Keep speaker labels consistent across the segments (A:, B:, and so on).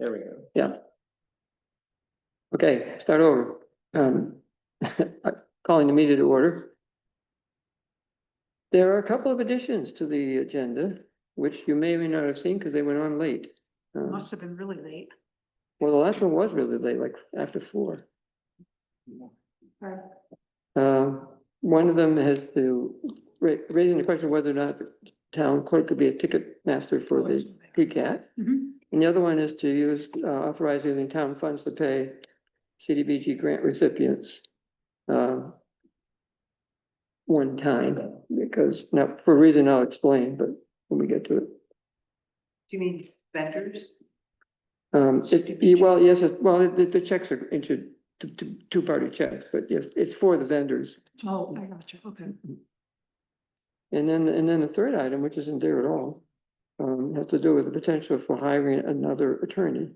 A: There we go.
B: Yeah. Okay, start over. Calling the meeting to order. There are a couple of additions to the agenda, which you may or may not have seen because they went on late.
C: Must have been really late.
B: Well, the last one was really late, like after 4.
C: Right.
B: One of them has to raising the question of whether or not the town clerk could be a ticket master for the PCAT. And the other one is to use authorize using town funds to pay CDBG grant recipients one time, because now for a reason I'll explain, but when we get to it.
C: Do you mean vendors?
B: Well, yes, the checks are into two-party checks, but yes, it's for the vendors.
C: Oh, I got you. Okay.
B: And then the third item, which isn't there at all, has to do with the potential for hiring another attorney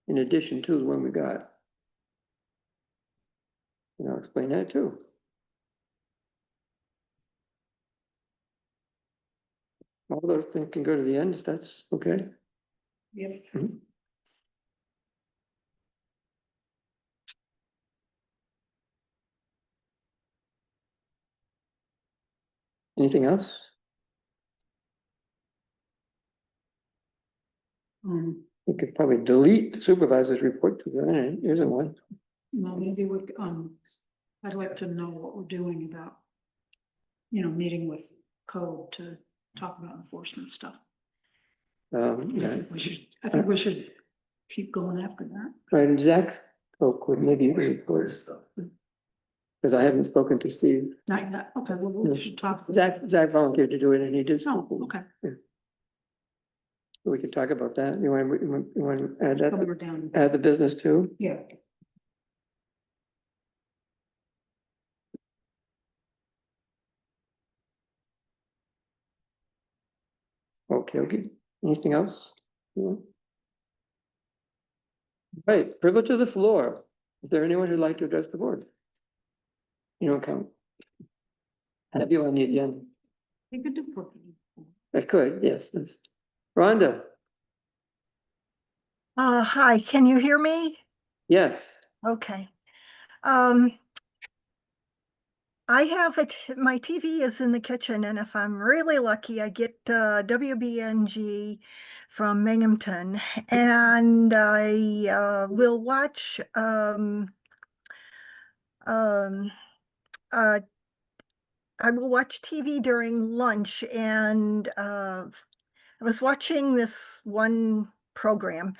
B: in addition to the one we got. And I'll explain that too. All those things can go to the end, if that's okay.
C: Yep.
B: Anything else? We could probably delete the supervisor's report because there isn't one.
C: Well, maybe we, I'd like to know what we're doing about, meeting with code to talk about enforcement stuff.
B: Yeah.
C: I think we should keep going after that.
B: Right, and Zach spoke with maybe you can report because I haven't spoken to Steve.
C: Not yet. Okay, well, we should talk.
B: Zach volunteered to do it and he did.
C: Oh, okay.
B: Yeah. We could talk about that. You want to add that?
C: We're down.
B: Add the business too?
C: Yeah.
B: Okay. Anything else? Yeah. Right, privilege of the floor. Is there anyone who'd like to address the board? You don't count. Have you on the agenda?
C: We could do.
B: That could, yes. Rhonda,
D: Hi, can you hear me?
B: yes.
D: Okay. I have it, my TV is in the kitchen, and if I'm really lucky, I get WBNG from Binghamton, and I will watch I will watch TV during lunch, and I was watching this one program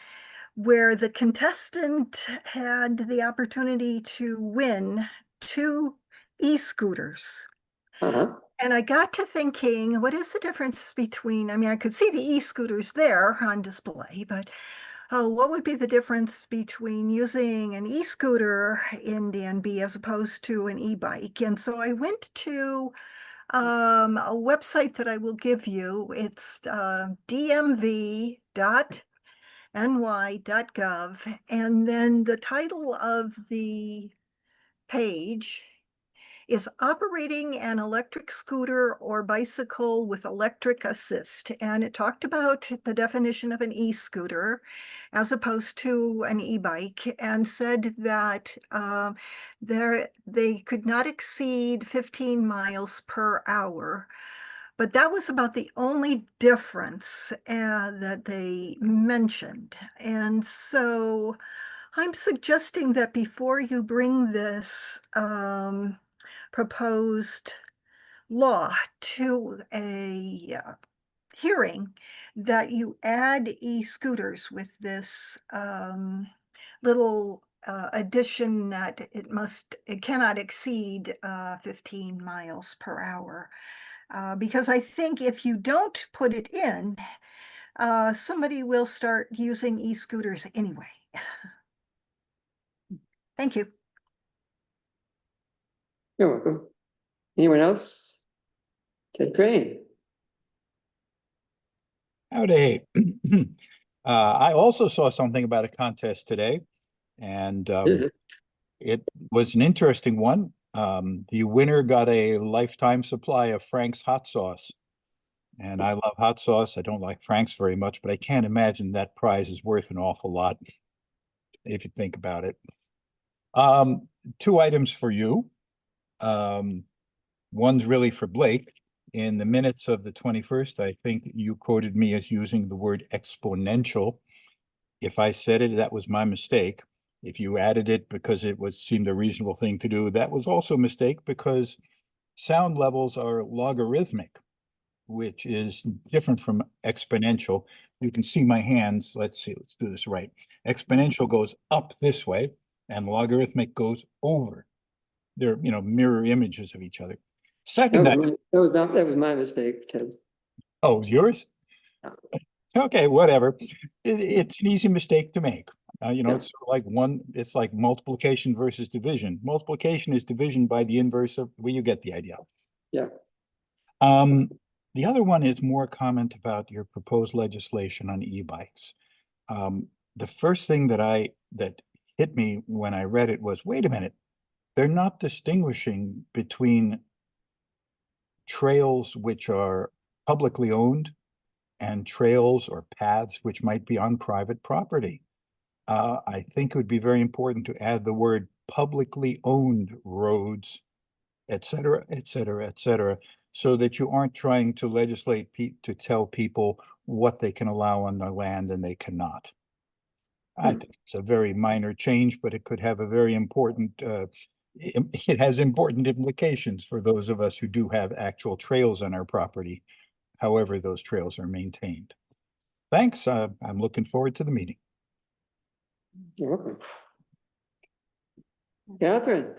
D: where the contestant had the opportunity to win 2 e-scooters. And I got to thinking, what is the difference between, I mean, I could see the e-scooters there on display, but what would be the difference between using an e-scooter in Danby as opposed to an e-bike? And so I went to a website that I will give you. It's dmv.ny.gov, and then the title of the page is Operating an Electric Scooter or Bicycle with Electric Assist. And it talked about the definition of an e-scooter as opposed to an e-bike, and said that they could not exceed 15 miles per hour. But that was about the only difference that they mentioned. And so I'm suggesting that before you bring this proposed law to a hearing, that you add e-scooters with this little addition that it cannot exceed 15 miles per hour. Because I think if you don't put it in, somebody will start using e-scooters anyway. Thank you.
B: You're welcome. Anyone else? Ted Crane.
E: Howdy. I also saw something about a contest today, and it was an interesting one. The winner got a lifetime supply of Frank's hot sauce. and I love hot sauce. I don't like Frank's very much, but I can't imagine that prize is worth an awful lot if you think about it. Two items for you. One's really for Blake. In the minutes of the 21st, I think you quoted me as using the word exponential. If I said it, that was my mistake. If you added it because it seemed a reasonable thing to do, that was also a mistake because sound levels are logarithmic, which is different from exponential. You can see my hands. Let's see, let's do this right. Exponential goes up this way and logarithmic goes over. They're, mirror images of each other. Second,
B: That was my mistake, Ted.
E: oh, it was yours? Okay, whatever. It's an easy mistake to make. It's sort of like it's like multiplication versus division. Multiplication is division by the inverse of, well, you get the idea.
B: Yeah.
E: The other one is more comment about your proposed legislation on e-bikes. The first thing that hit me when I read it was, wait a minute, they're not distinguishing between trails which are publicly owned and trails or paths which might be on private property. I think it would be very important to add the word publicly owned roads, et cetera, et cetera, et cetera, so that you aren't trying to legislate to tell people what they can allow on their land and they cannot. I think it's a very minor change, but it could have a very important, it has important implications for those of us who do have actual trails on our property, however those trails are maintained. Thanks. I'm looking forward to the meeting.
B: You're welcome. Catherine,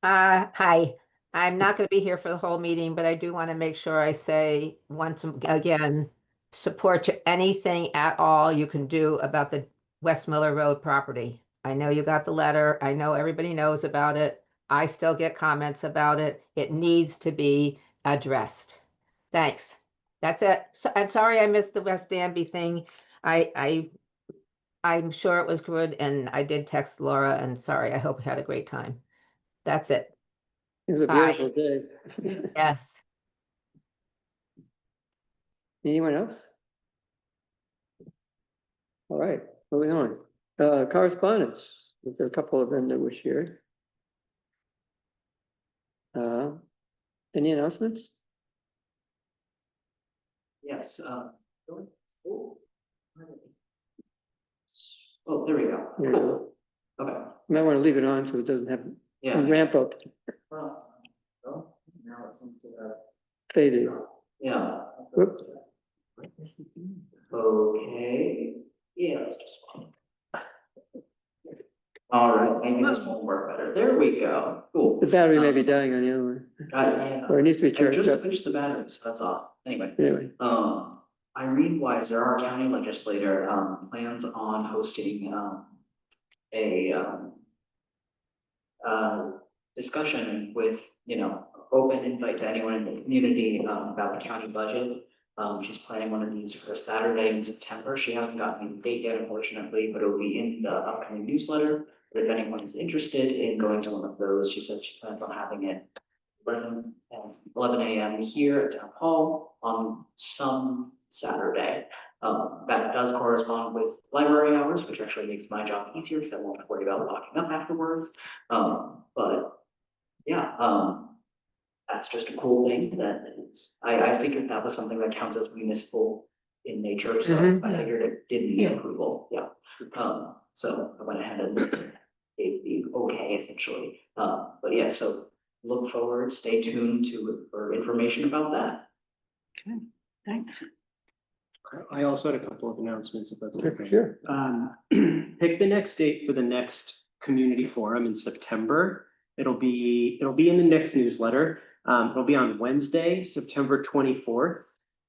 A: Hi, I'm not going to be here for the whole meeting, but I do want to make sure I say once again, support to anything at all you can do about the West Miller Road property. I know you got the letter. I know everybody knows about it. I still get comments about it. It needs to be addressed. Thanks. That's it. So, I'm sorry I missed the West Danby thing. I'm sure it was good, and I did text Laura, and sorry, I hope you had a great time. That's it.
B: it was a
A: Bye.
B: beautiful day.
A: Yes.
B: Anyone else? All right, moving on. Correspondence. There are a couple of them that were shared. Any announcements?
F: Yes, oh, there we go.
B: Yeah.
F: Cool. Okay,
B: You might want to leave it on so it doesn't have
F: yeah.
B: a ramp up
F: Well, now it's into
B: faded.
F: yeah.
B: Whoop.
F: Okay, yeah, let's just. All right, maybe this won't work better. There we go. Cool.
B: The battery may be dying on the other one,
F: Yeah.
B: or it needs to be
F: I
B: charged
F: just
B: up.
F: switched the batteries, that's all. Anyway.
B: Anyway,
F: Irene Weiser, our county legislator, plans on hosting, a, discussion with, open invite to anyone in the community, about the county budget. She's planning one of these for Saturday in September. She hasn't gotten a date yet, unfortunately, but it'll be in the upcoming newsletter. But if anyone is interested in going to one of those, she said she plans on having it 11 a.m. here at Town Hall on some Saturday. That does correspond with library hours, which actually makes my job easier because I won't have to worry about locking up afterwards. But yeah, that's just a cool thing that is, I figured that was something that counts as municipal in nature, so I figured it did need approval, yeah. So I went ahead and gave the okay essentially. But yeah, so look forward, stay tuned for information about that.
C: Okay, thanks.
G: I also had a couple of announcements, if that's okay.
B: sure.
G: Pick the next date for the next community forum in September. It'll be in the next newsletter. It'll be on Wednesday, September 24th.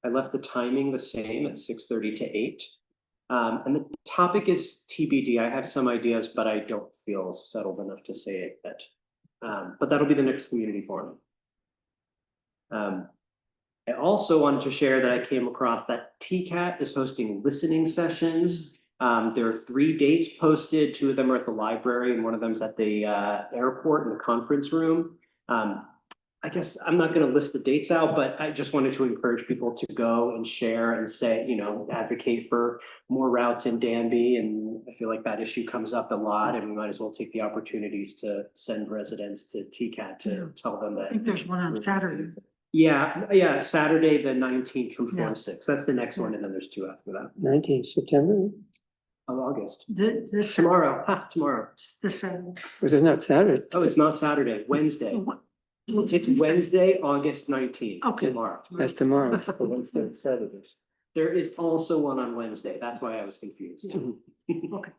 G: I left the timing the same at 6:30 to 8. And the topic is TBD. I have some ideas, but I don't feel settled enough to say it yet. But that'll be the next community forum. I also wanted to share that I came across that TCAT is hosting listening sessions. There are 3 dates posted. 2 of them are at the library and one of them's at the airport in the conference room. I guess I'm not gonna list the dates out, but I just wanted to encourage people to go and share and say, advocate for more routes in Danby. And I feel like that issue comes up a lot, and we might as well take the opportunities to send residents to TCAT to tell them
C: I
G: that.
C: think there's one on Saturday.
G: Yeah, Saturday, the 19th from 4
C: Yeah.
G: to 6. That's the next one, and then there's 2 after that.
B: 19th September,
G: Oh, August.
C: This.
G: Tomorrow.
C: This Saturday.
B: which is not Saturday.
G: Oh, it's not Saturday, Wednesday.
C: What?
G: It's Wednesday, August 19th.
C: Okay.
G: Tomorrow.
B: That's tomorrow.
G: Saturdays. There is also one on Wednesday. That's why I was confused.
C: Okay.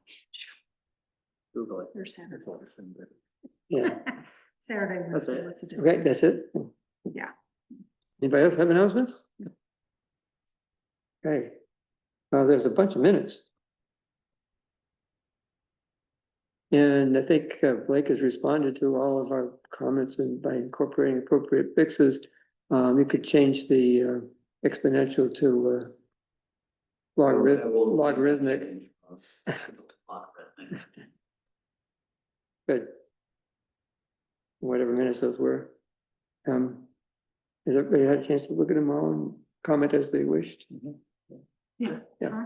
G: Google it.
C: There's Saturday.
B: Yeah,
C: Saturday,
G: That's
C: Wednesday,
G: it.
C: what's the
B: okay,
C: difference?
B: that's it.
C: Yeah.
B: Anybody else have announcements? Okay, there's a bunch of minutes. And I think Blake has responded to all of our comments, and by incorporating appropriate fixes, you could change the exponential to logarithmic. Good. Whatever minutes those were. Has everybody had a chance to look at them all and comment as they wished?
C: Yeah.
B: Yeah.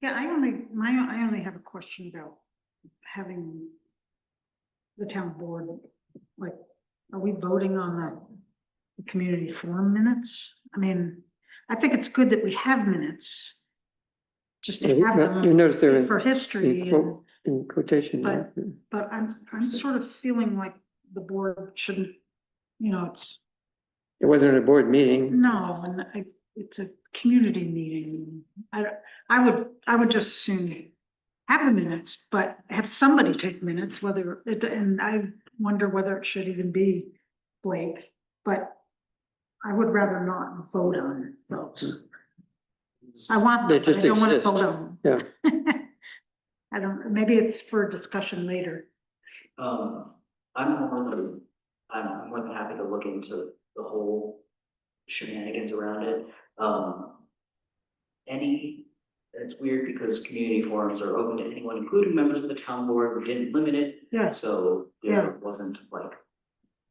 C: Yeah, I only have a question about having the town board, like, are we voting on the community forum minutes? I mean, I think it's good that we have minutes. Just to have them.
B: You notice they're
C: For history,
B: in quotation.
C: But- but I'm sort of feeling like the board shouldn't,
B: It wasn't a board meeting.
C: no, and it's a community meeting. I would just assume have the minutes, but have somebody take minutes, and I wonder whether it should even be Blake, but I would rather not vote on those. I want
B: They
C: them, but I
B: just
C: don't want to
B: exist.
C: vote on
B: Yeah.
C: them. I don't, maybe it's for discussion later.
F: I'm more than happy to look into the whole shenanigans around it. It's weird because community forums are open to anyone, including members of the town board. We didn't limit it.
C: Yeah.
F: So
C: Yeah.
F: there wasn't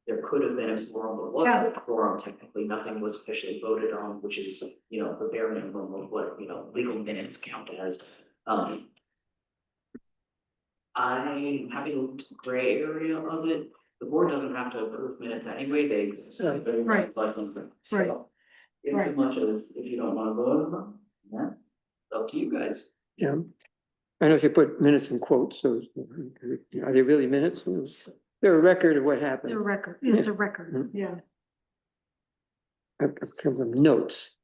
F: there could have been a quorum, but wasn't a quorum technically. Nothing was officially voted on, which is, the bare minimum of what, legal minutes count as. I'm happy to look into the gray area of it. The board doesn't have to approve minutes anyway, they exist.
B: Right.
F: But
C: Right.
F: it's like something.
C: Right.
F: So, in
C: Right.
F: as much as if you don't want to vote on them, yeah, up to you guys.
B: Yeah. I know if you put minutes in quotes, so are they really minutes? They're a record of what happened.
C: It's a record, it's a record, yeah.
B: Comes from notes.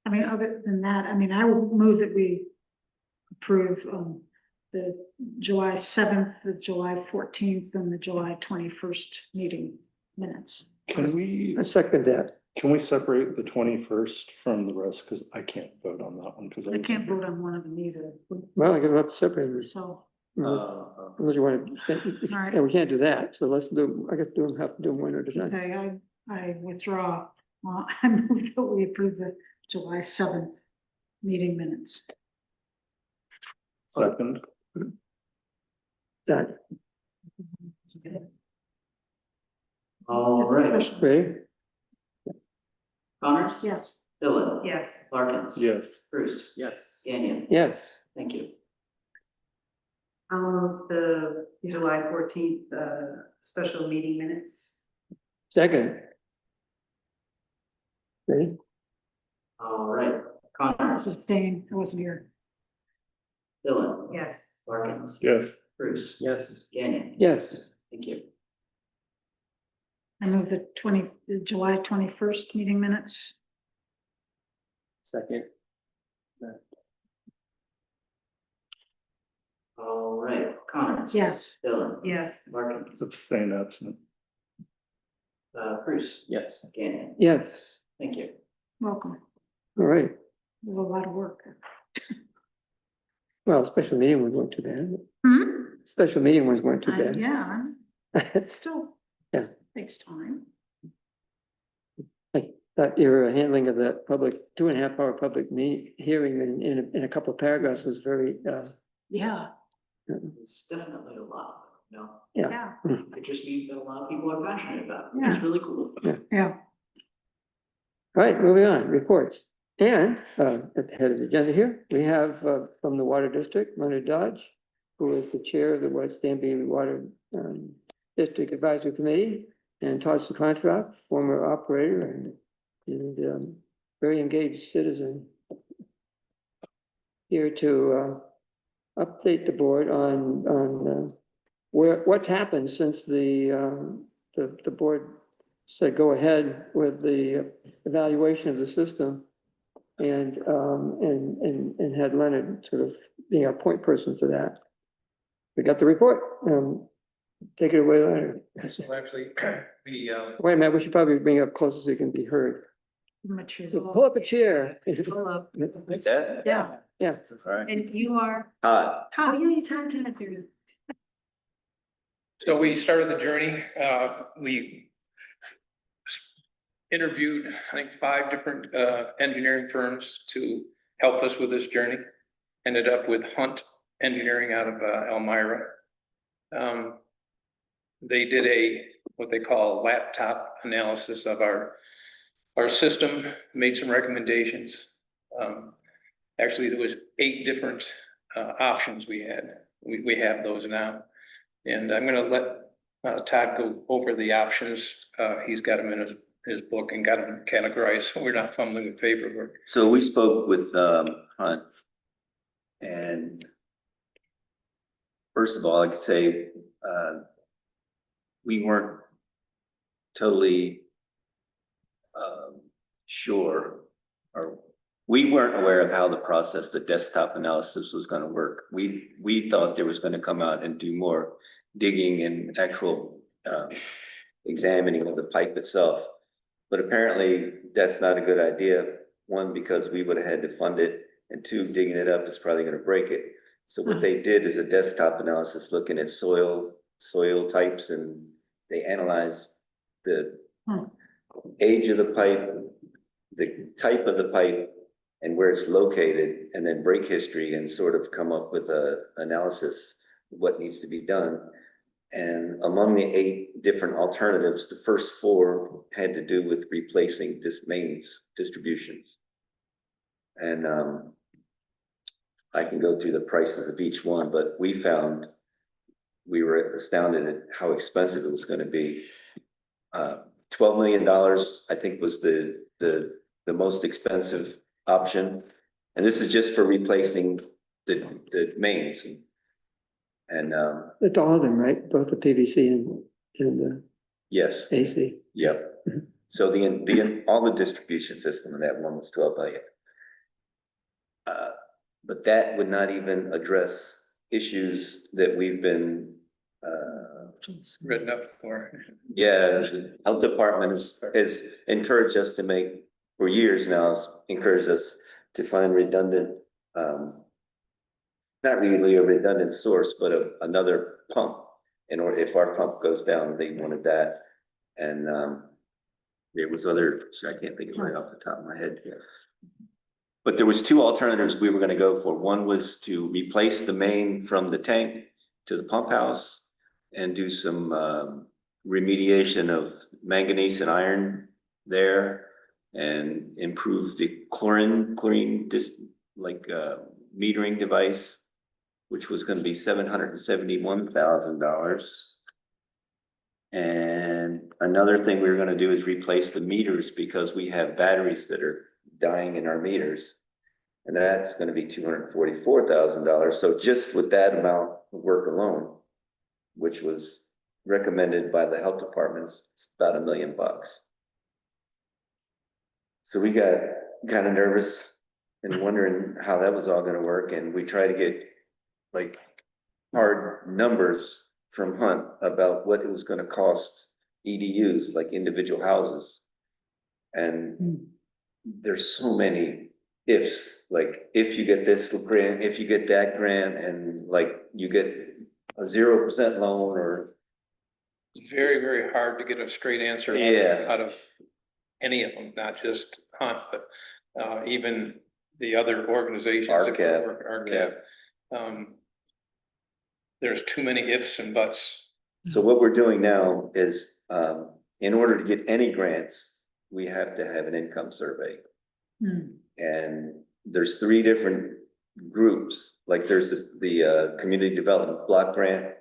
C: I mean, other than that, I will move that we approve, the July 7th, the July 14th, and the July 21st meeting minutes.
H: Can we,
B: I second that.
H: separate the 21st from the rest? Because I can't vote on that one because
C: I can't vote on one of them either,
B: Well, I guess we'll have to separate them.
C: so,
B: Unless you want to,
C: right.
B: yeah, we can't do that. So let's do, I guess have to do them one at a time.
C: okay, I withdraw. I move that we approve the July 7th meeting minutes.
H: Second,
B: Done.
F: All right.
B: Ready?
F: Connors?
C: Yes.
F: Dylan?
C: Yes.
F: Larkins?
H: yes.
F: Bruce?
G: Yes.
F: Gagnon?
B: Yes.
F: Thank you.
I: The July 14th, special meeting minutes.
B: Second. Ready?
F: All right. Connors?
C: Sustain, I wasn't here.
F: Dylan?
I: Yes.
F: Larkins?
H: Yes.
F: Bruce?
G: Yes.
F: Gagnon?
B: Yes.
F: Thank you.
C: I move the July 21st meeting minutes.
G: Second.
F: All right. Connors?
C: Yes.
F: Dylan?
I: Yes.
F: Larkins?
H: Abstain absent.
F: Bruce?
G: Yes.
F: Gagnon?
B: Yes.
F: Thank you.
C: Welcome.
B: All right.
C: It was a lot of work.
B: Well, special meeting ones weren't too bad.
C: Hmm?
B: Special meeting ones weren't too bad.
C: Yeah, it's still.
B: Yeah.
C: Takes time.
B: I thought your handling of the public, 2.5 hour public hearing in a couple of paragraphs was very,
C: Yeah,
F: It's definitely a lot. you know?
B: Yeah.
F: It just means that a lot of people are passionate about it, which
C: Yeah.
F: is really cool.
C: Yeah.
B: Right, moving on, reports. And at the head of the agenda here, we have from the Water District, Leonard Dodge, who is the chair of the West Danby Water District Advisory Committee, and Todd Contract, former operator and very engaged citizen, here to update the board on what's happened since the board said go ahead with the evaluation of the system and had Leonard sort of being our point person for that. We got the report. Take it away, Leonard.
J: So actually,
B: Wait a minute, we should probably bring it up closer so you can be heard.
C: Mature.
B: So pull up a chair.
C: Hello.
J: like that.
C: Yeah,
B: Yeah.
J: All right.
C: and you are,
J: Todd.
C: how are you time to here?
J: So we started the journey, we interviewed, I think, 5 different engineering firms to help us with this journey. Ended up with Hunt Engineering out of Elmira. They did what they call laptop analysis of our system, made some recommendations. Actually, there was 8 different options we had. We have those now. And I'm gonna let Todd go over the options. He's got them in his book and got them categorized, so we're not fumbling with paperwork.
K: So we spoke with Hunt, and first of all, I could say we weren't totally sure, or we weren't aware of how the desktop analysis was going to work. We thought there was going to come out and do more digging and actual examining of the pipe itself. But apparently that's not a good idea. 1, because we would have had to fund it, and 2, digging it up is probably going to break it. So what they did is a desktop analysis looking at soil types, and they analyzed the age of the pipe, the type of the pipe, and where it's located, and then break history, and sort of come up with a analysis of what needs to be done. And among the 8 different alternatives, the first 4 had to do with replacing mains distributions. And I can go through the prices of each one, but we were astounded at how expensive it was going to be. $12 million, I think, was the most expensive option. And this is just for replacing the mains. And
B: It's all of them, right? Both the PVC and the
K: yes,
B: AC.
K: yep. So all the distribution system in that one was 12 million. But that would not even address issues that we've been
J: Written up for.
K: yeah, the health department has encouraged us to make, for years now, has encouraged us to find redundant, not really a redundant source, but another pump. Or if our pump goes down, they wanted that. And there was I can't think of it right off the top of my head here. But there was 2 alternatives we were going to go for. One was to replace the main from the tank to the pump house and do some remediation of manganese and iron there, and improve the chlorine metering device, which was going to be $771,000. And another thing we were going to do is replace the meters, because we have batteries that are dying in our meters, and that's going to be $244,000. So just with that amount of work alone, which was recommended by the health departments, it's about $1 million. So we got kind of nervous and wondering how that was all going to work, and we tried to get like hard numbers from Hunt about what it was going to cost EDUs, like individual houses. And there's so many ifs, like if you get this grant, if you get that grant, and like you get a 0% loan, or
J: It's very, very hard to get a straight answer out of any of them, not just Hunt, but even the other organizations.
K: RCAP.
J: RCAP. there's too many ifs and buts.
K: So what we're doing now is, in order to get any grants, we have to have an income survey.
C: Hmm.
K: And there's three different groups, like there's the community development block grant,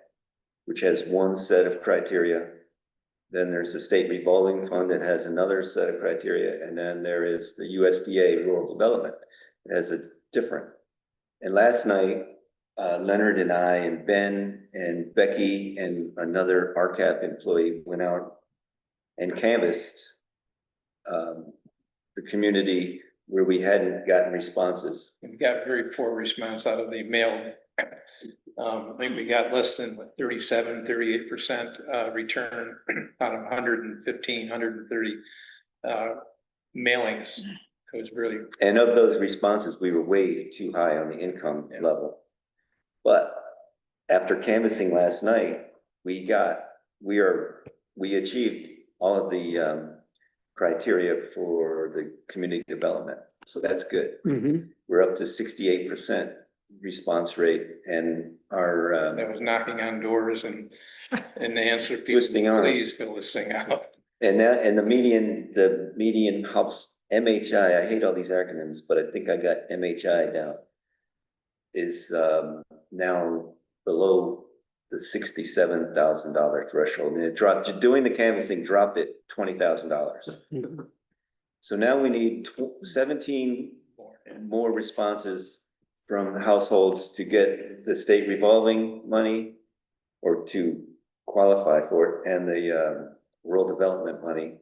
K: which has one set of criteria. Then there's the state revolving fund that has another set of criteria, and then there is the USDA rural development. It has a different. And last night, Leonard and I and Ben and Becky and another RCAP employee went out and canvassed the community where we hadn't gotten responses.
J: We got very poor response out of the mail. I think we got less than 38% return out of 115, 130 mailings. It was really.
K: And of those responses, we were way too high on the income level. But after canvassing last night, we achieved all of the criteria for the community development. So that's good. We're up to 68% response rate, and our
J: That was knocking on doors and the answer,
K: Twisting arms.
J: please fill this thing out.
K: and the median house MHI, I hate all these acronyms, but I think I got MHI down, is now below the $67,000 threshold, and it dropped, doing the canvassing dropped it $20,000. So now we need 17 more responses from households to get the state revolving money or to qualify for it, and the rural development money.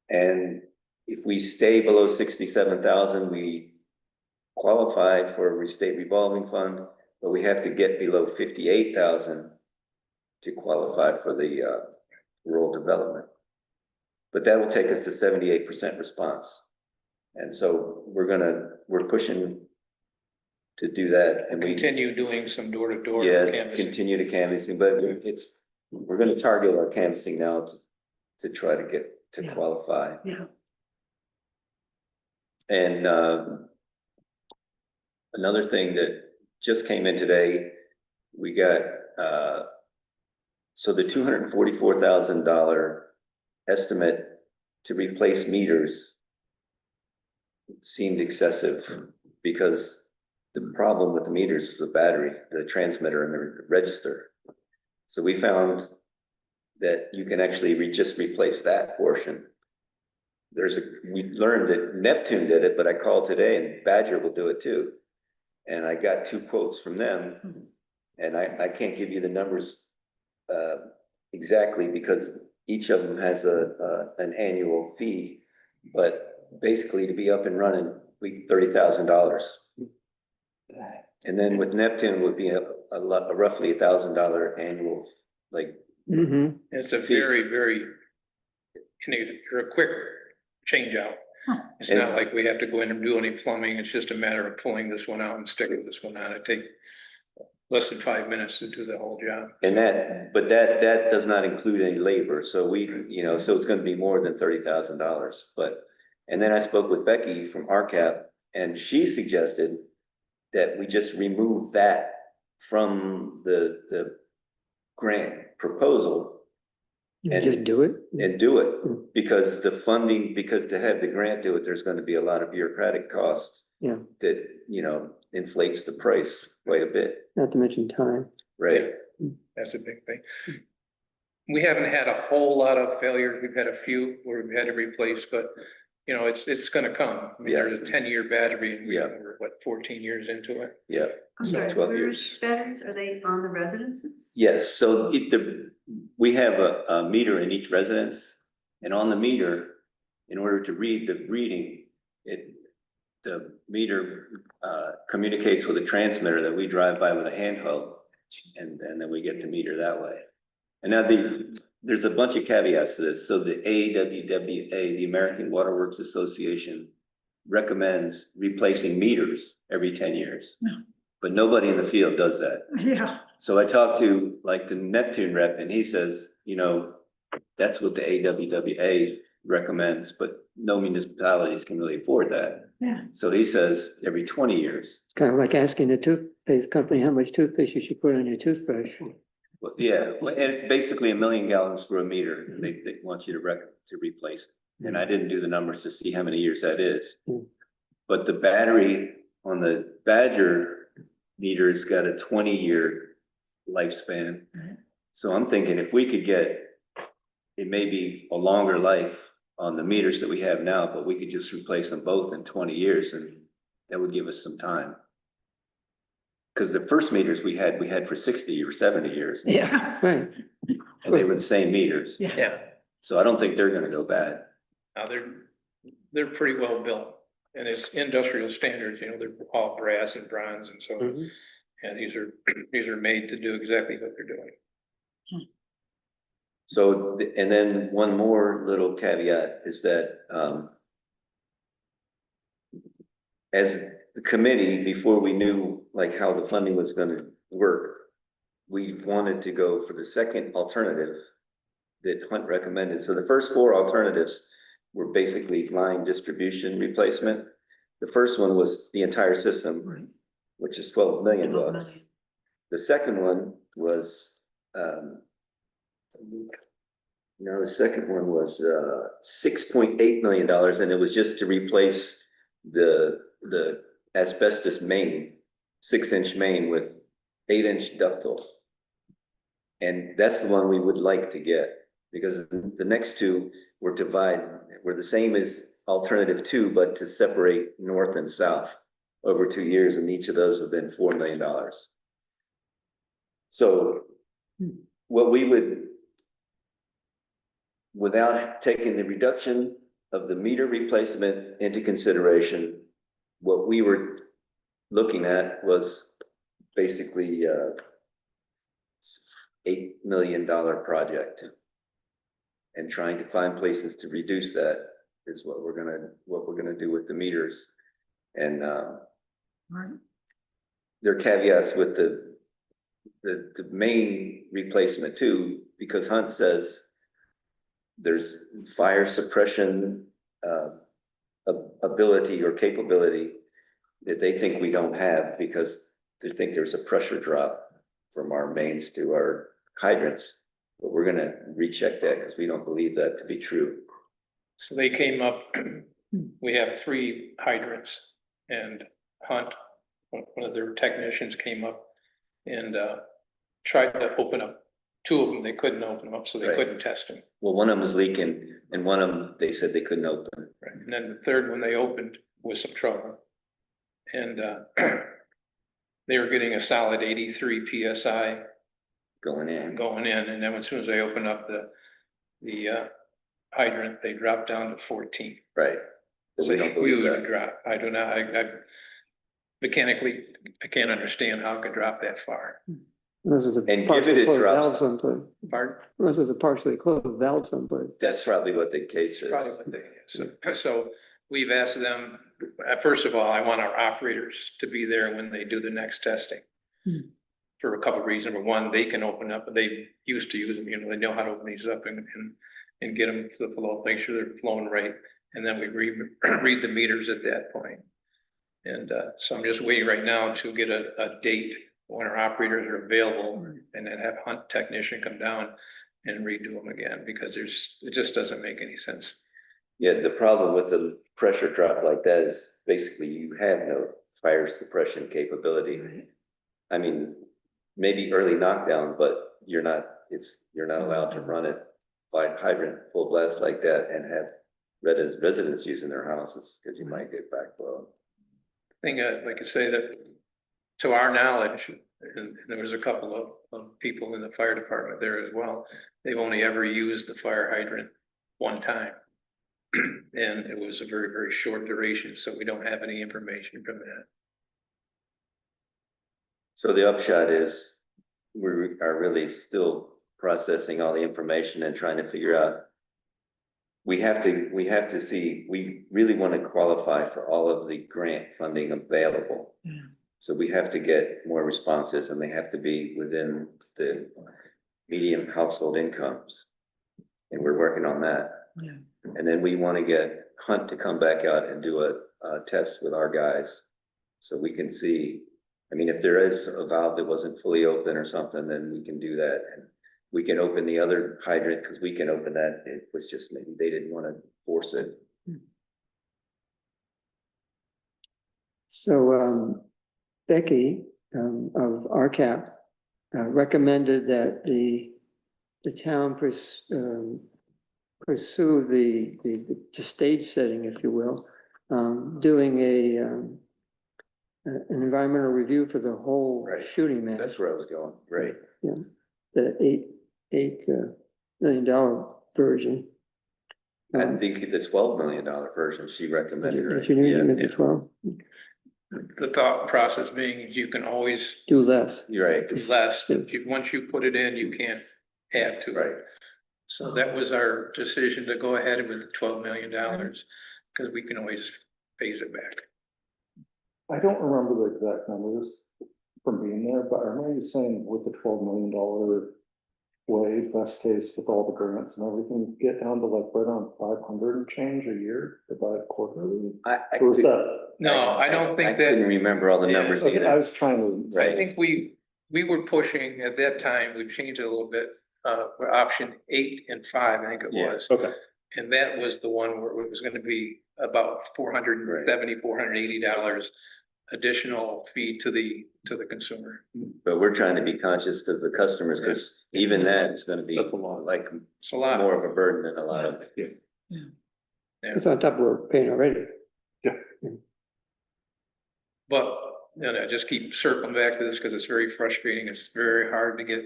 K: And if we stay below 67,000, we qualified for a state revolving fund, but we have to get below 58,000 to qualify for the rural development. But that will take us to 78% response. And so we're pushing to do that, and we
J: Continue doing some door-to-door canvassing.
K: continue to canvassing, but we're gonna target our canvassing now to try to get to qualify.
C: Yeah.
K: And another thing that just came in today, we got so the $244,000 estimate to replace meters seemed excessive, because the problem with the meters is the battery, the transmitter, and the register. So we found that you can actually just replace that portion. We learned that Neptune did it, but I called today and Badger will do it too. And I got 2 quotes from them, and I can't give you the numbers exactly, because each of them has an annual fee, but basically to be up and running, $30,000. And then with Neptune would be a roughly $1,000 annual, like.
J: It's a very, very, a quick change out. It's not like we have to go in and do any plumbing. It's just a matter of pulling this one out and sticking this one on. It takes less than 5 minutes to do the whole job.
K: And that does not include any labor. So so it's gonna be more than $30,000. And then I spoke with Becky from RCAP, and she suggested that we just remove that from the grant proposal.
B: And just do it?
K: And do it, because the funding, because to have the grant do it, there's gonna be a lot of bureaucratic costs.
B: Yeah.
K: That, inflates the price quite a bit,
B: Not to mention time.
K: right?
J: That's a big thing. We haven't had a whole lot of failures. We've had a few where we've had to replace, but it's gonna come. I mean,
K: Yeah.
J: there's a 10-year battery, and
K: Yeah.
J: we're 14 years into it.
K: Yeah.
I: I'm
K: So
I: sorry,
K: 12
I: where
K: years.
I: is batteries? Are they on the residences?
K: Yes, so we have a meter in each residence, and on the meter, in order to read the reading, the meter communicates with a transmitter that we drive by with a handheld, and then we get the meter that way. And now there's a bunch of caveats to this. So the AWWA, the American Water Works Association, recommends replacing meters every 10 years.
C: Yeah.
K: But nobody in the field does that.
C: Yeah.
K: So I talked to the Neptune rep, and he says, that's what the AWWA recommends, but no municipalities can really afford that.
C: Yeah.
K: So he says every 20 years.
B: It's kind of like asking the toothpaste company how much toothpaste you should put on your toothbrush.
K: Well, yeah, and it's basically 1,000,000 gallons for a meter, and they want you to replace it. And I didn't do the numbers to see how many years that is.
B: Mm.
K: But the battery on the Badger meter's got a 20-year lifespan. So I'm thinking if we could get, it may be a longer life on the meters that we have now, but we could just replace them both in 20 years, and that would give us some time. Because the first meters we had for 60 or 70 years.
C: Yeah.
B: Right.
K: And they were the same meters.
C: Yeah.
J: Yeah,
K: So I don't think they're gonna go bad.
J: now they're pretty well built. And it's industrial standards, you know, they're all brass and bronze and so,
B: Mhm.
J: and these are made to do exactly what they're doing.
K: So, and then one more little caveat is that, as the committee, before we knew like how the funding was gonna work, we wanted to go for the second alternative that Hunt recommended. So the first 4 alternatives were basically line distribution replacement. The first one was the entire system, which is $12 million. The second one was, no, the second one was $6.8 million, and it was just to replace the asbestos main, 6-inch main with 8-inch ductile. And that's the one we would like to get, because the next 2 were the same as alternative 2, but to separate north and south over 2 years, and each of those have been $4 million. So what we would, without taking the reduction of the meter replacement into consideration, what we were looking at was basically $8 million project. And trying to find places to reduce that is what we're gonna do with the meters. And there are caveats with the main replacement too, because Hunt says there's fire suppression ability or capability that they think we don't have, because they think there's a pressure drop from our mains to our hydrants. But we're gonna recheck that because we don't believe that to be true.
J: So they came up, we have 3 hydrants, and Hunt, one of their technicians came up and tried to open up 2 of them. They couldn't open them up, so they
K: Right.
J: couldn't test them.
K: Well, one of them was leaking, and one of them, they said they couldn't open.
J: Right. And then the third one they opened with some trouble. And they were getting a solid 83 PSI
K: Going in.
J: and then as soon as they opened up the hydrant, they dropped down to 14.
K: Right. But
J: It's
K: we
J: a
K: don't believe
J: huge
K: that.
J: drop. I do not, I mechanically, I can't understand how it could drop that far.
B: Unless it's a
K: And give
B: partially
K: it
B: closed
K: drops.
B: valve someplace.
J: Pardon?
B: Unless it's a partially closed valve someplace.
K: That's probably what the case is.
J: Probably what they, so we've asked them, first of all, I want our operators to be there when they do the next testing. For a couple of reasons. Number one, they can open up, they used to use them, you know, they know how to open these up and get them to the flow, make sure they're flowing right. And then we read the meters at that point. And so I'm just waiting right now to get a date when our operators are available, and then have Hunt technician come down and redo them again, because it just doesn't make any sense.
K: Yeah, the problem with the pressure drop like that is basically you have no fire suppression capability. I mean, maybe early knockdown, but you're not allowed to run it by hydrant full blast like that and have residents using their houses, because you might get backflow.
J: I think, like I say, that to our knowledge, and there was a couple of people in the fire department there as well, they've only ever used the fire hydrant one time. And it was a very, very short duration, so we don't have any information from that.
K: So the upshot is we are really still processing all the information and trying to figure out. We have to see, we really want to qualify for all of the grant funding available. So we have to get more responses, and they have to be within the median household incomes. And we're working on that. And then we want to get Hunt to come back out and do a test with our guys. So we can see, I mean, if there is a valve that wasn't fully open or something, then we can do that. And we can open the other hydrant because we can open that. It was just maybe they didn't want to force it.
B: So, Becky, of RCAP, recommended that the town pursue the stage setting, if you will, doing an environmental review for the whole
K: Right.
B: shooting match.
K: That's where I was going, right?
B: Yeah, the $8 million version.
K: I think the $12 million version she recommended, right?
B: Engineering at the
K: Yeah,
B: 12,
J: The thought process being you can always
B: do less.
K: you're right,
J: do less, but once you put it in, you can't add to it.
K: right.
J: So that was our decision to go ahead with the $12 million, because we can always phase it back.
H: I don't remember the exact numbers from being there, but I remember you saying with the $12 million way, best case with all the grants and everything, get down to like right on 500 and change a year, divide quarterly.
K: I
H: Or was
K: could-
H: that?
J: No, I don't think
K: I couldn't
J: that,
K: remember all the
J: Yeah,
K: numbers
H: Okay, I
K: either.
H: was trying to.
J: I think we were pushing at that time, we've changed it a little bit, for option 8 and 5, I think it
K: Yeah.
J: was.
H: Okay,
J: And that was the one where it was gonna be about $470, $480 additional fee to the consumer.
K: But we're trying to be conscious because the customers, because even that is gonna be
H: that's a lot.
K: like
J: It's a lot.
K: more of a burden than a lot of it.
B: It's on top of what we're paying already.
J: But, you know, I just keep circling back to this because it's very frustrating. It's very hard to get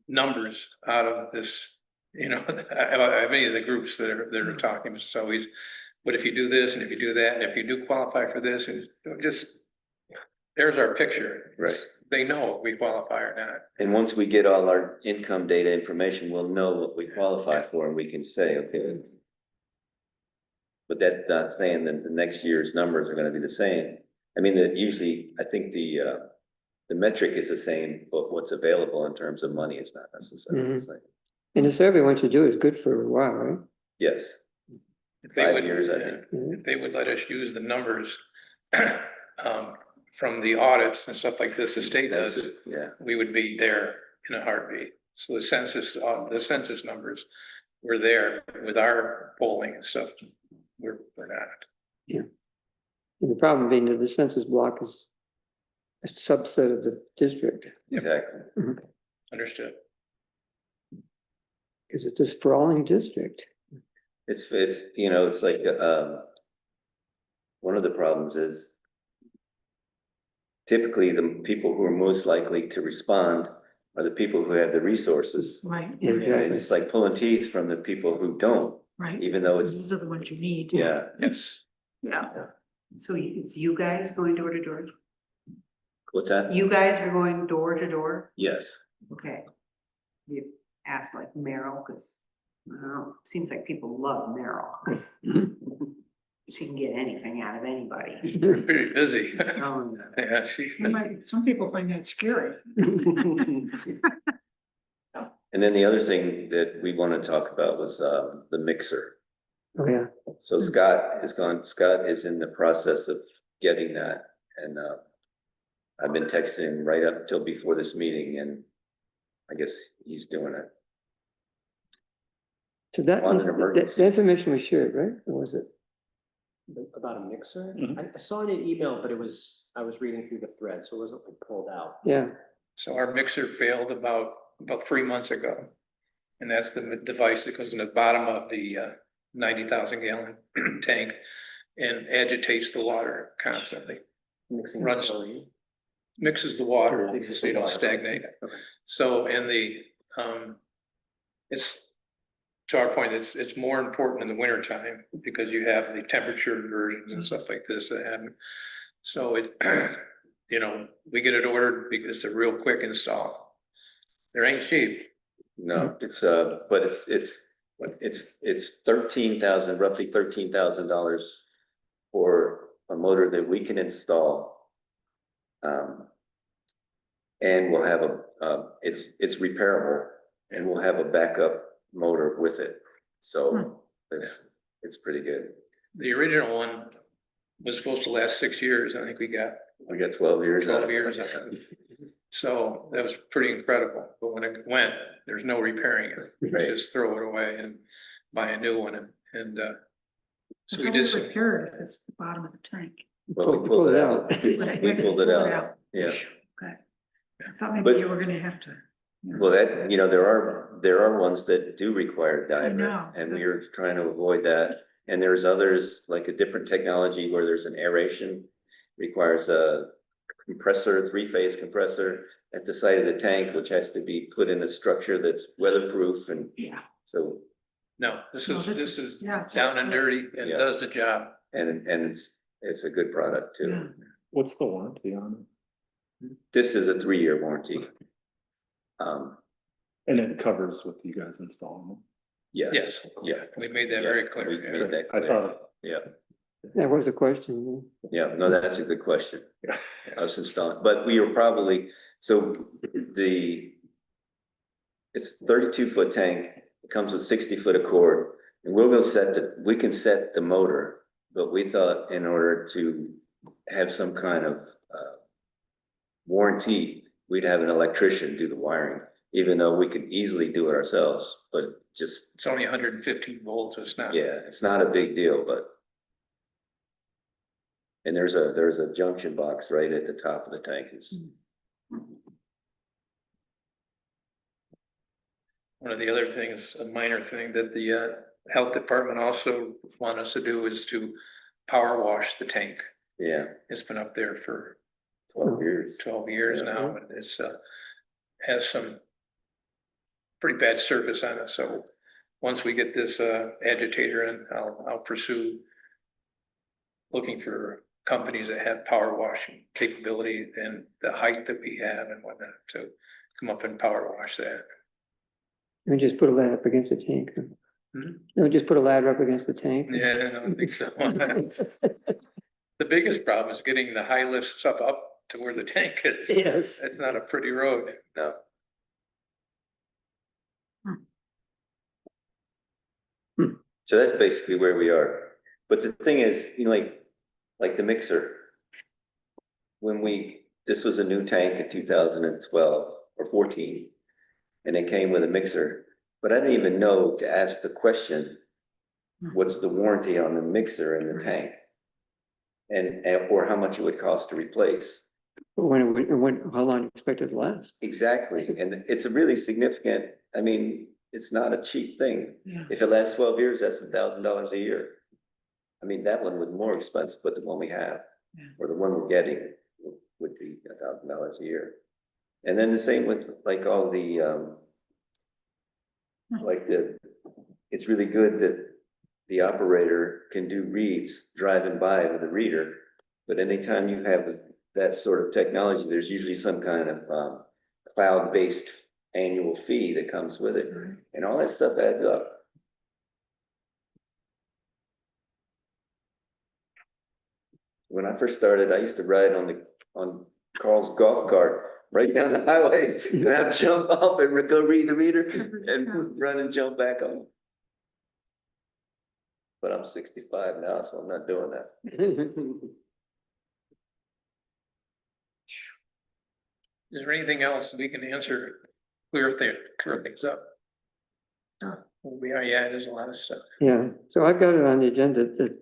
J: numbers out of this, you know, many of the groups that are talking, it's always, but if you do this and if you do that, and if you do qualify for this, and just, there's our picture.
K: Right.
J: They know if we qualify or not.
K: And once we get all our income data information, we'll know what we qualify for and we can say, okay. But that's not saying that the next year's numbers are gonna be the same. I mean, that usually, I think the metric is the same, but what's available in terms of money is not necessarily the same.
B: And the survey, once you do, is good for a while, right?
K: Yes,
J: If they
K: 5
J: would,
K: years, I think.
J: if they would let us use the numbers from the audits and stuff like this, the state does,
K: Yeah,
J: we would be there in a heartbeat. So the census numbers were there with our polling and stuff. We're not.
B: And the problem being that the census block is a subset of the district,
K: exactly.
J: Understood.
B: because it's a sprawling district.
K: It's, you know, it's like, one of the problems is typically the people who are most likely to respond are the people who have the resources.
C: Right,
K: And
B: Exactly.
K: it's like pulling teeth from the people who don't,
C: right.
K: even though it's,
C: These are the ones you need.
K: yeah,
J: Yes.
C: Yeah.
I: So it's you guys going door to door?
K: what's that?
I: You guys are going door to door?
K: Yes,
I: Okay. You asked like Meryl, because, I don't know, seems like people love Meryl. She can get anything out of anybody.
J: We're pretty busy.
I: Oh,
J: Yeah,
C: Some people find that scary.
K: and then the other thing that we want to talk about was, the mixer.
B: Oh, yeah.
K: So Scott is in the process of getting that, and, I've been texting him right up till before this meeting, and I guess he's doing it.
B: So that,
K: On an emergency.
B: the information was shared, right? Or was it?
G: About a mixer?
H: Mhm.
G: I saw it in an email, but I was reading through the thread, so it wasn't like pulled out.
B: Yeah.
J: So our mixer failed about 3 months ago. And that's the device that goes in the bottom of the 90,000 gallon tank and agitates the water constantly.
G: Mixing
J: Runs-
G: chlorine.
J: Mixes the water,
G: Mixes
J: so you
G: the
J: don't
G: water.
J: stagnate.
G: Okay.
J: So in the, it's, to our point, it's more important in the winter time because you have the temperature inversions and stuff like this that happen. So it, you know, we get it ordered because it's a real quick install. There ain't cheap.
K: No, it's, but it's roughly $13,000 for a motor that we can install. And we'll have it's repairable, and we'll have a backup motor with it. So it's pretty good.
J: The original one was supposed to last 6 years. I think we got
K: We got 12 years. out of
J: 12
K: it.
J: years out of it. So that was pretty incredible. But when it went, there's no repairing it. You
K: Right.
J: just throw it away and buy a new one. And so we
C: How do you
J: just,
C: repair it if it's the bottom of the tank?
K: Well, we pulled it out. We pulled it
C: Pull
K: out. Yeah.
C: Okay. I thought maybe
K: But-
C: you were gonna have to.
K: Well, that, there are ones that do require
C: I
K: diver,
C: know.
K: and we are trying to avoid that. And there's others, like a different technology where there's an aeration, requires a compressor, three-phase compressor at the side of the tank, which has to be put in a structure that's weatherproof, and
C: Yeah.
K: so,
J: no, this
C: No,
J: this is
C: yeah, it's
J: down and
C: like-
J: dirty and
K: Yeah.
J: does the job.
K: and it's a good product
C: Yeah.
K: too.
H: What's the warranty on
K: This is a 3-year warranty.
H: it? And it covers with you guys installing them?
K: Yes.
J: Yes, yeah, we made that very clear.
K: We
J: yeah.
K: made that
H: I
K: clear.
H: thought,
K: Yeah,
B: That was a question.
K: yeah, no, that's a good question.
H: yeah.
K: Us installing, but we were probably, so it's 32-foot tank, it comes with 60-foot of cord, and we can set the motor, but we thought in order to have some kind of warranty, we'd have an electrician do the wiring, even though we could easily do it ourselves, but just,
J: It's only 115 volts. It's not.
K: yeah, it's not a big deal, but. And there's a junction box right at the top of the tank.
J: One of the other things, a minor thing that the health department also want us to do is to power wash the tank.
K: Yeah,
J: It's been up there for
K: 12 years.
J: 12 years now, and it's has some pretty bad surface on it. So once we get this agitator in, I'll pursue looking for companies that have power washing capability and the height that we have and whatnot to come up and power wash that.
B: We just put a ladder up against the tank.
J: Hmm?
B: No, just put a ladder up against the tank.
J: Yeah, I don't think so. The biggest problem is getting the high lift stuff up to where the tank is.
B: Yes.
J: It's not a pretty road.
K: No. So that's basically where we are. But the thing is, like the mixer. This was a new tank in 2012 or 14, and it came with a mixer, but I didn't even know to ask the question, what's the warranty on the mixer in the tank? Or how much it would cost to replace.
B: How long do you expect it to last?
K: Exactly, and it's a really significant, it's not a cheap thing.
C: Yeah.
K: If it lasts 12 years, that's $1,000 a year. That one was more expensive, but the one we have,
C: Yeah.
K: or the one we're getting would be $1,000 a year. And then the same with like all the, it's really good that the operator can do reads driving by with a reader. But anytime you have that sort of technology, there's usually some kind of cloud-based annual fee that comes with it. And all that stuff adds up. When I first started, I used to ride on Carl's golf cart right down the highway, and I'd jump off and go read the reader and run and jump back on. But I'm 65 now, so I'm not doing that.
J: Is there anything else we can answer, clear things up? Yeah, there's a lot of stuff.
B: Yeah, so I've got it on the agenda that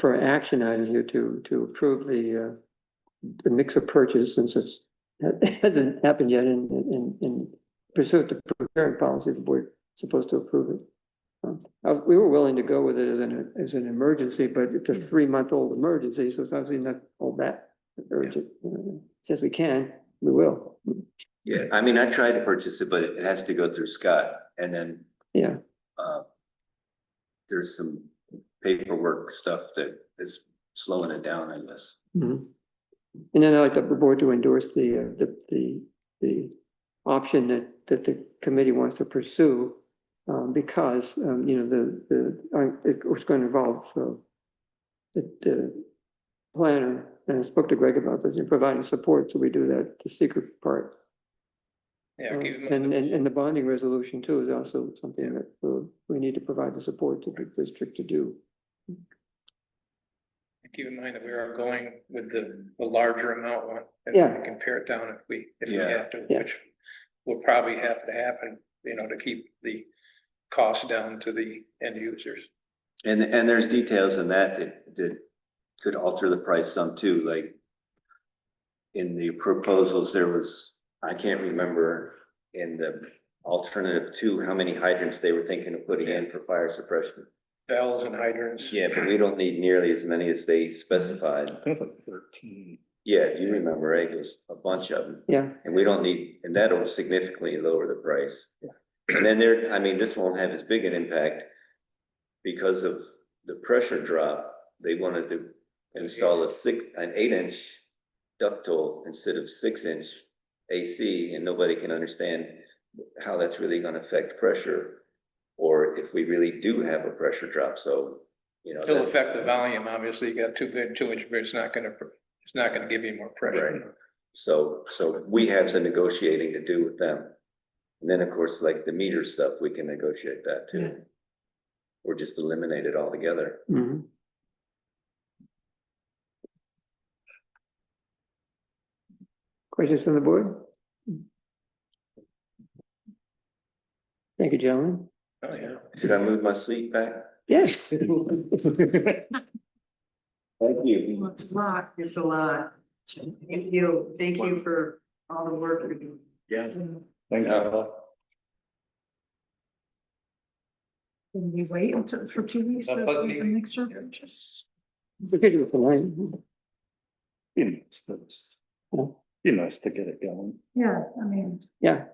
B: for action item here to approve the mixer purchase, since it hasn't happened yet in pursuant to procurement policy, the board is supposed to approve it. We were willing to go with it as an emergency, but it's a 3-month-old emergency, so it's obviously not all that urgent. Since we can, we will.
K: Yeah, I tried to purchase it, but it has to go through Scott, and then
B: Yeah.
K: there's some paperwork stuff that is slowing it down, I guess.
B: Mhm. And then I'd like the board to endorse the option that the committee wants to pursue, because, it was going to involve the planner, and I spoke to Greg about this, in providing support, so we do that, the secret part.
J: Yeah, keep in mind
B: And the bonding resolution too is also something that we need to provide the support to the district to do.
J: keep in mind that we are going with the larger amount one. And
B: Yeah.
J: we can pare it down if we
K: Yeah.
J: have to,
B: Yeah.
J: which will probably have to happen, to keep the cost down to the end users.
K: And there's details in that could alter the price some too, like. In the proposals, there was, I can't remember in the alternative two, how many hydrants they were thinking of putting in for fire suppression.
J: Bells and hydrants.
K: Yeah, but we don't need nearly as many as they specified.
H: I think it's like 13.
K: Yeah, you remember, right? It was a bunch of them.
B: Yeah,
K: And we don't need, and that'll significantly lower the price. And then this won't have as big an impact because of the pressure drop. They wanted to install an 8-inch ductile instead of 6-inch AC, and nobody can understand how that's really gonna affect pressure. Or if we really do have a pressure drop, so,
J: It'll affect the volume, obviously, you got 2-inch, but it's not gonna give you more pressure.
K: Right. So we have some negotiating to do with them. And then, of course, like the meter stuff, we can negotiate that
C: Yeah.
K: too. Or just eliminate it altogether.
B: mhm. Questions from the board? Thank you, gentlemen.
J: Oh, yeah.
K: Should I move my seat back?
B: Yes.
K: Thank you.
I: Well, it's a lot. It's a lot. Thank you for all the work you're doing.
K: Yeah.
H: Thank you.
C: Can we wait for 2 weeks
J: But
C: for
J: me-
C: the mixer purchase?
B: It's okay to tonight.
H: Be nice to get it going.
C: Yeah, I mean,
B: Yeah.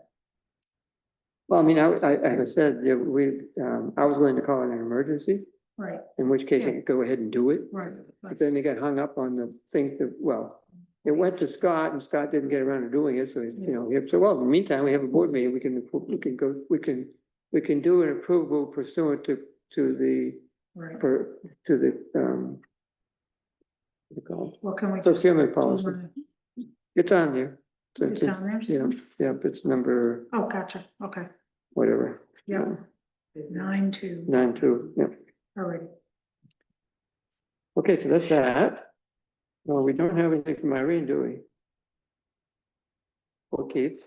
B: Well, I mean, I said, that I was willing to call it an emergency,
C: right,
B: in which case I
C: Yeah.
B: could go ahead and do it.
C: right.
B: But then they got hung up on the things that, it went to Scott and Scott didn't get around to doing it, so, he said, well, in the meantime, we have a board meeting, we can do an approval pursuant to the,
C: Right.
B: to the, what do you call it?
C: Well, can we? just-
B: Procurement policy. It's on there. So
C: It's on there?
B: Yeah, it's number,
C: Oh, gotcha, okay,
B: whatever.
C: Yeah. 9-2,
B: 9-2, yeah.
C: already.
B: Okay, so that's that. Well, we don't have anything from Irene, do we? Or Keith?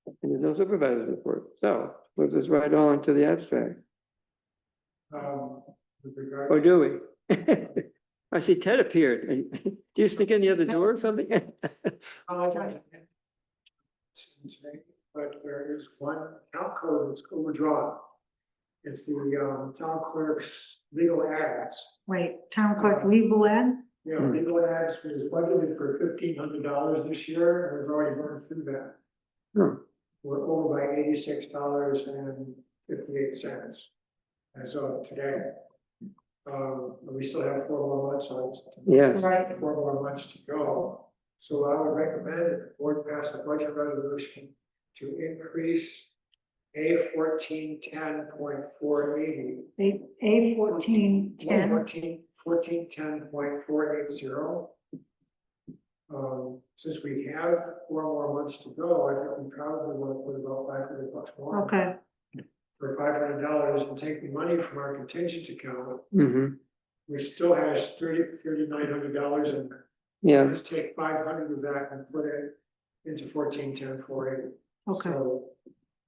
B: And there's no supervisor's report, so we'll just right on to the abstract. Or do we? I see Ted appeared. Do you sneak in the other door or something?
L: But there is one account code that's overdrawn. It's the town clerk's legal ads.
C: Wait, town clerk legal ad?
L: Legal ads was budgeted for $1,500 this year, and we've already burned through that.
B: Hmm.
L: We're over by $86.58 as of today. We still have 4 more months on this.
B: Yes.
C: Right.
L: 4 more months to go. So I would recommend that the board pass a budget resolution to increase A 1410.480.
C: A 1410,
L: 1410.480. Since we have 4 more months to go, I think we probably want to put about $500 more.
C: okay,
L: For $500 and take the money from our contingent account,
B: Mm-hmm,
L: which still has $3,900 in there.
B: yeah,
L: Let's take 500 of that and put it into 1410.480.
C: okay,
L: So,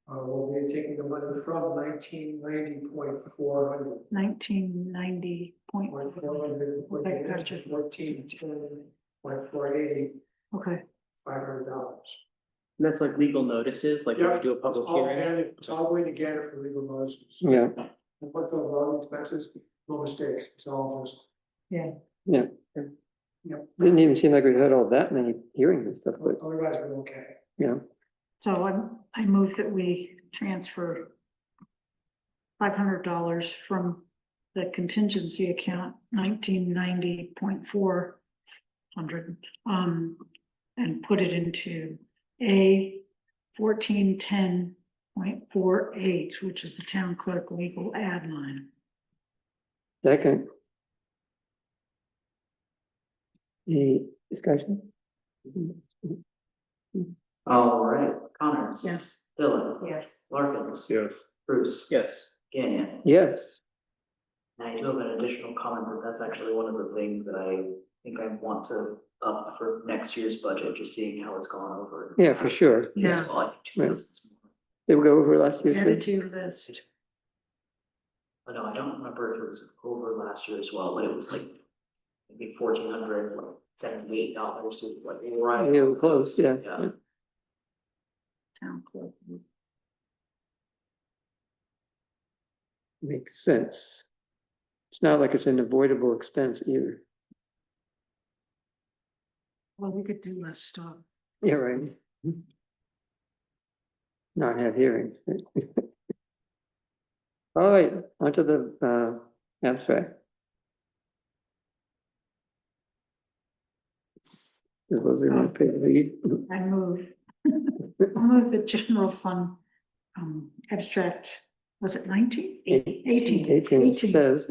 L: we'll be taking the money from 1990.400.
C: 1990 point,
L: Point 400,
C: Okay,
L: into
C: gotcha.
L: 1410.480,
C: okay,
L: $500.
G: And that's like legal notices, like when
L: Yeah,
G: we do a
L: It's
G: public
L: all
G: hearing.
L: Gannett, it's all going to Gannett for legal notices.
B: yeah,
L: And what those road expenses, no mistakes, it's all just.
C: yeah.
B: yeah. Didn't even seem like we had all that many hearings and stuff, but,
L: Otherwise, we're okay.
B: yeah,
C: So I move that we transfer $500 from the contingency account 1990.400, and put it into A 1410.48, which is the town clerk legal ad line.
B: second. Any discussion?
F: All right, Connors.
C: Yes.
F: Dillon.
I: Yes.
F: Larkins.
H: Yes.
F: Bruce.
G: Yes.
F: Gagnon.
B: Yes,
F: And I do have an additional comment, but that's actually one of the things that I think I want to up for next year's budget, just seeing how it's gone over.
B: yeah, for sure.
C: Yeah.
F: Well, I think 2
B: Right.
F: lessons more.
B: They will go over last year's.
C: Add it to your list.
F: But no, I don't remember if it was over last year as well, but it was like maybe $1,478, so like right.
B: Yeah, close, yeah.
F: Yeah.
C: Town clerk.
B: Makes sense. It's not like it's an avoidable expense either.
C: Well, we could do less stuff.
B: Yeah, right. Not have hearings. All right, onto the abstract. Does Leslie want to pay the lead?
C: I move. I move the general fund, abstract, was it 19? 18.
B: 18 says,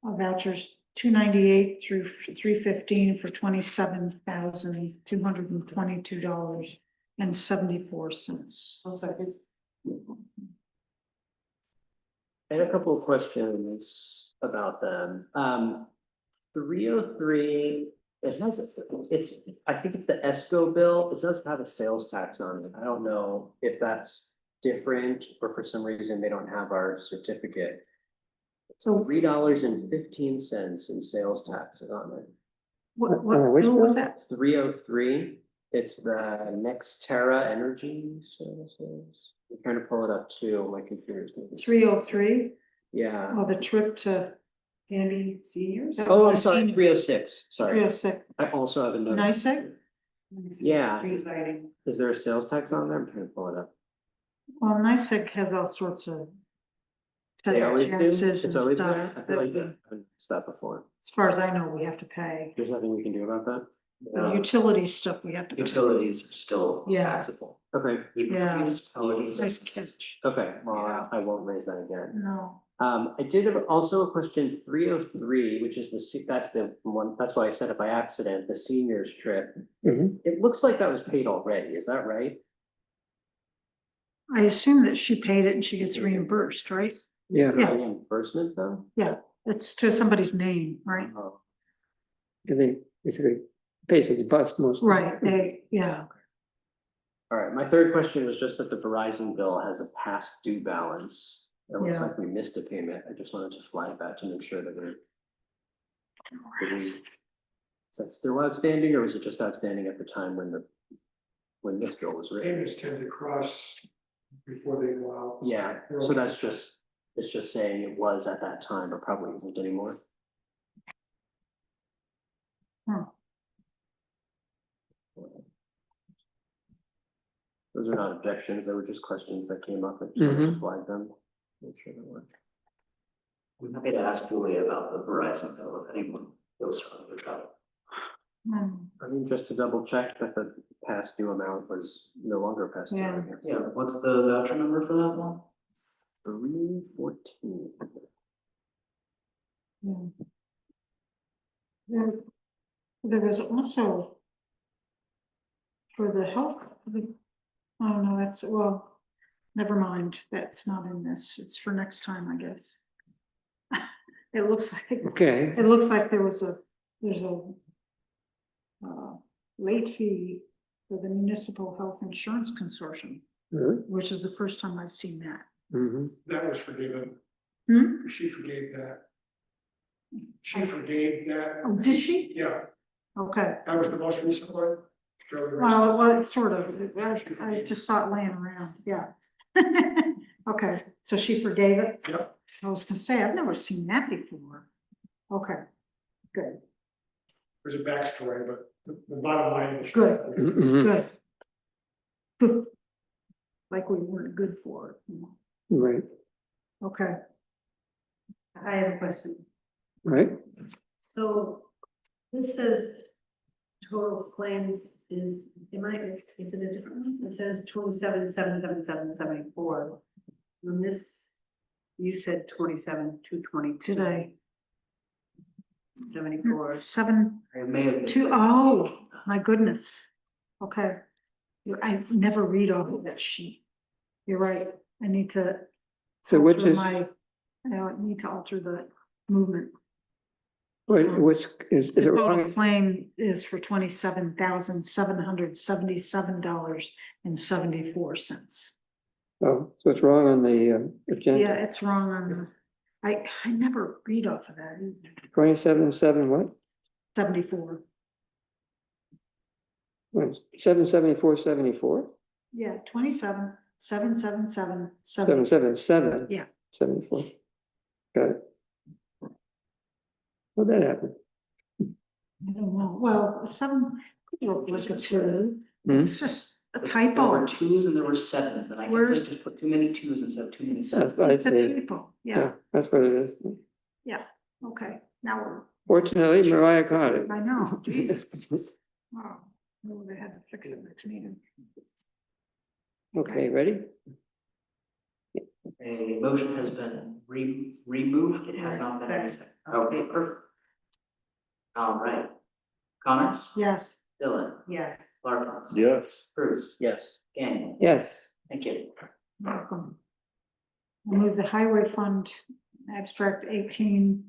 C: Vouchers 298 through 315 for $27,222.74.
G: I had a couple of questions about them. 303, it has, I think it's the ESCO bill. It does have a sales tax on it. I don't know if that's different or for some reason they don't have our certificate. So $3.15 in sales taxes on it.
C: What
B: which
C: bill was
B: bill?
C: that?
G: 303, it's the Nextera Energy Services. I'm trying to pull it up too, my computer's.
C: 303,
G: Yeah.
C: oh, the trip to Danby seniors?
G: Oh, I'm sorry, 306, sorry.
C: 306,
G: I also have a note.
C: NICEAG?
G: Yeah.
C: Exciting.
G: Is there a sales tax on there? I'm trying to pull it up.
C: Well, NICEAG has all sorts of.
G: They always do?
C: taxes
G: It's
C: and
G: always
C: stuff
G: there? I feel like
C: that we-
G: I've noticed that before.
C: As far as I know, we have to pay.
G: There's nothing we can do about that?
C: The utility stuff we have to pay.
F: Utilities are still
C: Yeah.
F: taxable.
G: Okay,
F: Even for
C: Yeah.
F: municipalities.
C: Nice catch.
G: okay, well, I won't raise that again.
C: No.
G: I did have also a question, 303, which is that's the one, that's why I said it by accident, the seniors trip.
B: Mhm.
G: It looks like that was paid already, is that right?
C: I assume that she paid it and she gets reimbursed, right?
B: Yeah,
G: Is there a reimbursement though?
C: Yeah, it's to somebody's name, right?
G: Oh,
B: they basically pay for the bus most.
C: Right, yeah.
G: all right, my third question was just that the Verizon bill has a past due balance. It looks
C: Yeah.
G: like we missed a payment. I just wanted to flag that to make sure that is that still outstanding or was it just outstanding at the time when this bill was written?
L: Payments tend to cross before they go out.
G: Yeah, so that's just, it's just saying it was at that time, but probably isn't anymore.
C: Hmm.
G: Those are not objections, they were just questions that came up, I just wanted to flag them. Make sure they were.
F: I'm happy to ask Julie about the Verizon bill, if anyone feels strongly about it.
G: I mean, just to double check that the past due amount was no longer past due.
C: Yeah.
F: Yeah, what's the voucher number for that one?
G: 314.
C: There was also for the health, oh no, that's, well, never mind, that's not in this, it's for next time, I guess. It looks like,
B: Okay,
C: it looks like there's a late fee for the Municipal Health Insurance Consortium,
B: really?
C: which is the first time I've seen that.
B: Mhm.
L: That was forgiven.
C: Hmm?
L: She forgave that. She forgave that.
C: Oh, did she?
L: Yeah,
C: Okay,
L: that was the most recent one. Fairly recent.
C: well, it's sort of, I just saw it laying around, yeah. Okay, so she forgave it?
L: Yep.
C: I was gonna say, I've never seen that before. Okay, good,
L: There's a backstory, but the bottom line is.
C: Good.
B: Mhm.
C: good. Good. Like we weren't good for it.
B: Right,
C: Okay.
I: I have a question.
B: right,
I: So this says total claims is it a different one? It says 27,777,74. When this, you said 27,222.
C: Today,
I: 74.
C: 7,
F: I may have missed
C: 2,
F: it.
C: oh, my goodness. Okay, I never read off of that sheet. You're right, I need to.
B: So which
C: alter
B: is,
C: I need to alter the movement.
B: which is
C: The
B: it
C: total
B: wrong?
C: claim is for $27,777.74.
B: Oh, so it's wrong on the agenda.
C: Yeah, it's wrong on the, I never read off of that either.
B: 27.7 what?
C: 74,
B: 774.74?
C: yeah, 27,777.74.
B: 777.
C: Yeah.
B: 74. Got it. How'd that happen?
C: I don't know, well, some, like a two, it's just a
F: There
C: typo.
F: were twos and there were sevens, and I guess I
C: Where's-
F: just put too many twos instead of too many
B: That's
F: sevens.
B: what I
C: It's a
B: say.
C: typo,
B: Yeah,
C: yeah,
B: that's what it is.
C: okay, now
B: Fortunately, Mariah caught it.
C: I know, Jesus. Wow, well, they had to fix it next meeting.
B: Okay, ready?
F: A motion has been removed, it has not been seconded. Okay, perfect. All right. Connors,
C: Yes.
F: Dillon,
I: Yes.
F: Larkins.
H: Yes.
F: Bruce,
G: Yes.
F: Gagnon.
B: Yes.
F: Thank you.
C: Welcome. I move the highway fund abstract 18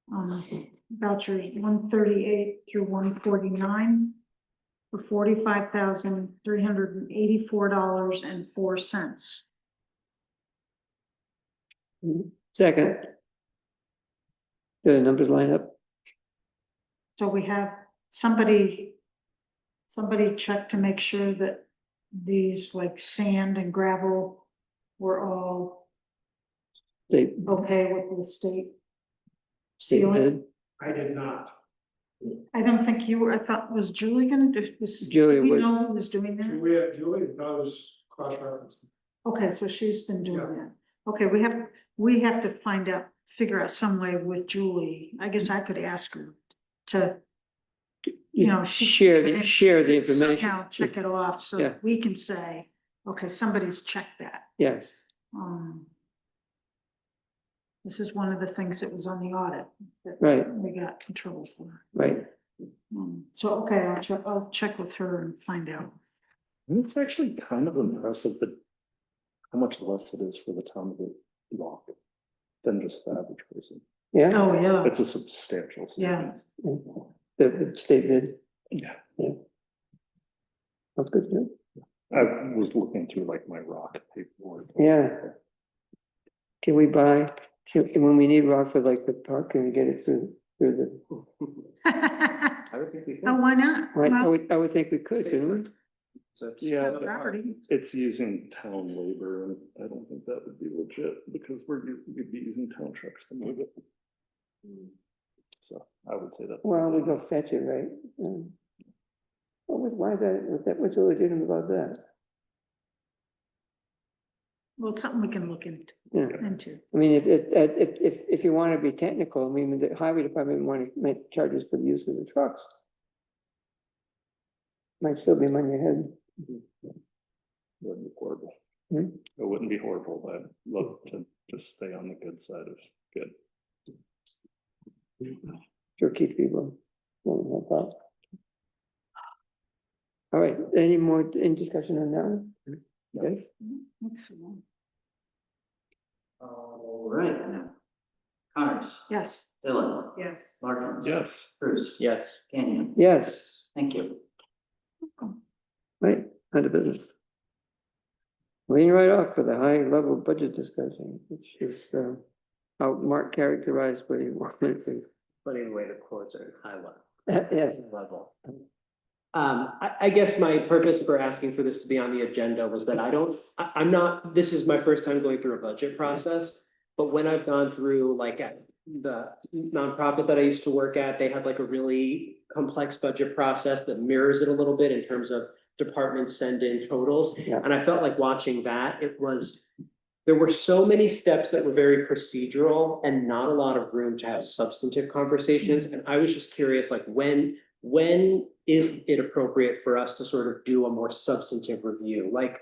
C: vouchers 138 through 149 for $45,384.04.
B: Second. Do the numbers line up?
C: So we have somebody check to make sure that these like sand and gravel were all
B: They
C: okay with the state
B: they
C: sealing.
B: did.
L: I did not.
C: I don't think you were, I thought, was Julie gonna do,
B: Julie
C: do we
B: would.
C: know who was doing that?
L: Julie knows cross-reference.
C: Okay, so she's been doing
L: Yeah.
C: that. Okay, we have to figure out some way with Julie. I guess I could ask her to, you know,
B: Share the information.
C: somehow check it off so
B: Yeah.
C: that we can say, okay, somebody's checked that.
B: Yes,
C: This is one of the things that was on the audit that
B: right,
C: we got in trouble for.
B: right.
C: So, okay, I'll check with her and find out.
H: And it's actually kind of impressive that how much less it is for the town to lock than just the average person.
B: Yeah,
C: Oh, yeah.
H: It's a substantial
C: Yeah.
H: savings.
B: the state bid.
H: Yeah.
B: That's good, good.
H: I was looking through like my rock paperwork.
B: Yeah. Can we buy, when we need rock for like the park, can we get it through the,
G: I would think we could.
C: Oh, why not?
B: right,
C: Well,
B: I would think we could, couldn't we?
G: So it's
H: Yeah.
G: another part.
C: property.
H: It's using town labor and I don't think that would be legit because we'd be using town trucks to move it. So I would say that.
B: Well, we go fetch it, right? Why is that, what's illegitimate about that?
C: Well, it's something we can look into.
B: Yeah. I mean, if you want to be technical, I mean, the highway department want to make charges for the use of the trucks. Might still be money ahead.
H: Wouldn't be horrible.
B: Hmm?
H: It wouldn't be horrible. I'd love to just stay on the good side of good.
B: Sure, keep people. All right, any more in discussion on that one? Okay,
C: Excellent.
F: All right. Connors,
C: Yes.
F: Dillon,
I: Yes.
F: Larkins.
H: Yes.
F: Bruce.
G: Yes.
F: Gagnon.
B: yes,
F: Thank you.
B: right, under business. Lean right off for the high level budget discussion, which is how Mark characterized what he wanted to.
G: Funny the way the quotes are high level.
B: Yes,
G: Level. I guess my purpose for asking for this to be on the agenda was that I'm not, this is my first time going through a budget process. But when I've gone through like at the nonprofit that I used to work at, they had like a really complex budget process that mirrors it a little bit in terms of departments send in totals.
B: Yeah.
G: And I felt like watching that, there were so many steps that were very procedural and not a lot of room to have substantive conversations. And I was just curious, like when is it appropriate for us to sort of do a more substantive review? Like,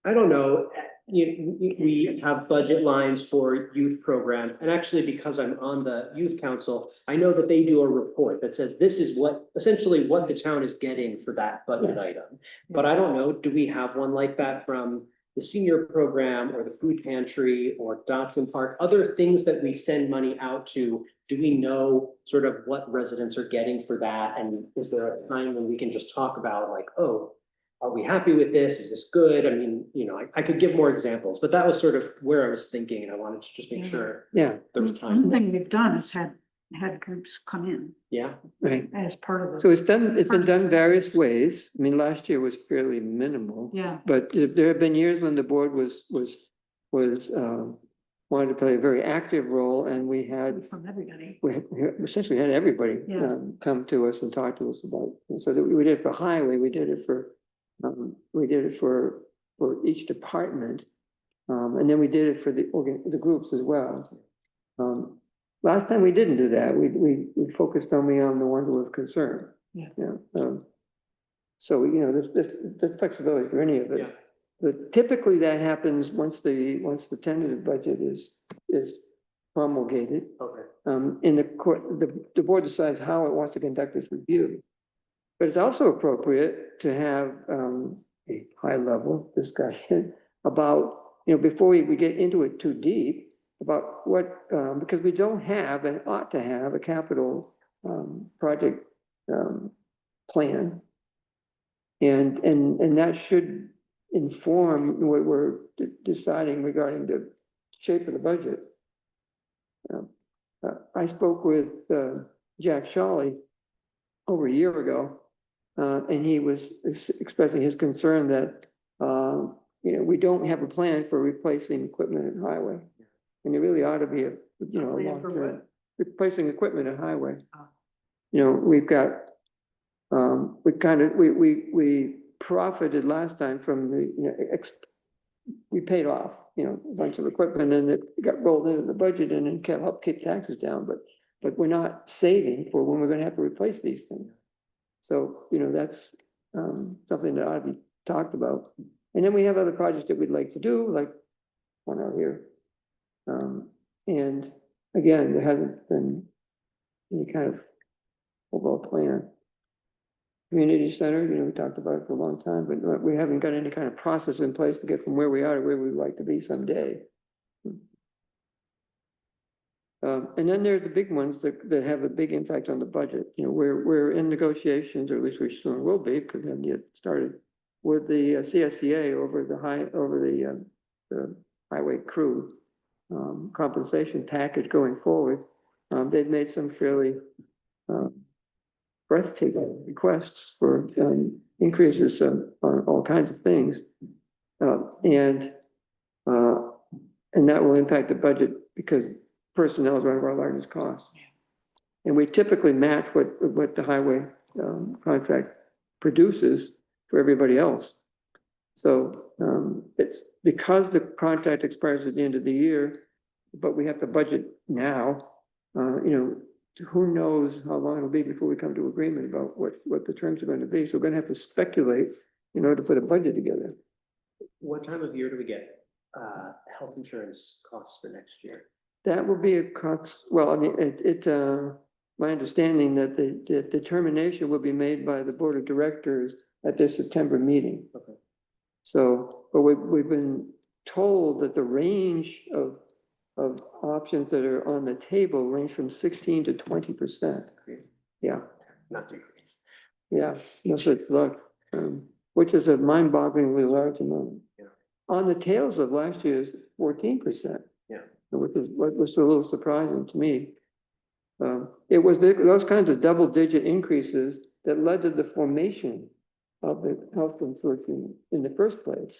G: I don't know, we have budget lines for youth programs, and actually because I'm on the youth council, I know that they do a report that says this is essentially what the town is getting for that budget item. But I don't know, do we have one like that from the senior program or the food pantry or Dotson Park, other things that we send money out to? Do we know sort of what residents are getting for that? And is there a time when we can just talk about like, oh, are we happy with this? Is this good? I mean, I could give more examples, but that was sort of where I was thinking, and I wanted to just make sure
B: Yeah,
G: there was
C: One
G: time.
C: thing we've done is had groups come in
G: Yeah,
B: right.
C: as part of the.
B: So it's been done various ways. I mean, last year was fairly minimal.
C: Yeah,
B: But there have been years when the board wanted to play a very active role, and we
C: from everybody.
B: essentially had everybody
C: Yeah.
B: come to us and talk to us about. And so that we did it for highway, we did it for each department, and then we did it for the groups as well. Last time we didn't do that. We focused only on the ones with concern.
C: Yeah.
B: So there's flexibility for any of it.
G: yeah,
B: But typically that happens once the tentative budget is promulgated.
G: okay.
B: In the board decides how it wants to conduct its review. But it's also appropriate to have a high level discussion about, before we get into it too deep, about what, because we don't have and ought to have a capital project plan. And that should inform what we're deciding regarding the shape of the budget. I spoke with Jack Shawley over a year ago, and he was expressing his concern that we don't have a plan for replacing equipment at highway, and it really ought to be a long term replacing equipment at highway. We've got we profited last time from we paid off, a bunch of equipment, and it got rolled into the budget and then helped keep taxes down, but we're not saving for when we're gonna have to replace these things. So, that's something that ought to be talked about. And then we have other projects that we'd like to do, like one out here. And again, there hasn't been any kind of overall plan. Community center, we talked about it for a long time, but we haven't got any kind of process in place to get from where we are to where we'd like to be someday. And then there's the big ones that have a big impact on the budget. We're in negotiations, or at least we soon will be, because we haven't yet started, with the CSCA over the highway crew compensation package going forward. They've made some fairly breathtaking requests for increases on all kinds of things, and that will impact the budget because personnel is one of our largest costs. And we typically match what the highway contract produces for everybody else. So it's because the contract expires at the end of the year, but we have to budget now. Who knows how long it'll be before we come to agreement about what the terms are going to be. So we're going to have to speculate in order to put a budget together.
G: What time of year do we get health insurance costs for next year?
B: That will be a cost. Well, I mean, my understanding that the determination will be made by the board of directors at their September meeting.
G: Okay.
B: So, but we've been told that the range of options that are on the table range from 16 to 20%. Yeah.
G: Not decrease.
B: Yeah, no such luck, which is a mind-bogglingly large amount.
G: Yeah.
B: On the tails of last year's 14%.
G: Yeah.
B: Which is what was a little surprising to me. It was those kinds of double-digit increases that led to the formation of the health consortium in the first place,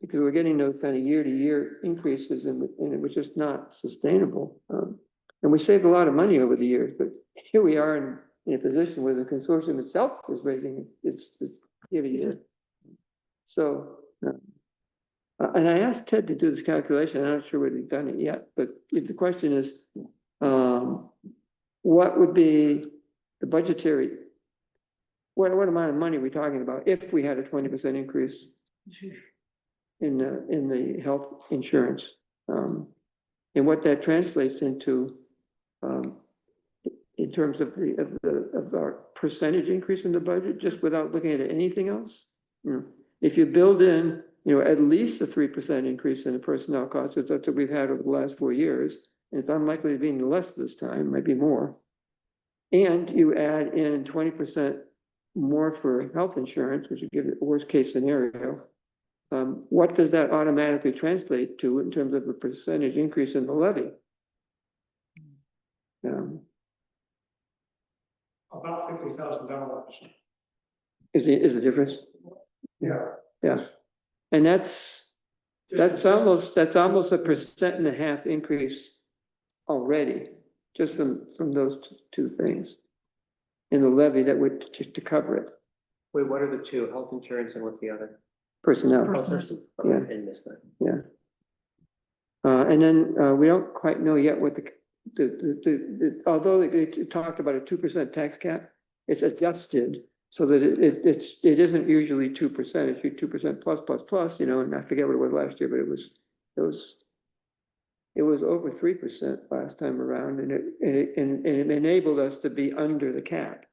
B: because we're getting those kind of year-to-year increases, and it was just not sustainable. And we saved a lot of money over the years, but here we are in a position where the consortium itself is raising its year-to-year. So, and I asked Ted to do this calculation. I'm not sure whether he's done it yet, but the question is, what would be the budgetary? What amount of money are we talking about if we had a 20% increase? in the health insurance. And what that translates into, in terms of our percentage increase in the budget, just without looking at anything else. If you build in, at least a 3% increase in the personnel costs, that's what we've had over the last 4 years, and it's unlikely to be any less this time, might be more. And you add in 20% more for health insurance, which would give it a worst case scenario. What does that automatically translate to in terms of a percentage increase in the levy?
L: About $50,000.
B: Is the difference?
L: Yeah.
B: Yeah. And that's almost a 1.5% increase already, just from those two things. In the levy that would, just to cover it,
G: Wait, what are the two? Health insurance and what's the other?
B: personnel.
G: Oh, there's- oh,
B: Yeah.
G: I didn't miss that.
B: Yeah. And then we don't quite know yet what although it talked about a 2% tax cap, it's adjusted so that it isn't usually 2%, it's usually 2% plus, and I forget what it was last year, but it was over 3% last time around, and it enabled us to be under the cap.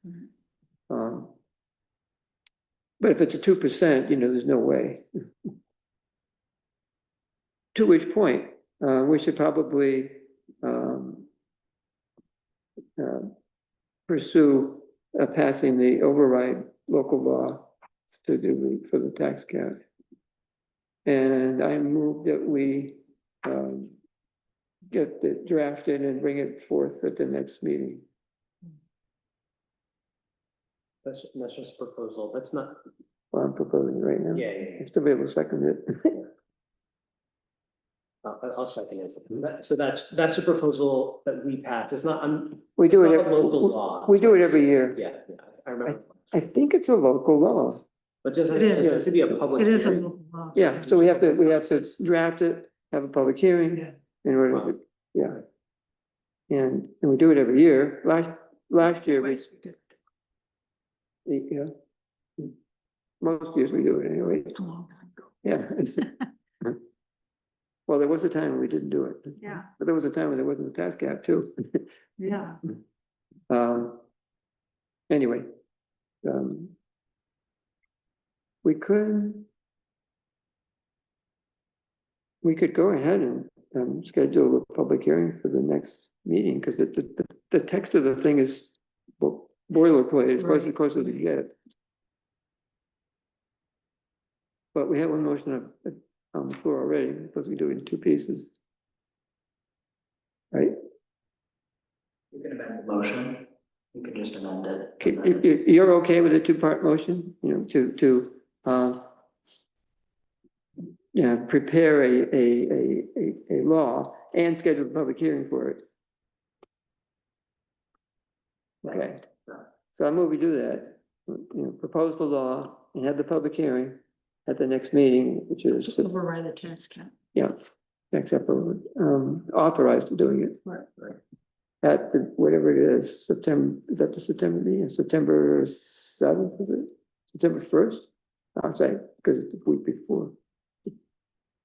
B: But if it's a 2%, there's no way. To which point, we should probably pursue passing the override local law for the tax cap. And I move that we get it drafted and bring it forth at the next meeting.
G: That's just a proposal. That's not,
B: Well, I'm proposing right now.
G: yeah, yeah, yeah.
B: If somebody will second it.
G: I'll second it. So that's a proposal that we pass. It's not,
B: We do
G: it's
B: it,
G: not a local law.
B: we do it every year.
G: Yeah, I remember.
B: I think it's a local law.
G: But just,
C: It
G: it
C: is.
G: has to be a public.
C: It is a
G: hearing.
C: local law.
B: Yeah, so we have to draft it, have a public hearing
C: Yeah.
B: in order to, yeah. And we do it every year. Last year,
C: Twice we did.
B: yeah. Most years we do it anyway.
C: A long time ago.
B: Yeah. Well, there was a time when we didn't do it.
C: Yeah.
B: But there was a time when there wasn't a tax cap too.
C: Yeah.
B: Anyway. We could go ahead and schedule a public hearing for the next meeting, because the text of the thing is boilerplate, as close as you get. But we have one motion on the floor already, because we do it in two pieces. Right?
F: You can amend the motion, you can just amend it.
B: Okay, you're okay with a two-part motion, to prepare a law and schedule a public hearing for it. Okay, so I move we do that, propose the law and have the public hearing at the next meeting, which is,
C: Override the tax cap.
B: yeah, except authorized to doing it.
C: Right.
B: At whatever it is, September, is that the September meeting? September 7th, is it? September 1st? I'm saying, because it's the week before.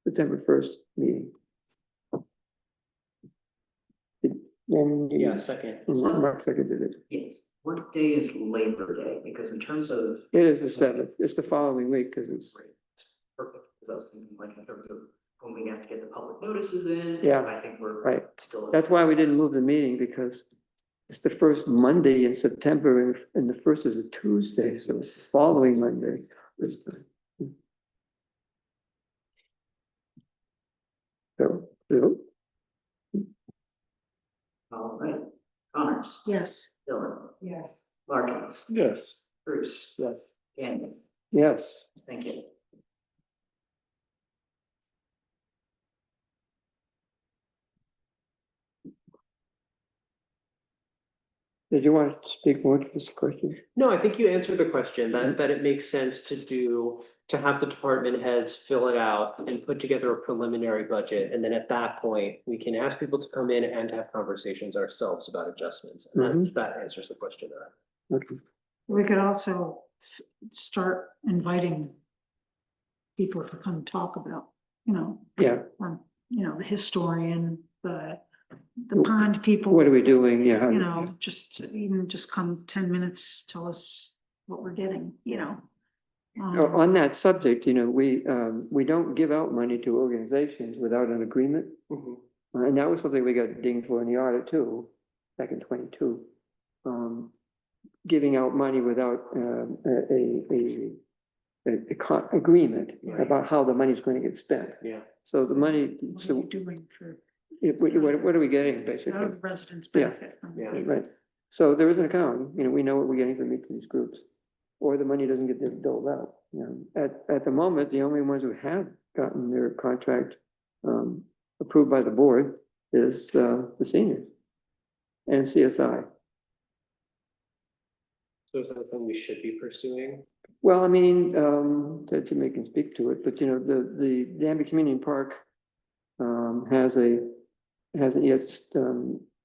B: September 1st meeting.
G: Yeah, second.
B: Mark seconded it.
F: Yes, what day is Labor Day? Because in terms of.
B: It is the 7th. It's the following week, because it's.
F: Perfect, because I was thinking like in terms of when we have to get the public notices in.
B: Yeah,
F: I think we're
B: right.
F: still.
B: That's why we didn't move the meeting, because it's the first Monday in September, and the first is a Tuesday, so it's the following Monday this time. So,
F: All right, Connors,
C: Yes.
F: Dylan,
I: Yes.
F: Larkins,
H: Yes.
F: Bruce.
B: Yes.
F: Danby,
B: yes.
F: thank you.
B: Did you want to speak more to this question?
G: No, I think you answered the question, that it makes sense to have the department heads fill it out and put together a preliminary budget. And then at that point, we can ask people to come in and have conversations ourselves about adjustments. And that answers the question.
B: Okay.
C: We could also start inviting people to come talk about
B: Yeah,
C: the historian, the pond people.
B: what are we doing? Yeah.
C: Just even just come 10 minutes, tell us what we're getting,
B: On that subject, we don't give out money to organizations without an agreement. And that was something we got dinged for in the audit too, back in 22. Giving out money without agreement about how the money's going to get spent.
G: Yeah.
B: So the money,
C: What are
B: so
C: you doing for
B: what are we getting
C: how
B: basically?
C: do the residents
B: Yeah.
C: benefit from
G: Yeah.
C: it?
B: Right. So there is an account, we know what we're getting from each of these groups. Or the money doesn't get doled out. At the moment, the only ones who have gotten their contract approved by the board is the seniors and CSI.
G: So is that something we should be pursuing?
B: Well, I mean, that you can speak to it, but the Danby Community Park hasn't yet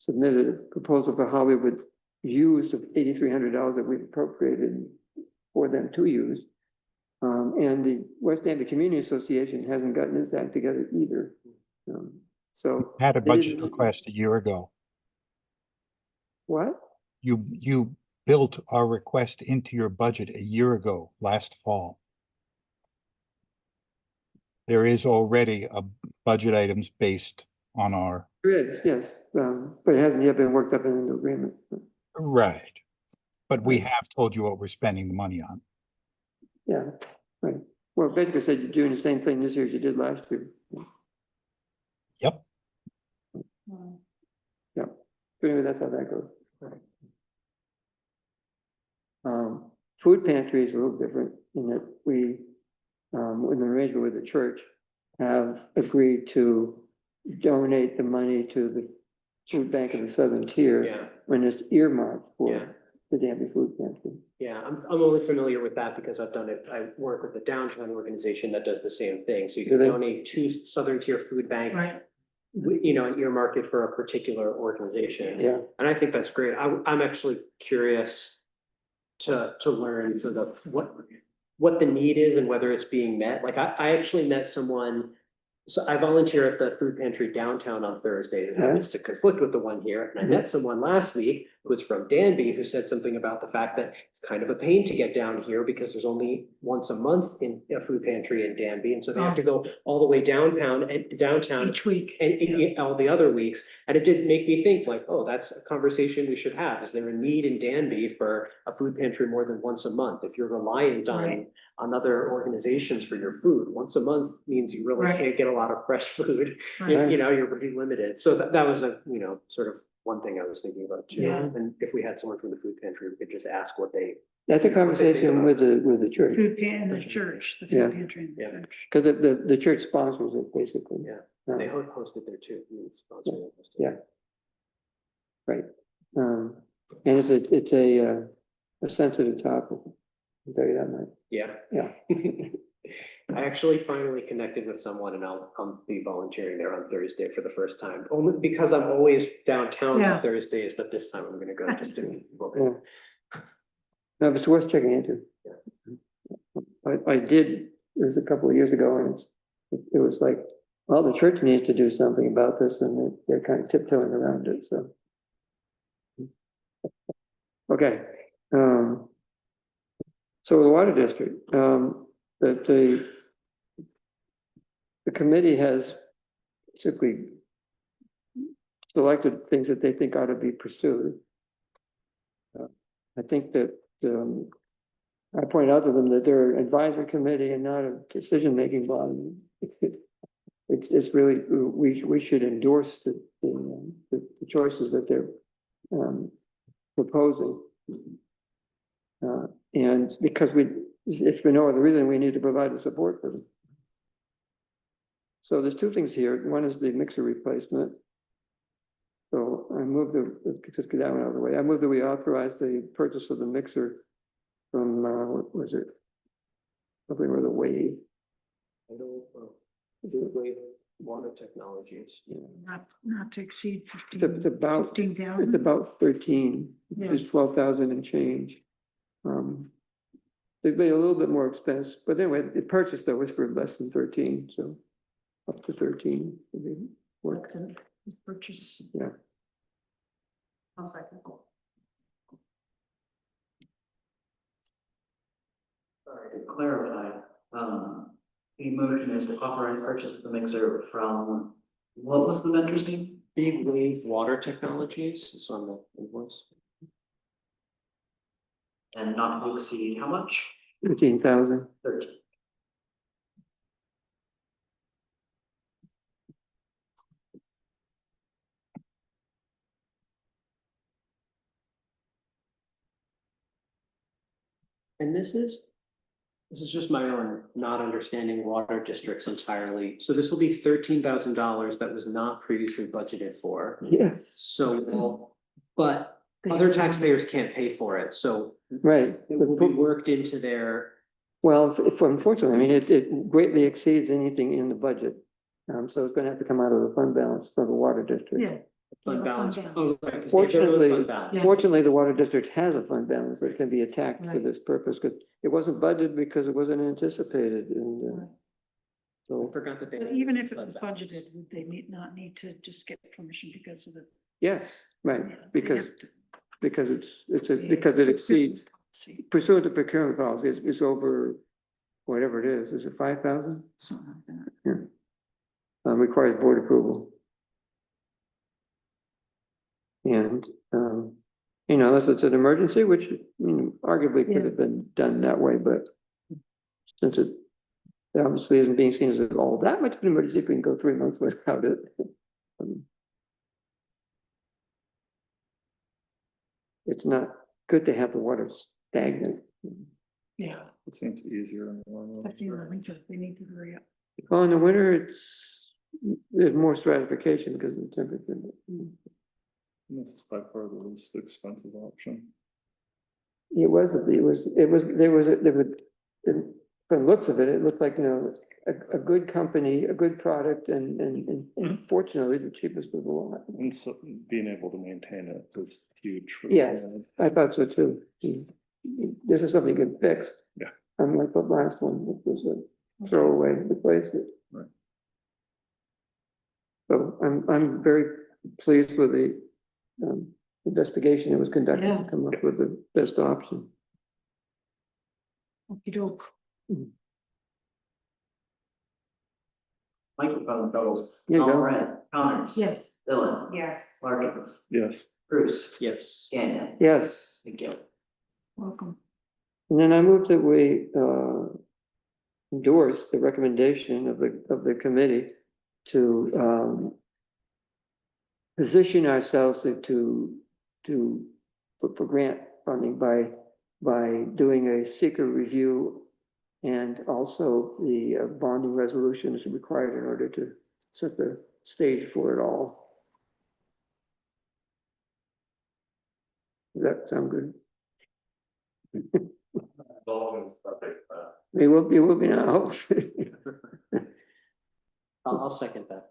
B: submitted a proposal for how we would use the $8,300 that we've appropriated for them to use. And the West Danby Community Association hasn't gotten its act together either. So
E: Had a
B: they
E: budget
B: didn't-
E: request a year ago.
B: What?
E: You built our request into your budget a year ago, last fall. There is already a budget items based on our,
B: There is, yes, but it hasn't yet been worked up in an agreement.
E: right. But we
B: Right.
E: have told you what we're spending the money on.
B: Yeah, right. Well, basically said you're doing the same thing this year as you did last year.
E: Yep.
B: Yeah, but anyway, that's how that goes. Food pantry is a little different in that we, in the arrangement with the church, have agreed to donate the money to the food bank of the Southern Tier
G: Yeah,
B: when it's earmarked
G: yeah.
B: for the Danby Food Pantry.
G: Yeah, I'm only familiar with that because I've done it, I work with the downtown organization that does the same thing, so you
B: Do
G: can
B: they?
G: donate to Southern Tier Food Bank.
C: Right,
G: And earmark it for a particular organization.
B: Yeah,
G: And I think that's great. I'm actually curious to learn sort of what the need is and whether it's being met. Like I actually met someone, so I volunteer at the food pantry downtown on Thursdays. It happens to conflict with the one here. And I met someone last week who was from Danby who said something about the fact that it's kind of a pain to get down here because there's only once a month in a food pantry in Danby. And so they have to go all the way downtown
C: each week.
G: and all the other weeks. And it did make me think like, oh, that's a conversation we should have. Is there a need in Danby for a food pantry more than once a month? If you're reliant on other organizations for your food, once a month means you really
C: Right.
G: can't get a lot of fresh food.
C: Right.
G: You're pretty limited. So that was a, sort of one thing I was thinking about too.
C: Yeah.
G: And if we had someone from the food pantry, we could just ask what they.
B: that's a
G: what they think
B: conversation
G: about
B: with
G: it.
B: the church,
C: The church, the
B: Yeah.
C: food pantry in the
G: Yeah.
C: church.
B: because the church sponsors it basically.
G: Yeah.
B: Um,
G: They hosted there too.
B: Yeah. Right. And it's a sensitive topic. I'll tell you that much.
G: Yeah.
B: Yeah.
G: I actually finally connected with someone and I'll be volunteering there on Thursday for the first time, only because I'm always downtown
C: Yeah.
G: on Thursdays, but this time I'm gonna go just to.
B: Yeah. No, but it's worth checking into. I did, it was a couple of years ago, and it was like, well, the church needs to do something about this, and they're kind of tiptoeing around it, so. Okay. So the water district, the committee has simply selected things that they think ought to be pursued. I think that, I point out to them that they're an advisory committee and not a decision-making body. It's really, we should endorse the choices that they're proposing. And because if for no other reason, we need to provide the support for them. So there's two things here. One is the mixer replacement. So I moved just get that one out of the way. I moved that we authorize the purchase of the mixer from, what was it? Something with a wave.
G: Water technologies.
C: Not to exceed
B: It's about
C: 15,000.
B: It's about 13,
C: Yeah.
B: just 12,000 and change. They'd be a little bit more expensive, but anyway, the purchase though was for less than 13, so. up to 13. would be work.
C: That's a purchase.
B: Yeah.
I: I'll second.
F: Sorry, to clarify, the motion is to authorize purchase of the mixer from, what was the vendor's name?
G: Big Wave Water Technologies is on the invoice.
F: And not to exceed how much?
B: 13,000.
F: 13.
G: And this is just my own not understanding water districts entirely. So this will be $13,000 that was not previously budgeted for.
B: Yes,
G: So, but other taxpayers can't pay for it, so
B: right.
G: it will be worked into their,
B: Well, unfortunately, I mean, it greatly exceeds anything in the budget. So it's gonna have to come out of the fund balance for the water district.
C: Yeah.
G: fund balance.
C: Fund
G: Oh, right, 'cause they
B: Fortunately,
G: fund balance.
C: Yeah.
B: Fortunately, the water district has a fund balance that can be attacked for
C: Right.
B: this purpose, because it wasn't budgeted because it wasn't anticipated, and
C: Right.
G: I
B: so,
G: forgot that they.
C: But
G: had
C: even if it
G: fund
C: was
G: balance.
C: budgeted, would they not need to just get permission because of the?
B: yes, right,
C: yeah, they
B: because,
C: have to-
B: because it's a,
C: the
B: because it exceeds,
C: policy,
B: pursuant to procurement policy, it's over, whatever it is it 5,000?
C: something like that.
B: Requires board approval. And, unless it's an emergency, which, arguably could have been done that way, but since it obviously isn't being seen as all that much of an emergency, if we can go 3 months without it. It's not good to have the water stagnant.
C: Yeah,
H: It seems easier in the long run.
C: especially in the winter, they need to hurry up.
B: Well, in the winter, there's more stratification because of the temperature.
H: And this is by far the least expensive option.
B: It was, from the looks of it, it looked like, a good company, a good product, and fortunately, the cheapest of the lot.
H: And so being able to maintain it is huge for.
B: Yes. I thought so too. This is something you can fix.
H: Yeah.
B: Unlike the last one, which was a throwaway, replace it.
H: Right.
B: So I'm very pleased with the investigation that was conducted
C: Yeah.
B: to come up with the best option.
C: Okey-doke.
F: Microphone totals.
B: Here you go.
F: Alright, Connors.
C: Yes.
F: Dylan.
I: Yes.
F: Larkins.
H: Yes.
F: Bruce.
G: Yes.
F: Gagnon.
B: Yes,
F: Thank you.
C: Welcome.
B: and then I move that we endorse the recommendation of the committee to position ourselves for grant funding by doing a seeker review, and also the bonding resolution is required in order to set the stage for it all. Does that sound good? It will be now.
G: I'll second that.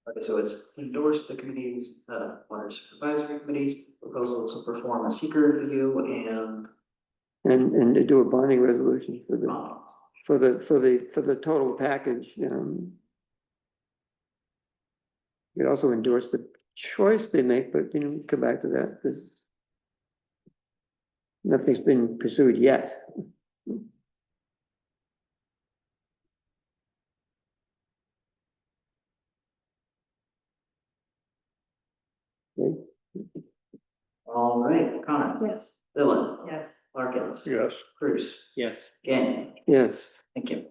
F: Okay, so it's endorse the committee's, water supervisory committee's proposal to perform a seeker review and
B: And to do a bonding resolution for
F: bonds.
B: the total package. You could also endorse the choice they make, but come back to that, because nothing's been pursued yet. Okay.
F: All right, Connor.
C: Yes.
F: Dylan.
I: Yes.
F: Larkins.
H: Yes.
F: Bruce.
G: Yes.
F: Gagnon.
B: Yes.
F: Thank you.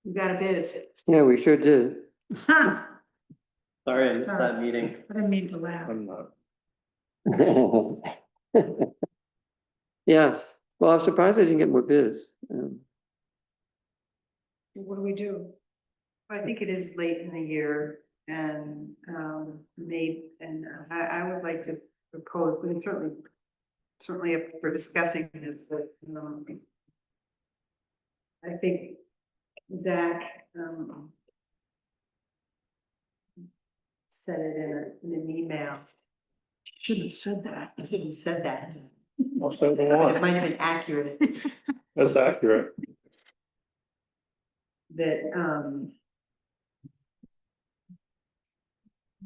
I: You got a bid.
B: Yeah, we sure did.
C: Ha!
G: Sorry, I missed
C: Sorry.
G: that meeting.
C: I didn't mean to laugh.
H: I'm not.
B: Yeah, well, I'm surprised I didn't get more bids.
C: What do we do?
I: I think it is late in the year and, I would like to propose, we can certainly certainly up for discussing is that, I think Zach, said it in an email.
C: Shouldn't have said that.
I: I think you said that.
H: Most of the
I: But
H: one.
I: it might have been accurate,
H: That's accurate.
I: that,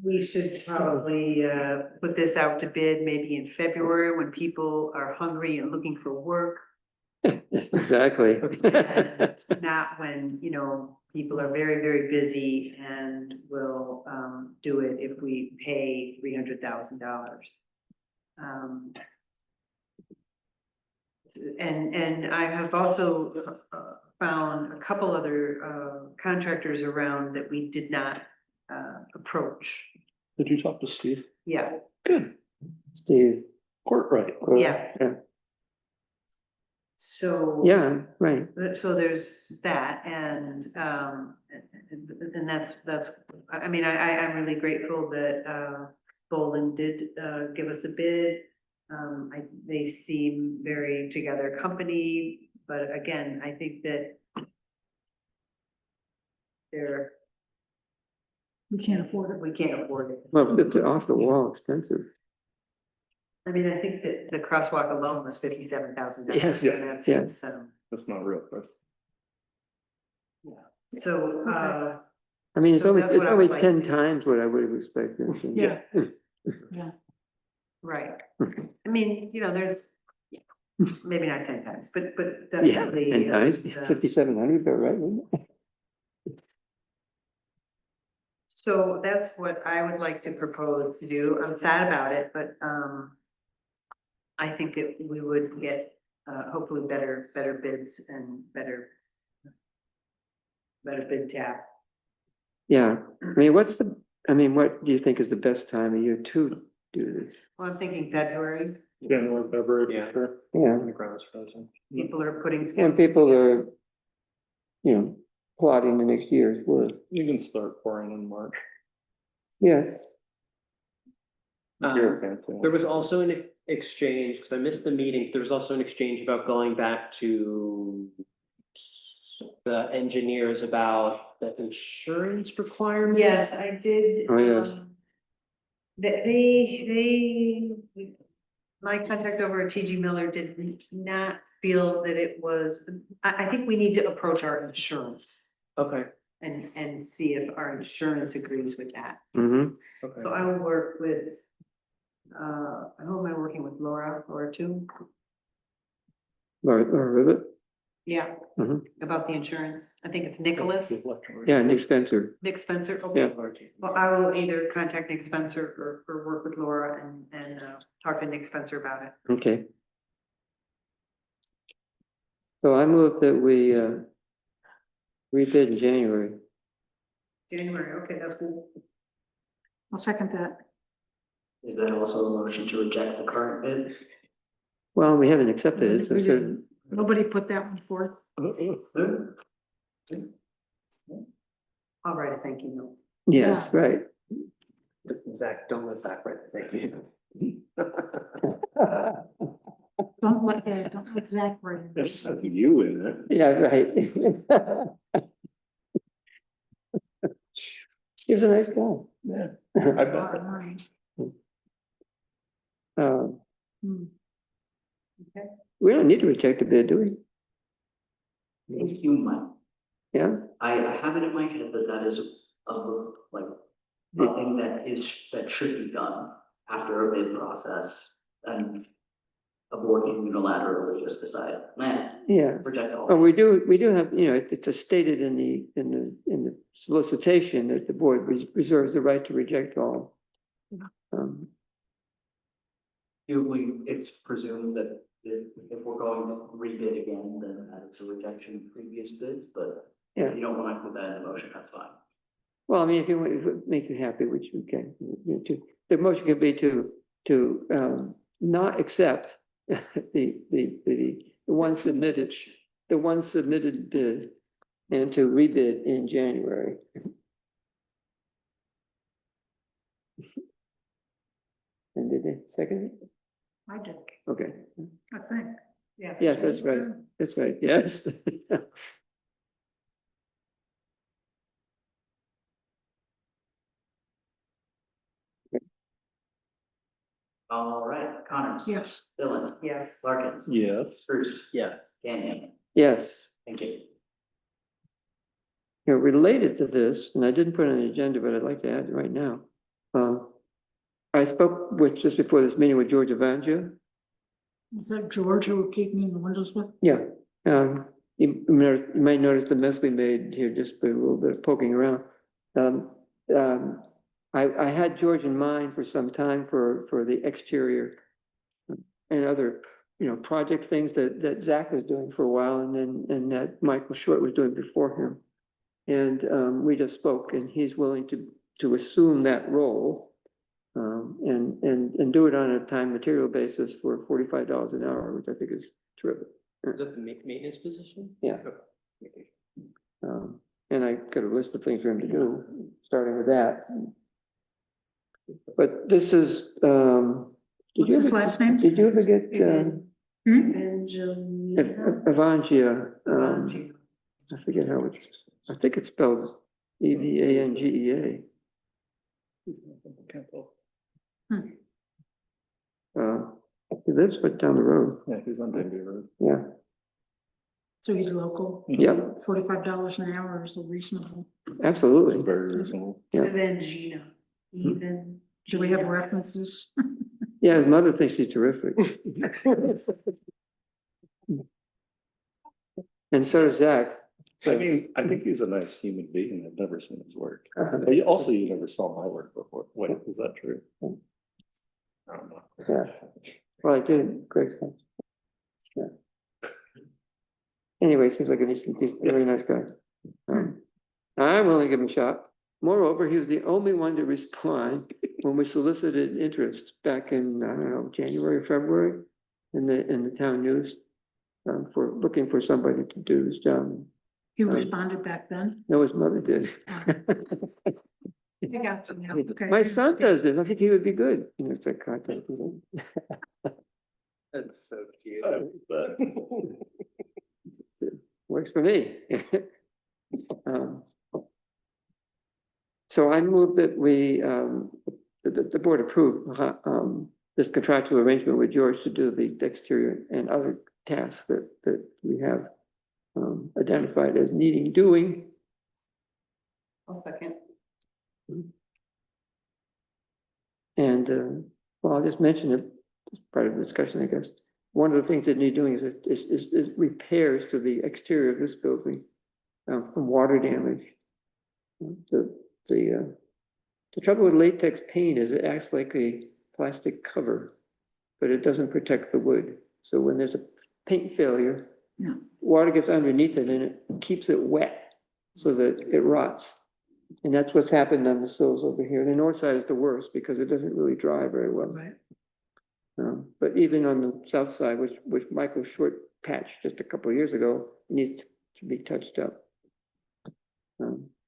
I: we should probably, put this out to bid maybe in February when people are hungry and looking for work.
B: Yes, exactly.
I: And not when, people are very, very busy and will, do it if we pay $300,000. And I have also found a couple other contractors around that we did not approach.
H: Did you talk to Steve?
I: Yeah,
H: Good.
B: Steve.
H: Courtright.
I: yeah. So.
B: Yeah, right.
I: So there's that, and that's, I mean, I'm really grateful that Bolin did give us a bid. They seem very together company, but again, I think that
C: We can't afford it.
I: we can't afford it.
B: Well, it's off the wall expensive.
I: I mean, I think that the crosswalk alone was $57,000.
B: Yes,
I: And that's,
B: yeah.
H: That's not real price.
I: so,
B: I mean, it's
I: So
B: only,
I: that's
B: it's
I: what I
B: only
I: would like
B: 10
I: to do.
B: times what I would have expected. so-
C: Yeah. Yeah.
I: right. I mean, there's, maybe not 10 times, but
B: Yeah,
I: definitely.
B: 10 times,
I: there's,
B: 5,700, but right, wouldn't it?
I: So that's what I would like to propose to do. I'm sad about it, but I think that we would get hopefully better bids and better bid tab.
B: Yeah, I mean, what do you think is the best time of year to do this?
I: Well, I'm thinking February.
H: January, February,
G: Yeah.
H: sure.
B: Yeah,
H: The ground is frozen.
I: People are putting.
B: when people are, plotting the next year's work.
H: You can start pouring in March.
B: Yes,
H: Very fancy.
G: There was also an exchange, because I missed the meeting, there was also an exchange about going back to the engineers about the insurance requirement.
I: Yes, I did.
B: Oh, yes.
I: My contact over at TG Miller did not feel that it was, I think we need to approach our insurance
G: Okay,
I: and see if our insurance agrees with that.
B: mm-hmm,
G: okay.
I: So I will work with, who am I working with? Laura too?
B: or Rivet,
I: Yeah,
B: Mhm.
I: about the insurance. I think it's Nicholas,
B: yeah, Nick Spencer,
I: Nick Spencer. Okay.
B: yeah.
I: Well, I will either contact Nick Spencer or work with Laura and talk to Nick Spencer about it.
B: Okay. So I move that we, rebid in January.
I: January, okay, that's cool.
C: I'll second that.
F: Is that also a motion to reject the current bid?
B: Well, we haven't accepted it, so
C: We
B: it's
C: didn't. Nobody put that one forth.
I: I'll write a thank you note.
B: yes, right.
G: Zach, don't let Zach write the thing.
C: Don't let Zach write.
H: There's you in it.
B: Yeah, right. He was a nice guy.
H: Yeah.
C: All
H: I bet.
C: right. Hmm.
B: We don't need to reject the bid, do we?
F: I think you might.
B: Yeah,
F: I have it in my head that that is like nothing that should be done after a bid process and a board can unilaterally just decide, man,
B: yeah.
F: reject all.
B: Oh, we
F: bids."
B: do have, it's stated in the solicitation that the board reserves the right to reject all.
F: It's presumed that if we're going to rebid again, then that is a rejection of previous bids, but
B: Yeah.
F: if you don't want to put that in the motion, that's fine.
B: Well, I mean, if it would make you happy, which we can, the motion could be to not accept the one submitted bid and to rebid in January. And did they second it?
C: I did,
B: Okay,
C: I think.
I: Yes.
B: yes, that's right, yes.
F: All right, Connors.
C: Yes.
F: Dylan.
I: Yes.
F: Larkins.
H: Yes.
F: Bruce. Yes. Gagnon.
B: Yes.
F: Thank you.
B: You know, related to this, and I didn't put it on the agenda, but I'd like to add it right now. I spoke with, just before this meeting, with George Evangio.
C: Is that George who would keep me in the windows with?
B: Yeah, you might notice the mess we made here just by a little bit of poking around. I had George in mind for some time for the exterior and other, project things that Zach was doing for a while, and that Michael Short was doing before him. And we just spoke, and he's willing to assume that role. And do it on a time material basis for $45 an hour, which I think is terrific.
G: Is that the maintenance position?
B: Yeah. And I got a list of things for him to do, starting with that. But this is,
C: What's his last name?
B: Did you ever get,
I: Benjamin.
B: Evangia, I forget how it's, I think it's spelled Evangea. He lives but down the road.
H: Yeah, he's on Danby Road.
B: Yeah,
C: So he's local,
B: yeah,
C: $45 an hour is reasonable.
H: It's
B: absolutely.
H: very reasonable.
B: Yeah.
I: Evangina. Even.
C: Do we have references?
B: Yeah, his mother thinks he's terrific. And so does Zach.
H: I mean, I think he's a nice human being. I've never seen his work. But you never saw my work before. Wait, is that true? I don't know.
B: Yeah. Well, I did, great. Yeah. Anyway, seems like he's a very nice guy. I'm willing to give him a shot. Moreover, he was the only one to respond when we solicited interest back in, I don't know, January, February, in the town news, for looking for somebody to do this job.
C: He responded back then?
B: No, his mother did.
C: I got some help. Okay.
B: My son does this. I think he would be good. It's a contact.
G: That's so cute.
B: Works for me. So I move that we, the board approve, this contractual arrangement with George to do the exterior and other tasks that we have, identified as needing doing.
I: I'll second.
B: And, well, I'll just mention it as part of the discussion, I guess. One of the things that need doing is repairs to the exterior of this building, from water damage. The trouble with latex paint is it acts like a plastic cover, but it doesn't protect the wood. So when there's a paint failure, water gets underneath it and it keeps it wet so that it rots. And that's what's happened on the sills over here. The north side is the worst because it doesn't really dry very well.
C: Right.
B: But even on the south side, which Michael Short patched just a couple of years ago, needs to be touched up.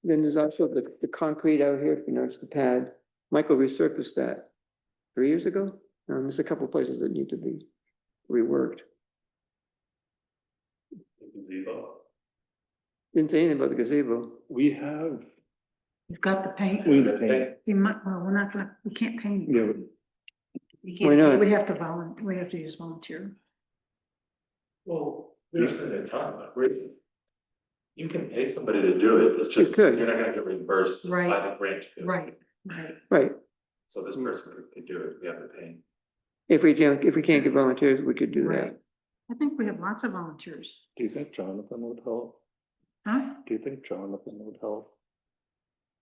B: Then there's also the concrete out here, if you notice the pad. Michael resurfaced that 3 years ago. There's a couple of places that need to be reworked.
H: Gazebo.
B: Didn't say anything about the gazebo.
H: We have.
C: You've got the paint.
H: We paint.
C: You might, well, we can't paint.
H: Yeah,
C: You
B: Why
C: can't,
B: not?
C: we have to we have to use volunteer.
M: Well, there's a ton of it. You can pay somebody to do it, it's just,
B: could.
M: you're not gonna get reimbursed by
C: Right.
M: the grant.
C: Right.
B: Right.
M: So this person could do it, we have to pay.
B: If we can't get volunteers, we could do that.
C: Right. I think we have lots of volunteers.
H: do you think Jonathan would help?
C: Huh?
H: Do you think Jonathan would help?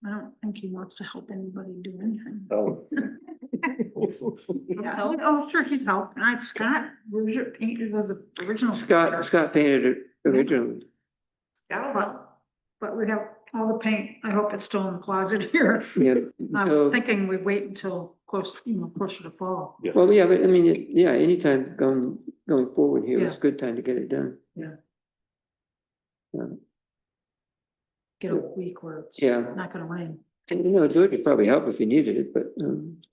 C: I don't think he wants to help anybody do anything.
H: Oh.
C: Yeah, oh, sure, he'd help. And Scott, painted was the original.
B: Scott painted it originally.
C: But we have all the paint. I hope it's still in the closet here.
B: Yeah.
C: I was
B: So-
C: thinking we'd wait until closer to fall.
H: Yeah.
B: Well, yeah, but I mean, yeah, anytime going forward here, it's
C: Yeah.
B: a good time to get it done.
C: Yeah.
B: Um,
C: Get a week where it's
B: Yeah.
C: not gonna rain.
B: George would probably help if he needed it, but,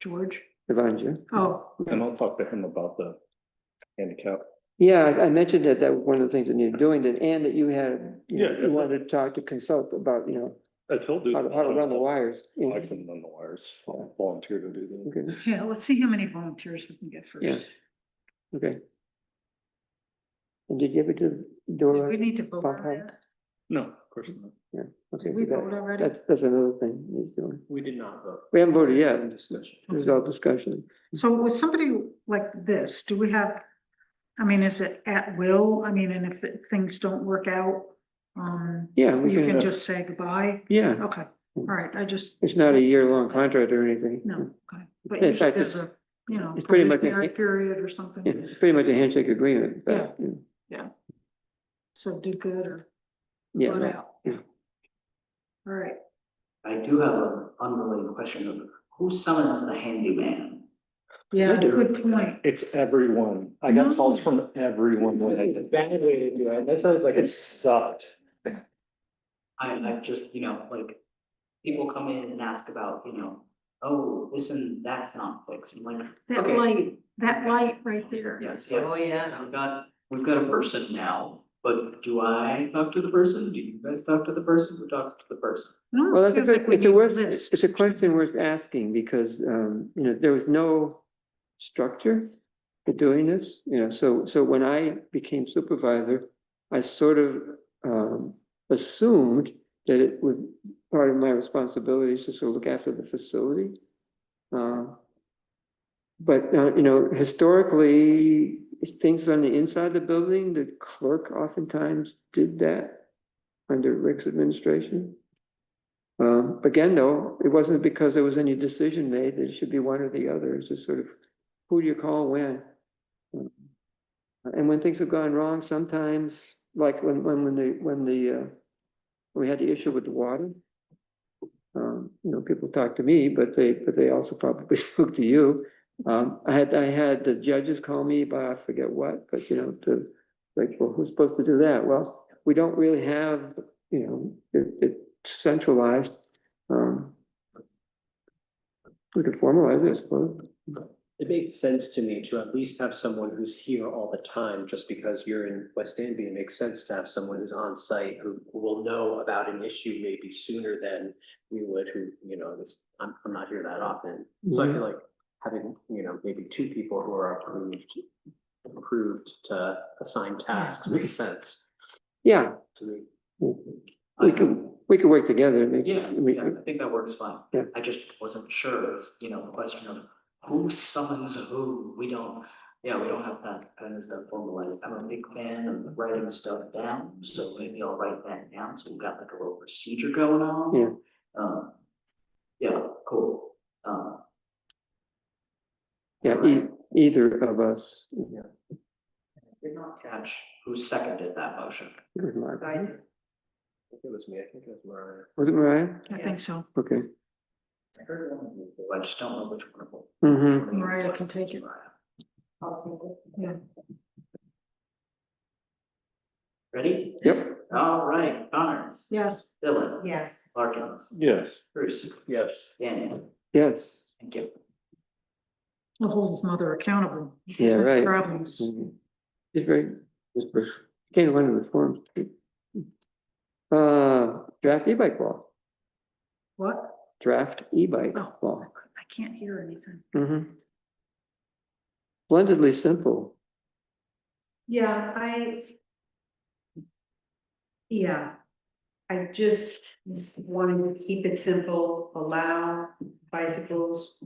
C: George,
B: Evanja.
C: Oh,
H: And I'll talk to him about the handicap.
B: Yeah, I mentioned that that was one of the things that needed doing, and that you had,
H: Yeah.
B: you wanted to talk to consult about,
H: If he'll do.
B: how to run the wires.
H: I can run the wires. I'll volunteer to do that.
B: Okay,
C: yeah, let's see how many volunteers we can get
B: Yeah.
C: first.
B: okay. And did you ever do
C: Do
B: Dora?
C: we need to vote on
B: Pop-up?
C: that?
H: No, of course not.
B: Yeah, okay.
C: Did we
B: so that-
C: vote already?
B: That's another thing he's doing.
G: We did not vote.
B: We haven't voted yet.
G: In discussion.
B: This is all discussion.
C: So with somebody like this, do we have, I mean, is it at will? I mean, and if things don't work out,
B: Yeah, we
C: you can
B: can,
C: just say goodbye?
B: yeah,
C: Okay, all right, I just.
B: it's not a year-long contract or anything.
C: No, okay, but
B: In
C: usually
B: fact,
C: there's a,
B: it's pretty much a-
C: probationary period or something.
B: Yeah, it's pretty much a handshake agreement,
C: Yeah.
B: but,
C: So do good or
B: yeah,
C: vote
B: right.
C: out.
B: yeah.
C: All right,
F: I do have an unrelated question of who summons the handyman?
C: yeah,
H: do.
C: good point.
H: It's everyone. I got calls from everyone.
G: Bad way to do it. That sounds like
H: It sucked.
F: I just, like, people come in and ask about, oh, this and that's not fixed, I'm like, okay.
C: That light right there.
F: Yes,
I: Oh,
F: yes,
I: yeah.
F: we've got a person now, but do I talk to the person? Do you guys talk to the person? Who talks to the person?
C: No,
B: Well,
C: it
B: that's a
C: feels
B: good,
C: like we
B: it's a
C: need
B: worth,
C: list.
B: it's a question worth asking because, there was no structure for doing this, so when I became supervisor, I sort of, assumed that it would, part of my responsibilities to sort of look after the facility. But, historically, things on the inside of the building, the clerk oftentimes did that under Rick's administration. Again, though, it wasn't because there was any decision made that it should be one or the other. It's just sort of who do you call when? And when things have gone wrong, sometimes, like when we had the issue with the water. People talk to me, but they also probably spoke to you. I had the judges call me, but I forget what, but well, who's supposed to do that? Well, we don't really have, it centralized. We could formalize it, I suppose.
G: It makes sense to me to at least have someone who's here all the time, just because you're in West Danby. It makes sense to have someone who's on site who will know about an issue maybe sooner than we would, I'm not here that often. So I feel like having, maybe two people who are approved to assign tasks makes sense
B: Yeah,
G: to me.
B: we could work together. and make-
F: Yeah,
B: we-
F: I think that works fine.
B: Yeah.
F: I just wasn't sure, it's, the question of who summons who, we don't have that kind of stuff formalized. I'm a big fan of writing stuff down, so maybe I'll write that down, so we've got like a little procedure going on. Yeah, cool,
B: Yeah, either of us.
F: did not catch who seconded that motion.
B: It was Mark.
G: I think it was me. I think it was Mariah.
B: Was it Mariah?
C: I think so.
B: Okay.
F: I heard one of you, I just don't know which one of them.
B: Mm-hmm.
C: Mariah can take it. Yeah.
F: Ready?
B: Yep.
F: All right, Connors,
C: Yes.
F: Dylan,
I: Yes.
F: Larkins,
H: Yes.
F: Bruce,
G: Yes.
F: Daniel,
B: Yes.
F: thank you.
C: He'll hold his mother accountable.
B: Yeah, right.
C: Problems.
B: Mhm. It's very, can't run in the forums. Draft e-bike law,
C: What?
B: draft e-bike
C: Oh,
B: law.
C: I can't hear anything.
B: Mm-hmm. Splendidly simple.
I: Yeah, I just wanted to keep it simple, allow bicycles.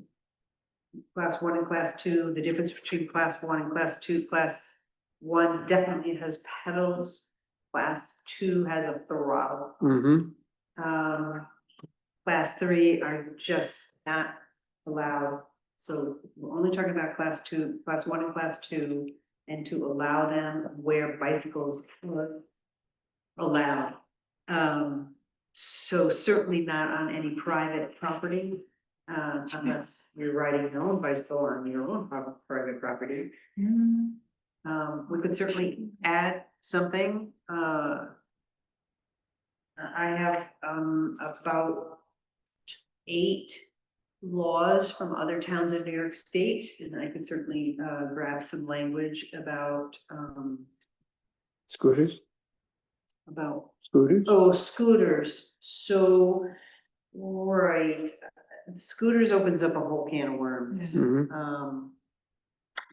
I: Class 1 and class 2, the difference between class 1 and class 2, class 1 definitely has pedals. Class 2 has a throttle.
B: Mm-hmm.
I: Class 3 are just not allowed. So we're only talking about class 2, class 1 and class 2, and to allow them where bicycles are allowed. So certainly not on any private property, unless you're riding your own bicycle on your own private property. We could certainly add something, I have, about 8 laws from other towns in New York State, and I can certainly grab some language about
B: Scooters,
I: scooters. Oh, scooters, so, right, scooters opens up a whole can of worms.
B: Mhm.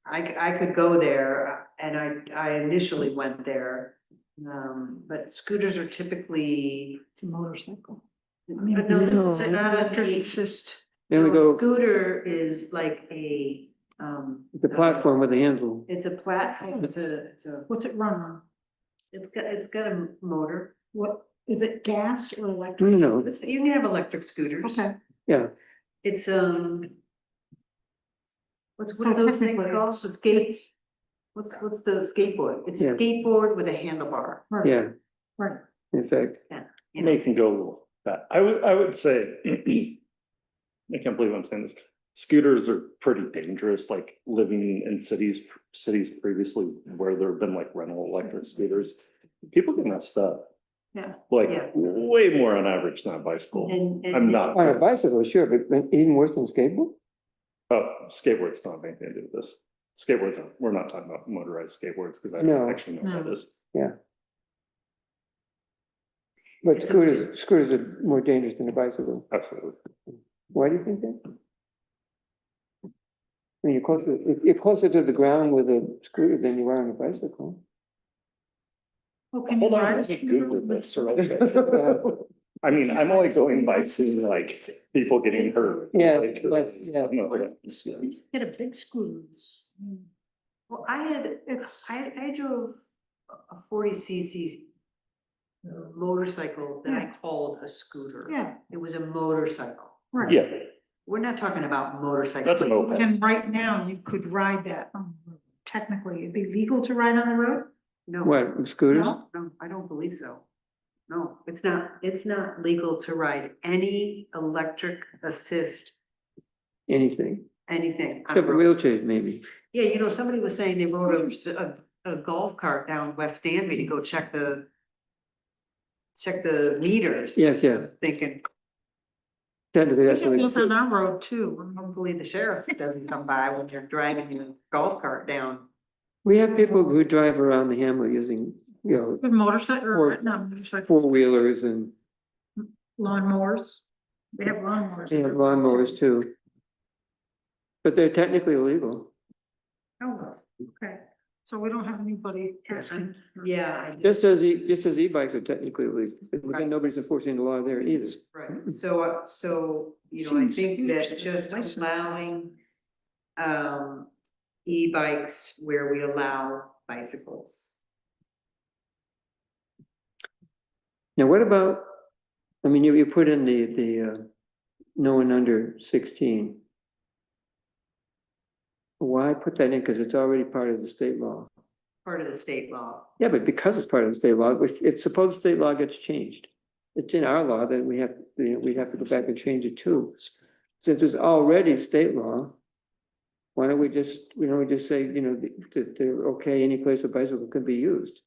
I: I could go there, and I initially went there. But scooters are typically.
C: It's a motorcycle.
I: But no, this is
B: No.
I: not a
C: Electric assist.
B: There we
I: no,
B: go,
I: Scooter is like a,
B: the platform with the handle.
I: it's a platform, it's a,
C: What's it run on?
I: it's got a motor.
C: What, is it gas or electric?
B: No,
I: You can have electric scooters.
C: Okay.
B: yeah,
I: It's, what's,
C: So
I: what are those things
C: technically
I: called?
C: it's-
I: The skates? What's the skateboard? It's a
B: Yeah.
I: skateboard with a handlebar.
C: Right,
B: yeah,
C: right.
B: in fact,
I: You know,
H: They can go that, I would say, I can't believe I'm saying this. Scooters are pretty dangerous, like living in cities previously where there have been like rental electric scooters. People get messed up,
C: Yeah.
H: like
I: Yeah.
H: way more on average than a bicycle.
I: and.
H: I'm not,
B: on a bicycle, sure, but even worse than skateboard?
H: oh, skateboards don't have anything to do with this. Skateboards, we're not talking about motorized skateboards, because I
B: No.
H: don't actually know what that is.
B: But
I: It's a-
B: scooters are more dangerous than a bicycle.
H: Absolutely.
B: Why do you think that? I mean, you're closer to the ground with a scooter than you are on a bicycle.
C: Oh, can you
H: Hold on,
C: ride a
H: let me
C: scooter
H: Google
C: with-
H: this real I mean, I'm only going by seeing like people getting hurt.
B: Yeah,
H: Like,
B: but, yeah.
H: no,
C: Get a big scooter.
I: Well, I drove a 40cc motorcycle that I called a scooter.
C: Yeah,
I: It was a motorcycle.
C: right.
H: Yeah,
I: We're not talking about motorcycles.
H: that's a moped.
C: And right now, you could ride that. Technically, it'd be legal to ride on the road?
I: No,
B: What, scooters?
C: No?
I: no, I don't believe so. No, it's not legal to ride any electric assist,
B: Anything,
I: anything. on a
B: except for
I: road.
B: wheelchairs maybe.
I: Yeah, you know, somebody was saying they rode a golf cart down West Danby to go check the meters.
B: Yes, yes.
I: I'm thinking,
B: Technically,
C: We
B: that's
C: have those on
B: illegal.
C: our road too.
I: hopefully the sheriff doesn't come by when you're driving your golf cart down.
B: We have people who drive around the hamlet using,
C: With motorcycle, or
B: Or-
C: not motorcycles,
B: four-wheelers and
C: lawnmowers. We have lawnmowers.
B: they have lawnmowers too. But they're technically illegal.
C: Oh, okay. So we don't have anybody asking.
I: Yeah.
B: Just as e-bikes are technically illegal. But
I: Right.
B: then nobody's enforcing the law there either.
I: Right, so, you know, I
C: Seems
I: think
C: huge
I: that
C: to
I: just
C: license.
I: allowing e-bikes where we allow bicycles.
B: Now, what about, I mean, you put in the no one under 16. Why put that in? Because it's already part of the state law.
I: Part of the state law.
B: Yeah, but because it's part of the state law, if suppose the state law gets changed, it's in our law, then we'd have to go back and change it too. Since it's already state law, why don't we just say, that they're okay, any place a bicycle can be used?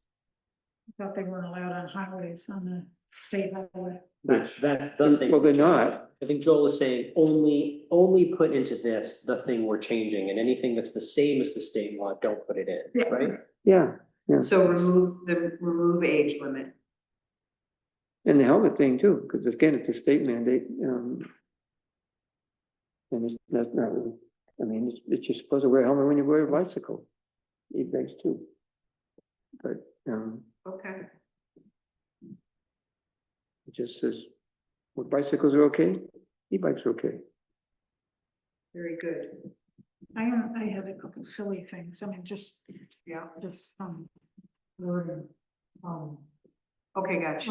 C: I thought they weren't allowed on highways, on the state highway.
G: That's the thing.
B: Well, they're not.
G: I think Joel is saying only put into this the thing we're changing, and anything that's the same as the state law, don't put it in,
C: Yeah.
G: right?
B: Yeah,
I: So remove age limit.
B: and the helmet thing too, because again, it's a state mandate, and that's not, I mean, it's you're supposed to wear a helmet when you wear a bicycle. E-bikes too. But,
I: Okay.
B: it just says, well, bicycles are okay, e-bikes are okay.
I: Very good.
C: I had a couple silly things. I mean, just wording,
I: Okay, gotcha.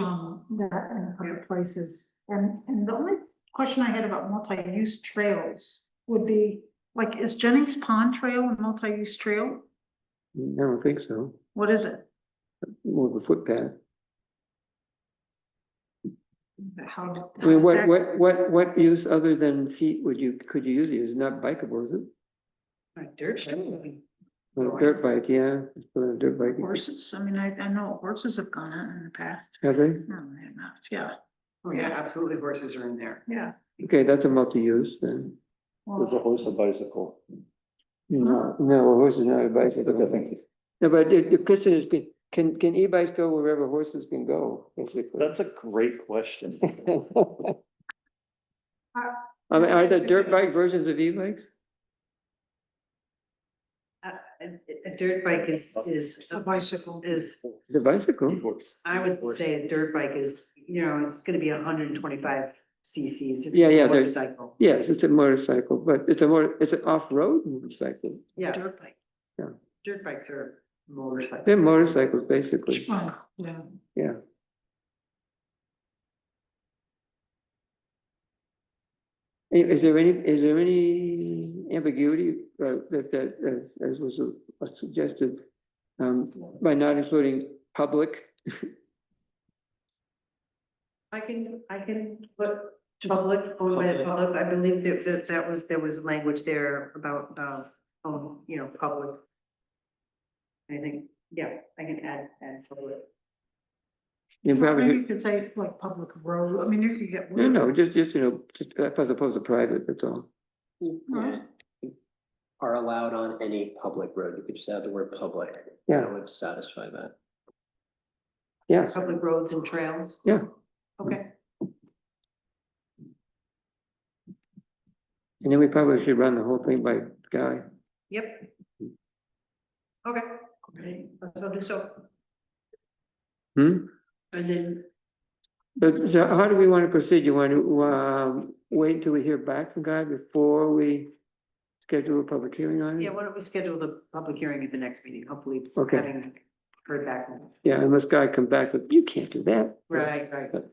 C: that in other places. And the only question I had about multi-use trails would be, like, is Jennings Pond Trail a multi-use trail?
B: I don't think so,
C: What is it?
B: more of a footpath.
C: How does
B: I mean,
C: that-
B: what use other than feet could you use it? It's not bikeable, is it?
I: Dirt.
B: Well, a dirt bike, yeah, it's for a dirt bike.
C: Horses, I mean, I know horses have gone out in the past.
B: Have they?
C: No, they have not, yeah,
I: Oh, yeah, absolutely, horses are in there.
C: yeah.
B: Okay, that's a multi-use then.
H: Is a horse a bicycle?
B: No, no, a horse is not a bicycle. No, but the question is, can e-bikes go wherever horses can go, basically?
H: That's a great question.
B: I mean, are there dirt bike versions of e-bikes?
I: A dirt bike is,
C: A bicycle.
I: is,
B: The bicycle?
I: I would say a dirt bike is, you know, it's gonna be 125 cc's. It's
B: Yeah,
I: a
B: yeah, there's-
I: motorcycle.
B: Yes, it's a motorcycle, but it's an off-road motorcycle.
I: Yeah,
C: Dirt bike.
B: Yeah.
I: dirt bikes are motorcycles.
B: They're motorcycles, basically,
C: Oh, yeah.
B: yeah. Is there any ambiguity that as was suggested by not including public?
I: I can put public, owned by the public, I believe there was language there about, you know, public. I think, yeah, I can add public.
B: You
C: Maybe
B: probably,
C: you could say like public road, I mean, you could get.
B: no, just, you know, just as opposed to private, that's all.
G: Yeah. Are allowed on any public road, you could just add the word public.
B: Yeah.
G: That would satisfy that.
B: Yes,
I: Public roads and trails,
B: yeah,
I: okay.
B: and then we probably should run the whole thing by Guy.
I: Yep. Okay, I'll do so.
B: Hmm?
I: And then,
B: But so how do we want to proceed? You want to wait until we hear back from Guy before we schedule a public hearing on it?
I: yeah, why don't we schedule the public hearing at the next meeting, hopefully
B: Okay.
I: having heard back from him.
B: Yeah, unless Guy come back with, you can't do that.
I: Right.
B: But,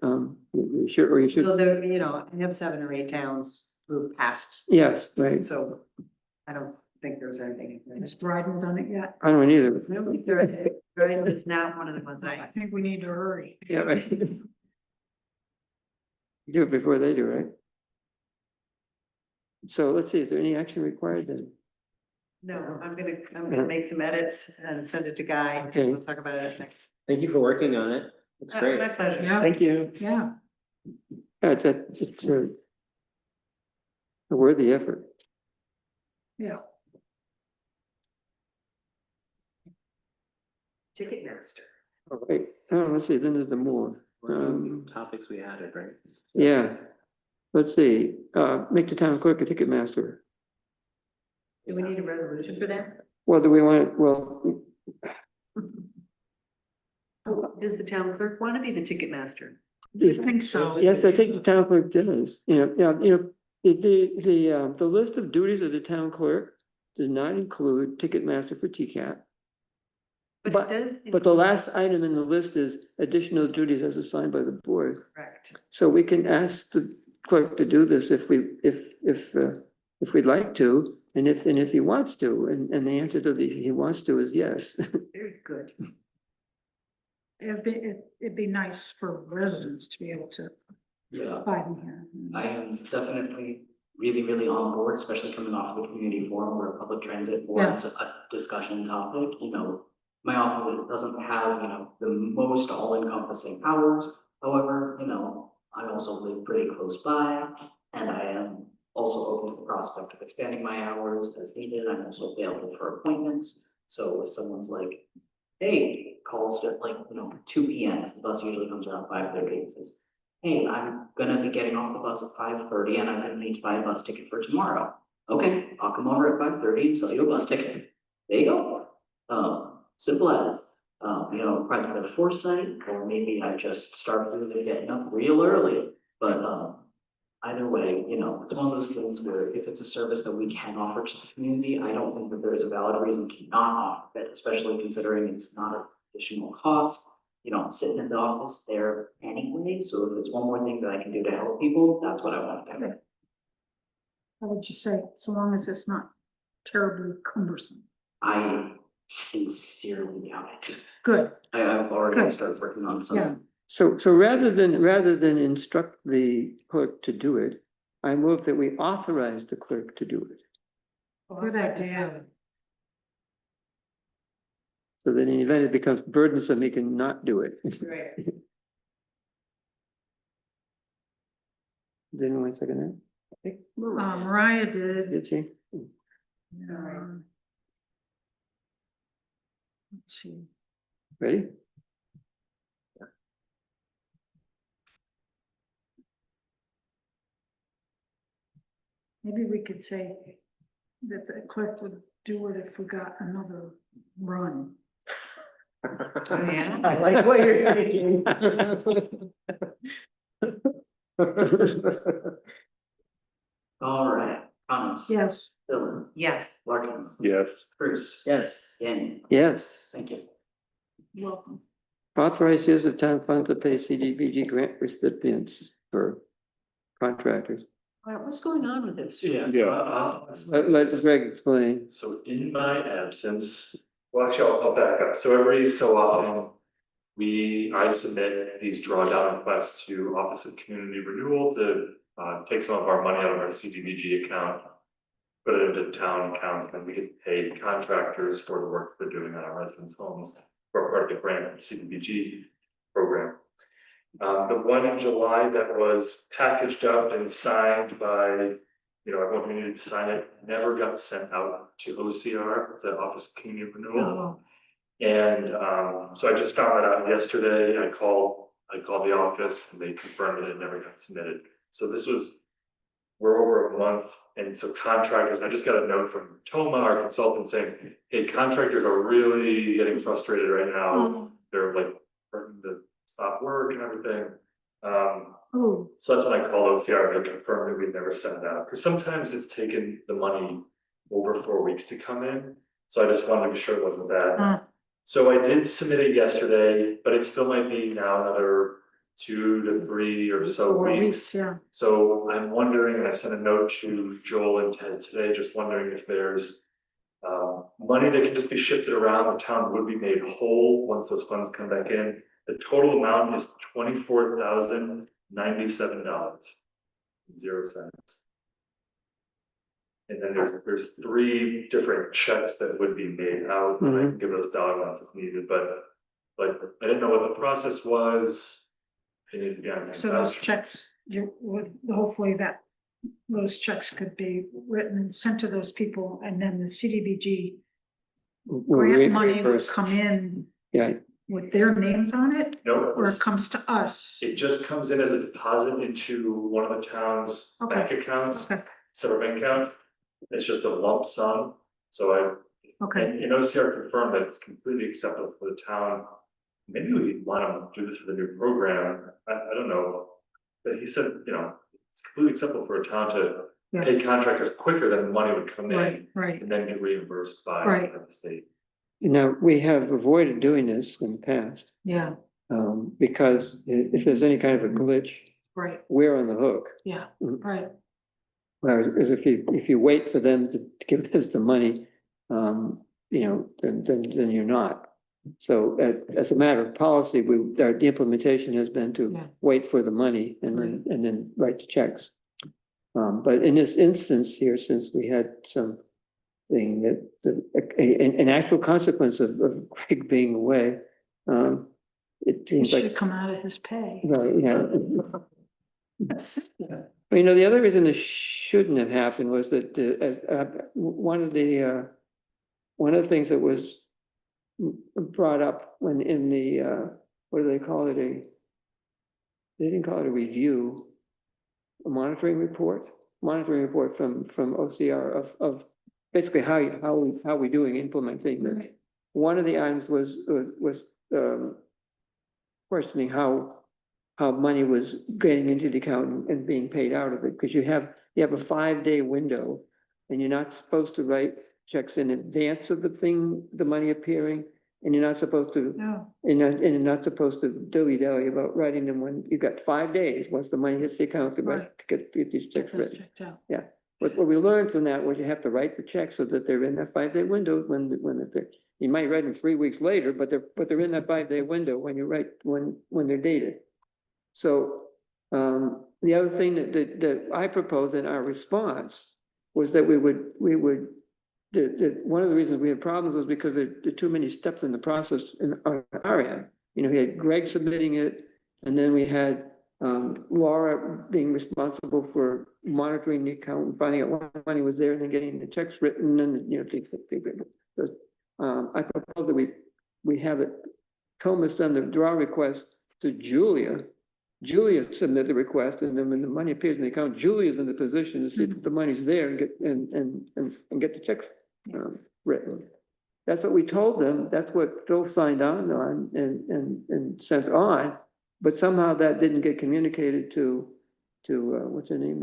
B: you should, or you should,
I: So there, you know, I have 7 or 8 towns move past,
B: yes, right.
I: so I don't think there's anything.
C: Has Dryden done it yet?
B: I don't either.
I: I don't think Dryden is not one of the ones
C: I
I: I,
C: think we need to hurry.
B: Yeah, right. Do it before they do, right? So let's see, is there any action required then?
I: no, I'm gonna make some edits and send it to Guy.
B: Okay.
I: We'll talk about it next.
G: Thank you for working on it. It's great.
I: My pleasure.
C: Yeah.
B: Thank you.
C: Yeah,
B: It's a worthy effort.
C: yeah.
I: Ticketmaster.
B: All right, let's see, then there's the more.
G: Topics we added, right?
B: Yeah, let's see, make the town clerk a ticket master.
I: Do we need a resolution for that?
B: Well, do we want, well,
I: Does the town clerk want to be the ticket master?
C: I think so.
B: yes, I think the town clerk does, the list of duties of the town clerk does not include ticket master for TCAT.
I: But it does.
B: But the last item in the list is additional duties as assigned by the board.
I: Correct.
B: So we can ask the clerk to do this if we'd like to, and if he wants to, and the answer to he wants to is yes.
I: Very good.
C: It'd be nice for residents to be able to
F: Yeah,
C: buy them here.
F: I am definitely really on board, especially coming off of the community forum where public transit was a discussion topic, you know. My office doesn't have, you know, the most all-encompassing hours. However, you know, I also live pretty close by and I am also open to the prospect of expanding my hours as needed. I'm also available for appointments. So if someone's like, hey, calls at like, you know, 2 p.m. The bus usually comes around 5:30 and says, hey, I'm gonna be getting off the bus at 5:30 and I'm gonna need to buy a bus ticket for tomorrow. Okay, I'll come over at 5:30 and sell you a bus ticket. There you go. Simple as, you know, probably a bit of foresight, or maybe I just start really getting up real early. But either way, you know, it's one of those things where if it's a service that we can offer to the community, I don't think that there is a valid reason to not offer it, especially considering it's not an additional cost. You know, I'm sitting in the office there anyway, so if it's one more thing that I can do to help people, that's what I want to do.
C: I would just say, so long as it's not terribly cumbersome.
F: I sincerely doubt it.
C: Good.
F: I've already
C: Good.
F: started working on
C: Yeah.
F: some.
B: So rather than instruct the clerk to do it, I move that we authorize the clerk to do it.
C: Good idea.
B: So that in the event it becomes burdensome, he can not do it.
I: Right.
B: Did anyone second that? I think
C: Mariah did.
B: Did she?
C: Um, Let's see.
B: Ready?
C: Maybe we could say that the clerk would do it if we got another run.
I: yeah.
G: I like what you're thinking.
F: All right, Thomas.
C: Yes.
F: Dylan.
I: Yes.
F: Larkins.
H: Yes.
F: Bruce.
G: Yes.
F: Danny.
B: Yes.
F: Thank you.
C: Welcome.
B: Authorized use of town funds to pay CDBG grant recipients for contractors.
I: All right, what's going on with this?
M: Yeah.
B: Let Greg explain.
M: So in my absence, well, actually, I'll back up. So every so often, I submit these drawdown requests to Office of Community Renewal to take some of our money out of our CDBG account, put it into town accounts, then we get paid contractors for the work they're doing on our residents' homes for part of the grant CDBG program. The one in July that was packaged up and signed by, everyone who needed to sign it, never got sent out to OCR, the Office of Community Renewal.
C: Oh,
M: And so I just found that out yesterday. I called the office and they confirmed that it never got submitted. So we're over a month, and so contractors, I just got a note from Toma, our consultant, saying, hey, contractors are really getting frustrated right now. They're like threatening to stop work and everything.
C: oh,
M: So that's when I called OCR, they confirmed that we'd never sent it out, because sometimes it's taken the money over 4 weeks to come in. So I just wanted to be sure it wasn't that. So I did submit it yesterday, but it still might be now another 2 to 3 or so
C: 4
M: weeks.
C: yeah.
M: So I'm wondering, and I sent a note to Joel and Ted today, just wondering if there's money that can just be shifted around. The town would be made whole once those funds come back in. The total amount is $24,097.00. And then there's 3 different checks that would be made out, and I can give those dollar amounts if needed, but I didn't know what the process was.
C: So those checks, hopefully those checks could be written and sent to those people, and then the CDBG grant money would come in.
B: Yeah.
C: With their names on it,
M: No,
C: or it comes to us.
M: it just comes in as a deposit into one of the town's bank accounts,
C: Okay,
M: separate bank account. It's just a lump sum, so
C: okay,
M: and OCR confirmed that it's completely acceptable for the town. Maybe we want to do this for the new program, I don't know, but he said, it's completely acceptable for a town to pay contractors quicker than the money would come in.
C: right,
M: And then get reimbursed by the state.
B: Now, we have avoided doing this in the past,
C: yeah,
B: because if there's any kind of a glitch,
C: right,
B: we're on the hook.
C: yeah, right,
B: Whereas if you wait for them to give us the money, then you're not. So as a matter of policy, the implementation has been to wait for the money and then write the checks. But in this instance here, since we had something that an actual consequence of Greg being away, it
C: it
B: seems
C: should
B: like,
C: come out of his pay.
B: right, yeah. The other reason this shouldn't have happened was that one of the things that was brought up when in the what do they call it? They didn't call it a review, a monitoring report from OCR of basically how we doing implementing this. One of the items was questioning how money was getting into the account and being paid out of it, because you have a 5-day window, and you're not supposed to write checks in advance of the money appearing, and you're not supposed to, and you're not supposed to dilly-dally about writing them when you've got 5 days once the money hits the account to get these checks written. Yeah, but what we learned from that was you have to write the checks so that they're in that 5-day window when they're. You might write them 3 weeks later, but they're in that 5-day window when you write when they're dated. So the other thing that I proposed in our response was that we would one of the reasons we had problems was because there are too many steps in the process on our end. We had Greg submitting it, and then we had Laura being responsible for monitoring the account and finding out what money was there and then getting the checks written and, you know, things. I propose that we have it, Thomas send the draw request to Julia. Julia submit the request, and then when the money appears in the account, Julia's in the position to see that the money's there and get the checks written. That's what we told them. That's what Phil signed on and sent on. But somehow that didn't get communicated to what's her name,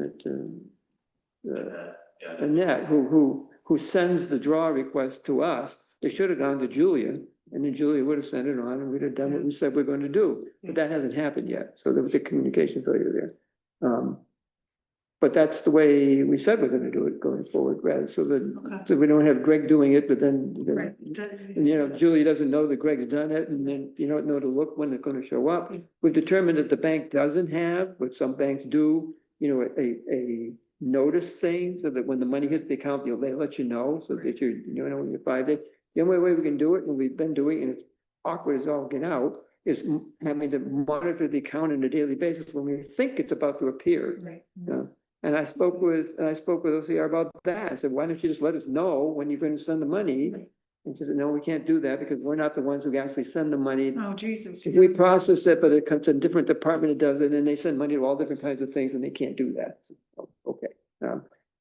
B: Annette, who sends the draw request to us. They should have gone to Julia, and then Julia would have sent it on, and we'd have done what we said we're going to do. But that hasn't happened yet, so there was a communication failure there. But that's the way we said we're going to do it going forward, rather so we don't have Greg doing it, but then and, you know, Julia doesn't know that Greg's done it, and then you don't know to look when they're going to show up. We've determined that the bank doesn't have, but some banks do, you know, a notice thing, so that when the money hits the account, they let you know, so that you know when you find it. The only way we can do it, and we've been doing it, and it's awkward as all get out, is having to monitor the account on a daily basis when we think it's about to appear.
C: Right.
B: And I spoke with OCR about that. I said, why don't you just let us know when you're going to send the money? And she said, no, we can't do that because we're not the ones who actually send the money.
C: Oh, Jesus.
B: We process it, but it comes to a different department that does it, and they send money to all different kinds of things, and they can't do that. So, okay.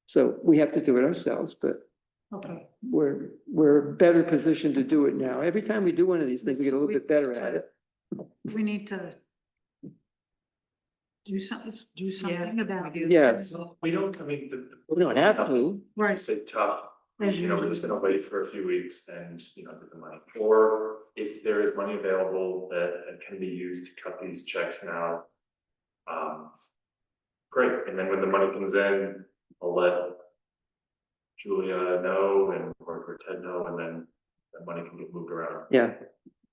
B: So we have to do it ourselves, but
C: Okay.
B: we're better positioned to do it now. Every time we do one of these things, we get a little bit better at it.
C: We need to do something about it.
B: Yes.
M: We don't, I mean,
B: We don't have to.
C: Right.
M: say tough,
C: As
M: you know, we're just gonna wait for a few weeks and, you know, get the money. Or if there is money available that can be used to cut these checks now. Great, and then when the money comes in, I'll let Julia know or Ted know, and then the money can get moved around.
B: Yeah.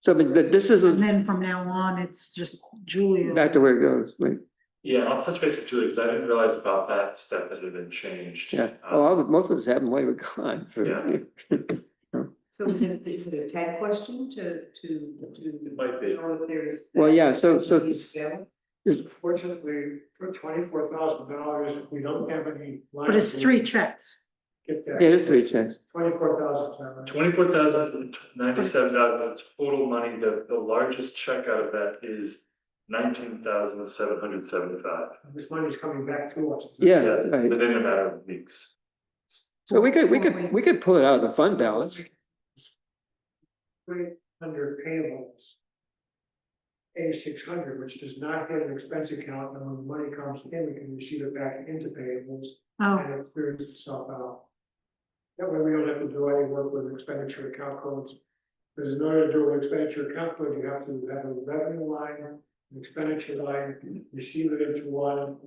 B: So, but this is
C: And then from now on, it's just Julia.
B: back to where it goes, right?
M: Yeah, I'll touch base with Julia, because I didn't realize about that step that had been changed.
B: Yeah, well, most of us haven't while we're gone.
M: Yeah.
I: So is it a tag question to
M: It might be.
I: know if there's?
B: Well, yeah, so
L: Fortunately, for $24,000, we don't have any.
C: But it's 3 checks.
L: Get that.
B: yeah, there's 3 checks.
L: 24,000.
M: 24,000, 97,000 total money. The largest check out of that is 19,775.
L: This money's coming back to us.
B: Yeah, right.
M: Within a matter of weeks.
B: So we could pull it out of the fund balance.
L: Right under payables. A600, which does not hit an expense account, and when the money comes in, we can receive it back into payables.
C: Oh,
L: And it clears itself out. That way we don't have to do any work with expenditure account codes. Because in order to do an expenditure account code, you have to have a revenue line, an expenditure line, receive it into one.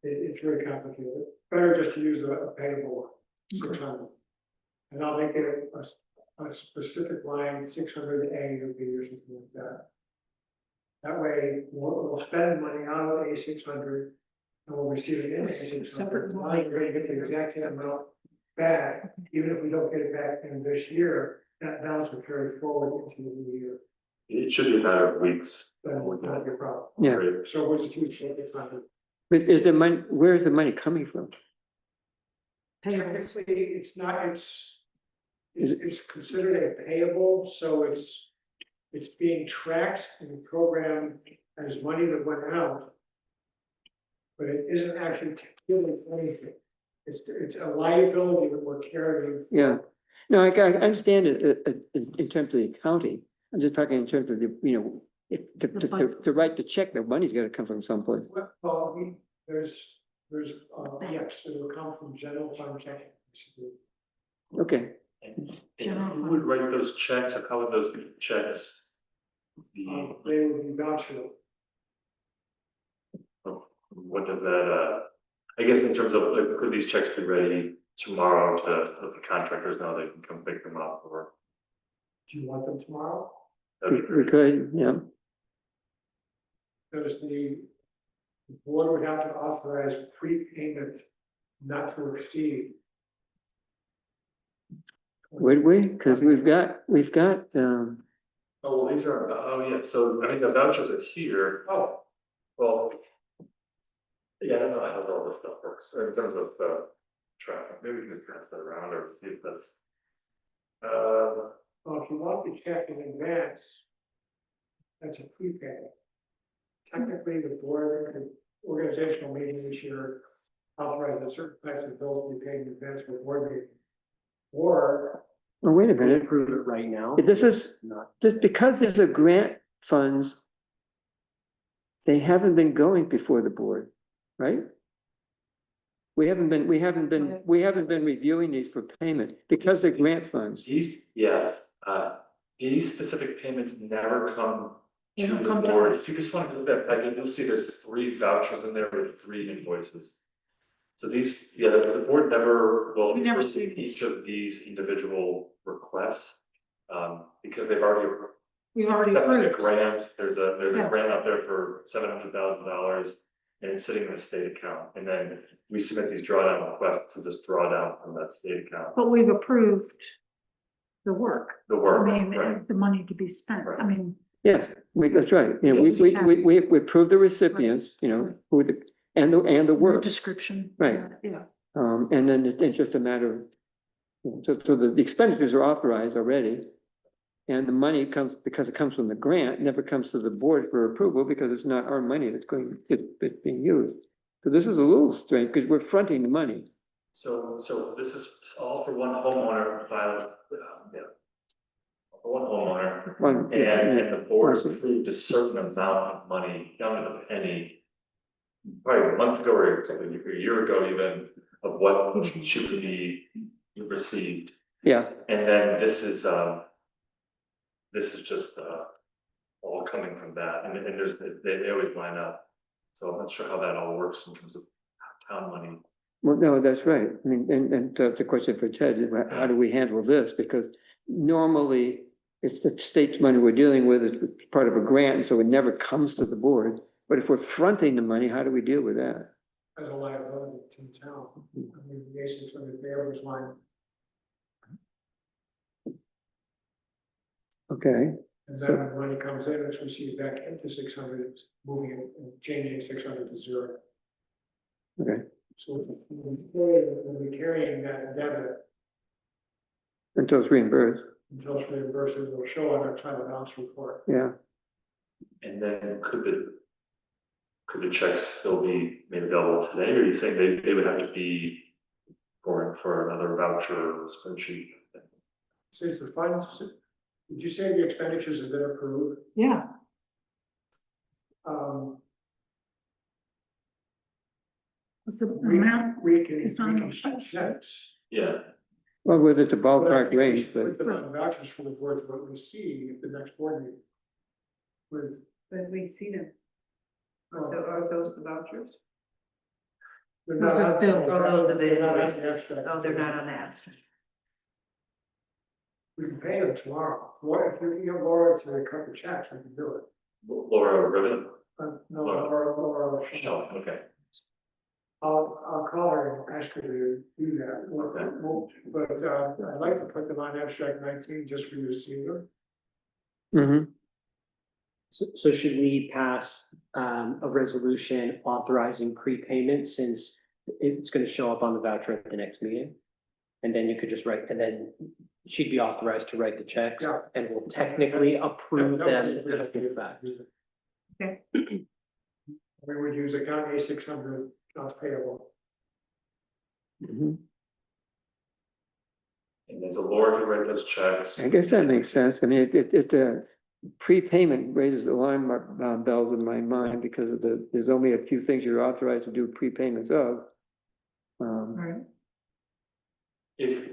L: It's very complicated. Better just to use a payable 600. And I'll make it a specific line, 600A would be or something like that. That way, we'll spend money out of A600 and we'll receive it in A600.
C: Separate
L: Now you're going to get the exact amount back, even if we don't get it back in this year, that balance will carry forward into the new year.
M: It should be a matter of weeks.
L: Then would not be a problem.
B: Yeah.
L: So we'll just use 600.
B: But is the money, where is the money coming from?
L: Technically, it's not, it's considered a payable, so it's being tracked in the program as money that went out. But it isn't actually killing anything. It's a liability that we're carrying.
B: Yeah, no, I understand it in terms of the accounting. I'm just talking in terms of the, you know, to write the check, the money's gotta come from someplace.
L: Well, there's, yes, it will come from general fund checking.
B: Okay,
M: And who would write those checks, or how would those checks be?
L: They would be voucher.
M: What does that, I guess in terms of, like, could these checks be ready tomorrow to let the contractors know they can come pick them up, or?
L: Do you want them tomorrow?
M: That'd be
B: we
M: great.
B: could, yeah.
L: Because the board would have to authorize prepayment not to exceed.
B: Would we? Cause we've got,
M: Oh, well, these are, oh, yeah, so I mean, the vouchers are here.
L: Oh,
M: Well, Yeah, I don't know how all this stuff works, in terms of, traffic, maybe we can just pass that around or see if that's.
L: Well, if you want the check in advance, that's a prepay. Technically, the board, the organizational meeting this year authorizes certain types of bills to be paid in advance for board meeting. Or
B: Oh, wait a
G: We
B: minute.
G: approve it right now.
B: This is,
G: Not,
B: just because these are grant funds, they haven't been going before the board, right? We haven't been reviewing these for payment because they're grant funds.
M: These specific payments never come
C: They
M: to
C: don't
M: the
C: come to
M: board.
C: us.
M: If you just want to go back, you'll see there's 3 vouchers in there with 3 invoices. So these, the board never will
C: We never
M: approve
C: see these.
M: each of these individual requests. Because they've already
C: We've already
M: accepted a
C: approved.
M: grant, there's a
C: Yeah.
M: grant out there for $700,000. And it's sitting in the state account, and then we submit these drawdown requests to just draw down from that state account,
C: But we've approved the work.
M: the work,
C: I mean,
M: right?
C: the money to be spent. I mean,
B: Yes, that's right. You know, we approve the recipients, you know, who the, and the work.
C: description.
B: Right.
C: Yeah.
B: And then it's just a matter of, so the expenditures are authorized already. And the money comes, because it comes from the grant, never comes to the board for approval because it's not our money that's it's being used. So this is a little strange because we're fronting the money.
M: So this is all for one homeowner filed, for one homeowner, and the board approved a certain amount of money down to the penny. Probably a month ago or a year ago even, of what should be received.
B: Yeah.
M: And then this is just, all coming from that, and there's, they always line up. So I'm not sure how that all works in terms of town money.
B: Well, no, that's right. I mean, and that's a question for Ted, is how do we handle this? Because normally it's the state's money we're dealing with, it's part of a grant, and so it never comes to the board. But if we're fronting the money, how do we deal with that?
L: as a liability to the town. I mean, basically, the payables line,
B: Okay,
L: and then when money comes in, it's received back into 600, moving it and changing 600 to 0.
B: okay,
L: So we'll be carrying that debit
B: until it's reimbursed,
L: until it's reimbursed, it will show on our trial balance report.
B: yeah.
M: And then could the checks still be made available today, or are you saying they would have to be for another voucher or spreadsheet?
L: Since the funds, did you say the expenditures have been approved?
C: Yeah. What's the amount?
L: We can
C: It's on the
L: cut checks.
M: Yeah,
B: Well, whether it's a
L: But I
B: ballpark
L: think we
B: range,
L: should
B: but
L: put them on vouchers for the board to what we see at the next board meeting. With,
I: But we've seen it.
L: uh,
I: Are those the vouchers?
L: they're
C: Those
L: not
C: are
L: on-
C: bills.
L: they're not on the
I: invoices.
L: abstract.
I: Oh, they're not on the abstract.
L: We can pay them tomorrow. What, if you get Laura to cut the checks, we can do it.
M: Laura Ribbon,
L: No,
M: Laura.
L: Laura.
M: Shelley, okay.
L: I'll call her and ask her to do that. But I'd like to put them on abstract 19 just for you to see them.
B: mhm.
G: so should we pass a resolution authorizing prepayment since it's gonna show up on the voucher at the next meeting? And then you could just write, and then she'd be authorized to write the checks
L: Yeah.
G: and will technically approve them after the fact.
I: Okay.
L: We would use account A600, accounts payable.
B: Mhm.
M: And then so Laura can write those checks.
B: I guess that makes sense. I mean, prepayment raises alarm bells in my mind because of there's only a few things you're authorized to do prepayments of.
C: Right.
M: If,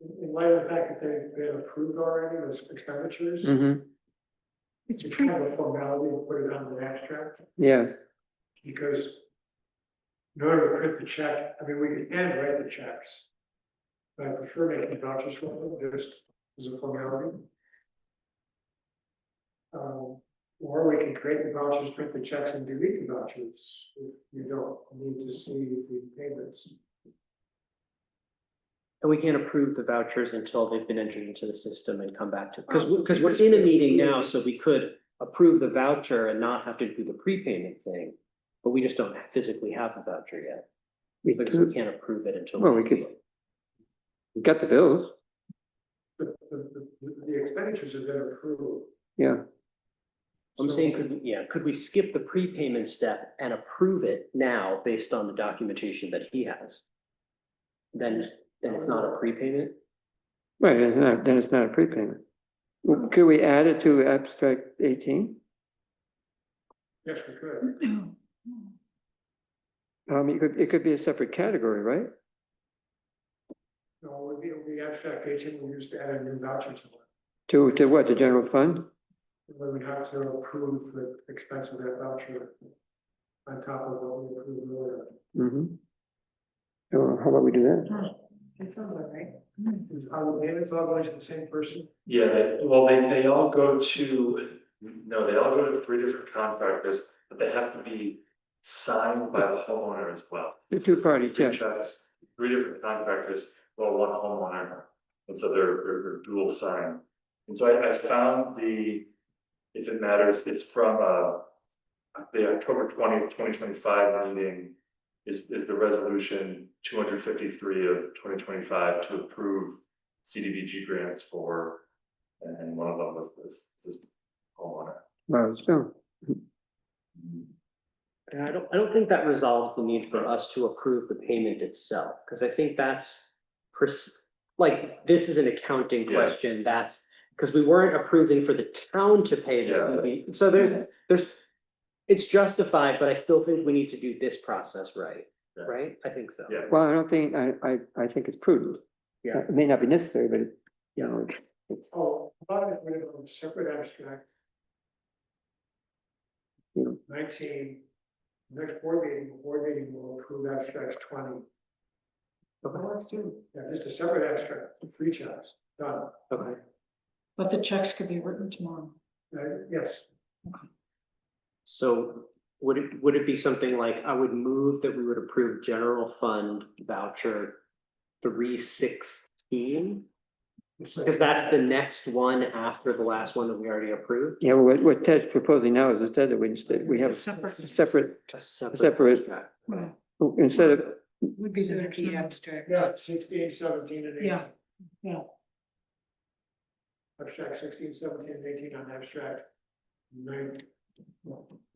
L: In light of the fact that they've been approved already, those expenditures,
B: Mhm.
C: It's
L: it's
C: pre,
L: kind of a formality to put it on the abstract,
B: Yes,
L: because in order to print the check, I mean, we can handwrite the checks. But I prefer making vouchers for them, just as a formality. Or we can create the vouchers, print the checks and delete the vouchers if you don't need to see the payments.
G: And we can't approve the vouchers until they've been entered into the system and come back to, because we're in a meeting now, so we could approve the voucher and not have to do the prepayment thing. but we just don't physically have the voucher yet.
B: We
G: Because we
B: do-
G: can't approve it until.
B: Well, we could- we got the bills,
L: The expenditures have been approved.
B: yeah.
G: I'm
L: So-
G: saying, could we skip the prepayment step and approve it now based on the documentation that he has? Then it's not a prepayment?
B: Right, then it's not a prepayment. Well, could we add it to abstract 18?
L: Yes, we could.
B: It could be a separate category, right?
L: No, it would be abstract 18, we used to add a new voucher to it.
B: To what, the general fund?
L: We would have to approve the expense of that voucher on top of what we approved earlier.
B: Mm-hmm. So how about we do that?
C: That sounds all right.
L: Is our payments all going to the same person?
M: Yeah, they all go to, no, they all go to 3 different contractors, but they have to be signed by the homeowner as well.
B: The two parties,
M: Three
B: yeah.
M: checks, 3 different contractors, well, 1 homeowner, and so they're dual signed. And so I found if it matters, it's from the October 20th, 2025 meeting is the resolution 253 of 2025 to approve CDBG grants for, and one of them was this homeowner.
B: Well, so,
G: And I don't think that resolves the need for us to approve the payment itself, because I think that's like, this is an accounting
M: Yeah.
G: question, that's, because we weren't approving for the town to pay this.
M: Yeah.
G: So there's, it's justified, but I still think we need to do this process right,
M: Yeah.
G: right? I think so.
M: Yeah.
B: well, I don't think, I think it's prudent.
G: Yeah.
B: It may not be necessary, but you know, it's,
L: Oh, about it, we have a separate abstract.
B: you know,
L: 19, next board meeting will approve abstracts 20. Yeah, just a separate abstract, 3 checks, done.
G: Okay.
C: But the checks could be written tomorrow.
L: Yes,
G: So would it be something like, I would move that we would approve general fund voucher 316? Because that's the next one after the last one that we already approved.
B: yeah, well, what Ted's proposing now is instead that we have
C: Separate.
B: a separate,
G: A separate.
B: Separate.
G: abstract.
C: Well,
B: instead of,
C: would be the next
I: The
C: one.
I: abstract.
L: yeah, 16, 17, and 18.
C: Yeah. Yeah.
L: Abstract 16, 17, and 18 on abstract 9.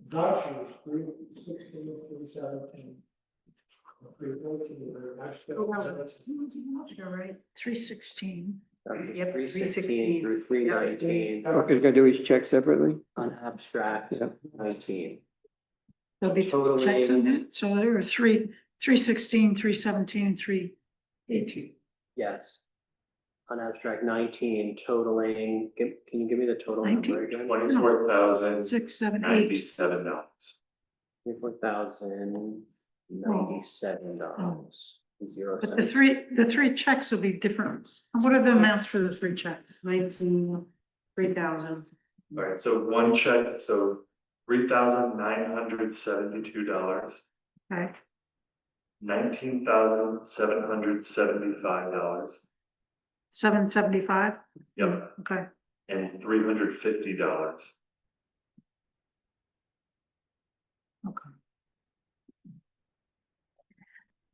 L: Vouchers, 3, 16, 3, 17. 3, 14, abstract
C: Oh, wow.
L: 17.
C: You're right, 316.
I: Yep,
G: 316 through 319
B: okay, gonna do each check separately?
G: on abstract
B: Yeah.
G: 19.
C: There'll be
G: Totally.
C: checks in that, so there are 316, 317, and 318.
G: Yes. On abstract 19 totaling, can you give me the total
C: 19?
G: number again?
M: $24,097.
C: 6, 7, 8.
G: $24,097. Zero
C: But the
G: cents.
C: three checks will be different. What are the amounts for the 3 checks?
I: 19, 3,000.
M: All right, so one check, so $3,972,
C: Okay,
M: $19,775,
C: 775?
M: yep,
C: Okay,
M: and $350.
C: okay.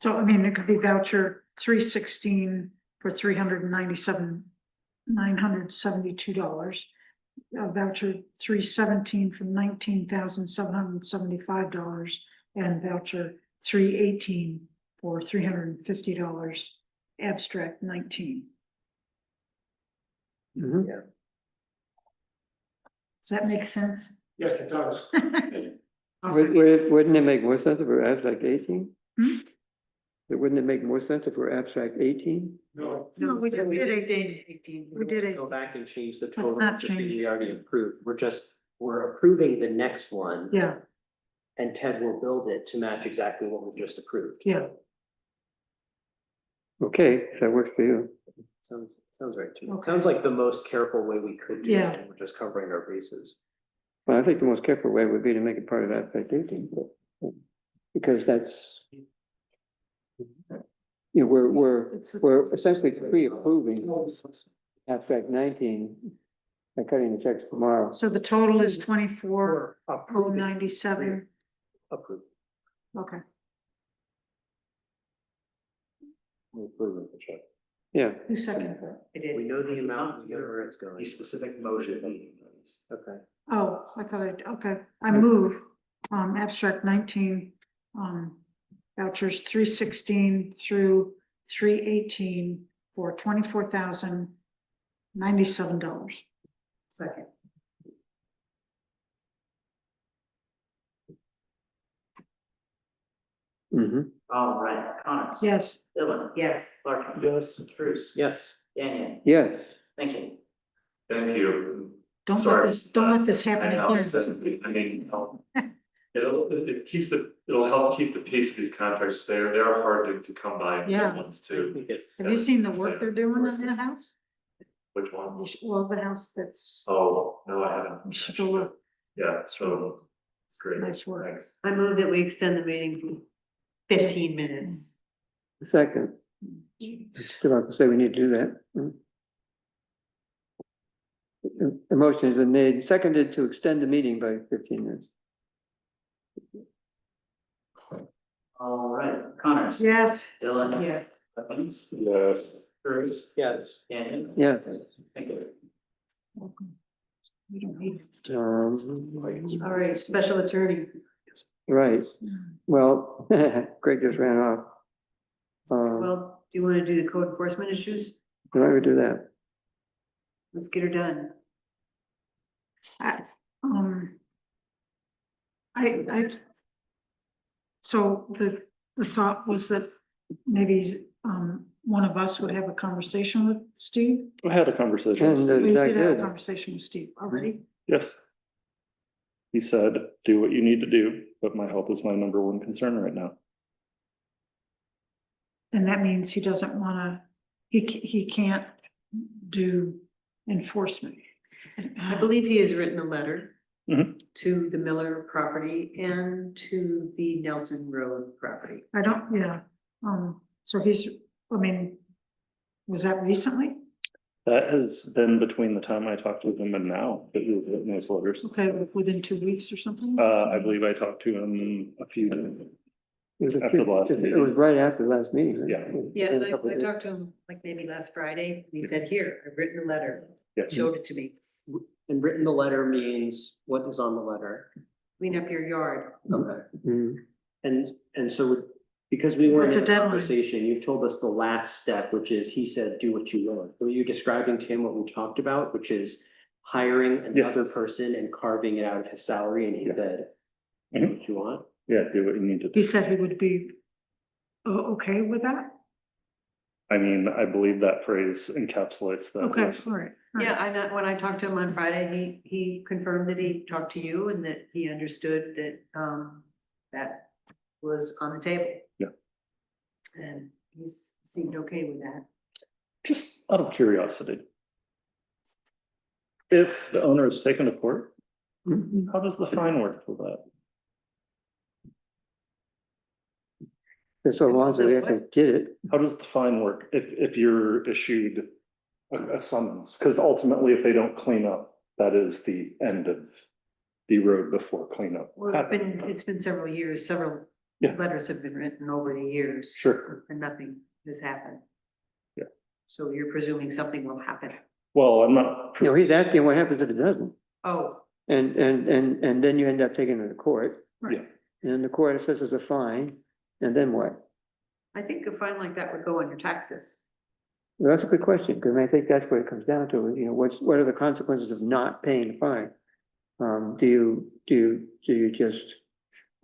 C: So I mean, it could be voucher 316 for $397,972. Voucher 317 for $19,775 and voucher 318 for $350. Abstract 19.
B: Mhm.
C: Does that make sense?
L: Yes, it does.
B: Wouldn't it make more sense if we're abstract 18?
C: Hmm?
B: Wouldn't it make more sense if we're abstract 18?
L: No,
C: No, we did
I: 18.
C: We did it.
G: Go back and change the
C: But
G: total,
C: not
G: just because
C: change.
G: we already approved. We're approving the next one.
C: Yeah,
G: And Ted will build it to match exactly what we've just approved.
C: yeah.
B: Okay, if that works for you.
G: Sounds right to me.
C: Okay.
G: Sounds like the most careful way we could do
C: Yeah.
G: it. We're just covering our bases.
B: Well, I think the most careful way would be to make it part of abstract 18, but, because that's, you know, we're essentially pre-approving abstract 19 by cutting the checks tomorrow.
C: So the total is 24,097.
G: Approved.
C: Okay,
H: We approve of the check.
B: Yeah,
C: who seconded that?
I: I did.
G: We know the amount, we know where it's
F: The
G: going.
F: specific motion.
G: Okay.
C: Oh, I thought okay, I move, abstract 19, vouchers 316 through 318 for $24,097.
I: Second.
B: mm-hmm,
F: All right, Connors.
C: Yes,
F: Dylan.
I: Yes.
F: Larkin.
H: Yes.
F: Bruce.
G: Yes.
F: Daniel.
B: yes.
F: Thank you.
M: Thank you.
C: don't
M: Sorry.
C: don't let this
M: I
C: happen
M: know,
C: again.
M: I mean, it'll help keep the pace of these contracts. They are hard to come by.
C: Yeah.
M: Ones too.
C: Have you seen the work they're doing in that house?
M: Which one?
C: Well, the house that's,
M: Oh, no, I haven't.
C: you should go look.
M: Yeah, so it's great.
C: Nice work.
M: Thanks.
I: I move that we extend the meeting for 15 minutes.
B: Second, still have to say we need to do that. The motion has been made, seconded to extend the meeting by 15 minutes.
F: All right, Connors.
C: Yes.
F: Dylan.
I: Yes.
F: Evans.
H: Yes.
F: Bruce.
G: Yes.
F: Daniel.
B: Yeah.
F: Thank you.
C: We don't need.
I: All right, special attorney.
B: Right, well, Greg just ran off.
I: Well, do you want to do the code enforcement issues?
B: Why don't we do that?
I: Let's get her done.
C: I, so the thought was that maybe, one of us would have a conversation with Steve.
H: I had a conversation.
B: And,
H: with Steve.
C: We
B: that
C: did have a
B: good.
C: conversation with Steve already.
H: Yes. He said, do what you need to do, but my health is my number one concern right now.
C: And that means he doesn't wanna, he can't do enforcement.
I: I believe he has written a letter
H: Mhm.
I: to the Miller property and to the Nelson Road property.
C: I don't, yeah, so he's, I mean, was that recently?
H: That has been between the time I talked with him and now, that he was written his letters.
C: Okay, within 2 weeks or something?
H: I believe I talked to him a few days.
B: It was,
H: After the last
B: it
H: meeting.
B: was right after the last meeting. Right?
H: Yeah.
I: Yeah,
B: Within
I: and
B: a couple
I: I
B: of days.
I: talked to him like maybe last Friday, and he said, here, I've written a letter,
H: Yeah.
I: showed it to me,
G: And written the letter means what is on the letter?
I: clean up your yard.
G: Okay.
B: Mhm.
G: And so because we weren't
C: What's
G: in
C: the
G: the
C: deadline?
G: conversation, you've told us the last step, which is he said, do what you want. Were you describing to him what we talked about, which is hiring
H: Yes.
G: another person and carving it out of his salary, and he
H: Yeah.
G: said, do
H: Mhm.
G: what you want?
H: Yeah, do what you need to
C: He
H: do.
C: said he would be, okay with that?
H: I mean, I believe that phrase encapsulates that.
C: Okay,
H: yes.
C: all right.
I: Yeah, when I talked to him on Friday, he confirmed that he talked to you and that he understood that, that was on the table.
H: Yeah.
I: And he seemed okay with that.
H: Just out of curiosity. If the owner is taken to court, how does the fine work for that?
B: So long as we actually did it.
H: How does the fine work if you're issued a summons? Because ultimately, if they don't clean up, that is the end of the road before cleanup.
I: Well, it's been several years, several
H: Yeah.
I: letters have been written over the years.
H: Sure.
I: And nothing has happened.
H: Yeah.
I: So you're presuming something will happen.
H: Well, I'm not.
B: No, he's asking what happens if it doesn't.
I: Oh,
B: And then you end up taking it to court.
H: Yeah.
B: And the court assesses a fine, and then what?
I: I think a fine like that would go on your taxes.
B: Well, that's a good question, because I think that's what it comes down to, you know, what are the consequences of not paying the fine? Do you just,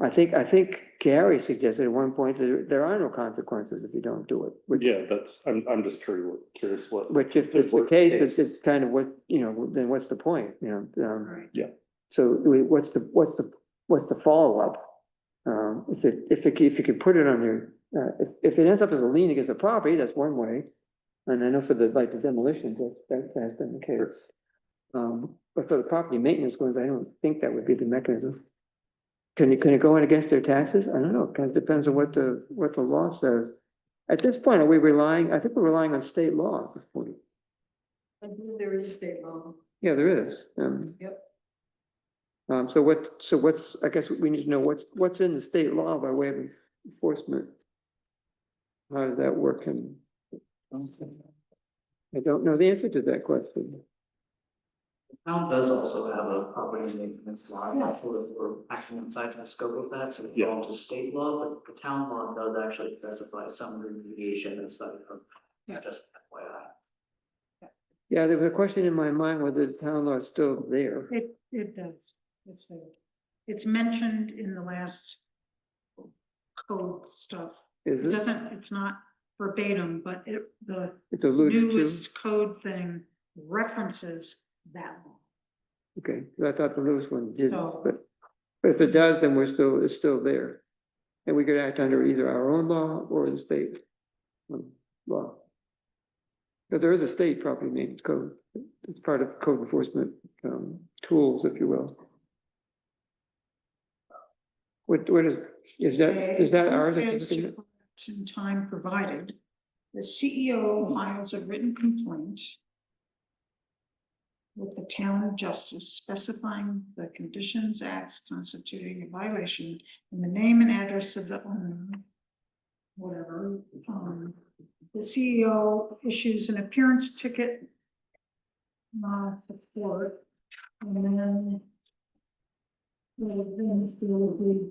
B: I think Gary suggested at one point that there are no consequences if you don't do it.
H: Yeah, I'm just curious what.
B: Which if it's the case, it's kind of what, you know, then what's the point, you know?
I: Right.
H: Yeah.
B: So what's the follow-up? If you could put it on your, if it ends up as a lien against the property, that's one way. And I know for the demolitions, that has been the case. But for the property maintenance ones, I don't think that would be the mechanism. Can it go in against their taxes? I don't know, it kind of depends on what the law says. At this point, are we relying, I think we're relying on state law at this point.
I: I believe there is a state law.
B: Yeah, there is.
I: Yep.
B: So what's, I guess we need to know what's in the state law by way of enforcement. How does that work? And I don't know the answer to that question.
F: Town does also have a property maintenance law, we're actually inside the scope of that, so it's all to state law, but the town law does actually specify some remediation and stuff, it's just FYI.
B: Yeah, there was a question in my mind whether the town law is still there.
C: It does, it's there. It's mentioned in the last code stuff.
B: Is
C: It
B: it?
C: doesn't, it's not verbatim, but the
B: It's alluded to.
C: newest code thing references that law.
B: Okay, I thought the newest one did,
C: So-
B: but if it does, then it's still there. And we could act under either our own law or the state law. Because there is a state property maintenance code. It's part of code enforcement tools, if you will. What is that ours?
C: In time provided, the CEO files a written complaint with the town justice specifying the conditions, acts constituting a violation and the name and address of the owner, whatever. The CEO issues an appearance ticket to court, and then there will be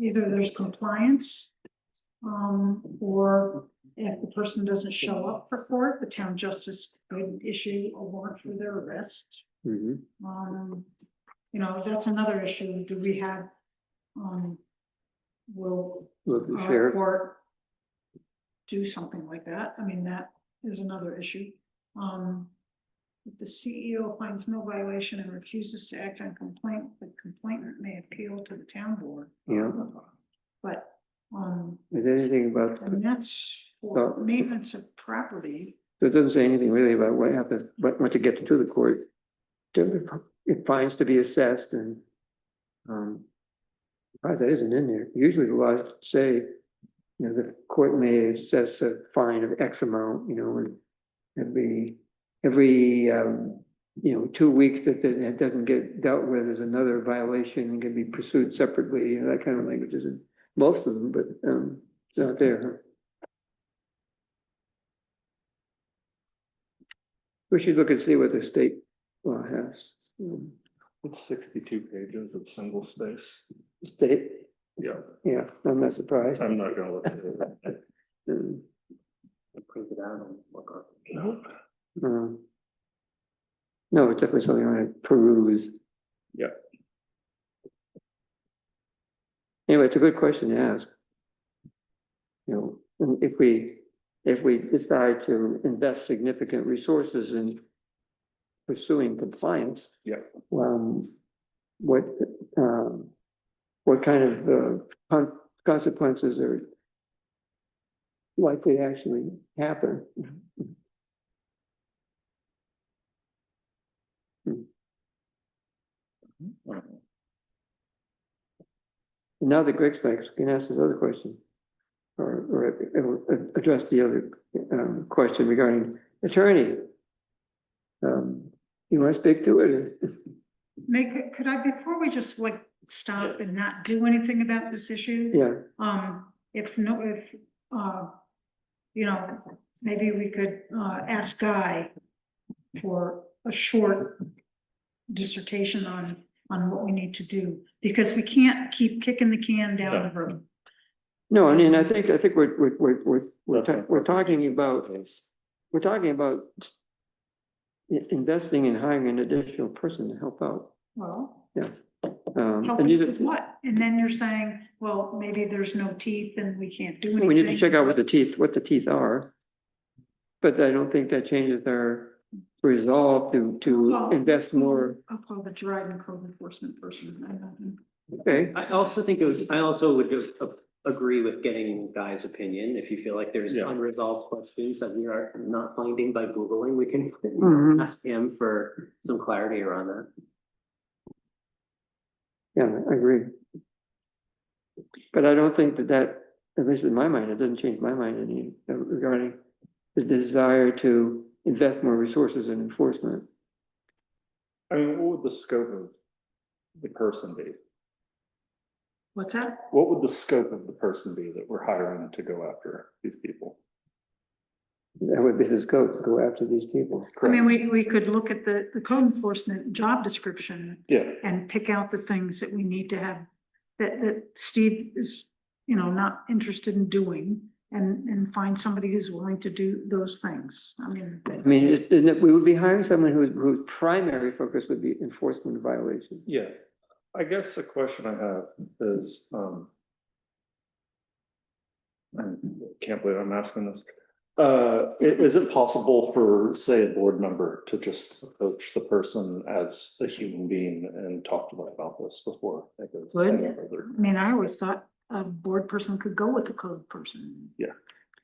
C: either there's compliance, or if the person doesn't show up for court, the town justice could issue a warrant for their arrest.
B: Mhm.
C: You know, that's another issue. Do we have, will
B: Look, the
C: our
B: sheriff,
C: court do something like that? I mean, that is another issue. If the CEO finds no violation and refuses to act on complaint, the complainant may appeal to the town board.
B: yeah,
C: But,
B: is there anything about,
C: and that's for maintenance of property.
B: it doesn't say anything really about what happens, but once it gets to the court. It finds to be assessed and, surprised that isn't in there. Usually the laws say, you know, the court may assess a fine of X amount, you know, and every 2 weeks that it doesn't get dealt with is another violation and can be pursued separately, you know, that kind of language is in most of them, but it's not there. We should look and see what the state law has.
H: It's 62 pages of single space.
B: State,
H: Yeah,
B: yeah, I'm not surprised.
H: I'm not gonna look at it.
G: Print it out and look up.
B: No, it's definitely something I want to peruse.
H: Yeah.
B: Anyway, it's a good question to ask. You know, and if we decide to invest significant resources in pursuing compliance.
H: Yeah.
B: What kind of consequences are likely to actually happen? Now that Greg's back, we can ask this other question. Or address the other question regarding attorney. You want to speak to it? Or?
C: Could I, before we just like stop and not do anything about this issue?
B: Yeah,
C: If you know, maybe we could ask Guy for a short dissertation on what we need to do, because we can't keep kicking the can down the road.
B: no, I mean, I think we're talking about investing in hiring an additional person to help out.
C: Well,
B: Yeah.
C: help
B: And
C: us
B: these are,
C: with what? And then you're saying, well, maybe there's no teeth and we can't do anything.
B: we need to check out what the teeth are. But I don't think that changes our resolve to invest more.
C: I'll call the Dryden code enforcement person.
B: Okay,
G: I also would just agree with getting Guy's opinion. If you feel like there's
H: Yeah.
G: unresolved questions that we are not finding by Googling, we can
B: Mhm.
G: ask him for some clarity around that.
B: yeah, I agree. But I don't think that, at least in my mind, it doesn't change my mind any regarding the desire to invest more resources in enforcement.
H: I mean, what would the scope of the person be?
C: What's that?
H: What would the scope of the person be that we're hiring to go after these people?
B: That would be the scope to go after these people.
C: I mean, we could look at the code enforcement job description
H: Yeah,
C: and pick out the things that we need to have, that Steve is, you know, not interested in doing, and find somebody who's willing to do those things. I mean,
B: Isn't it, we would be hiring someone whose primary focus would be enforcement violations.
H: yeah. I guess the question I have is, I can't believe I'm asking this. Is it possible for, say, a board member to just approach the person as a human being and talk to them about this before it goes any further?
C: I mean, I always thought a board person could go with the code person.
H: Yeah.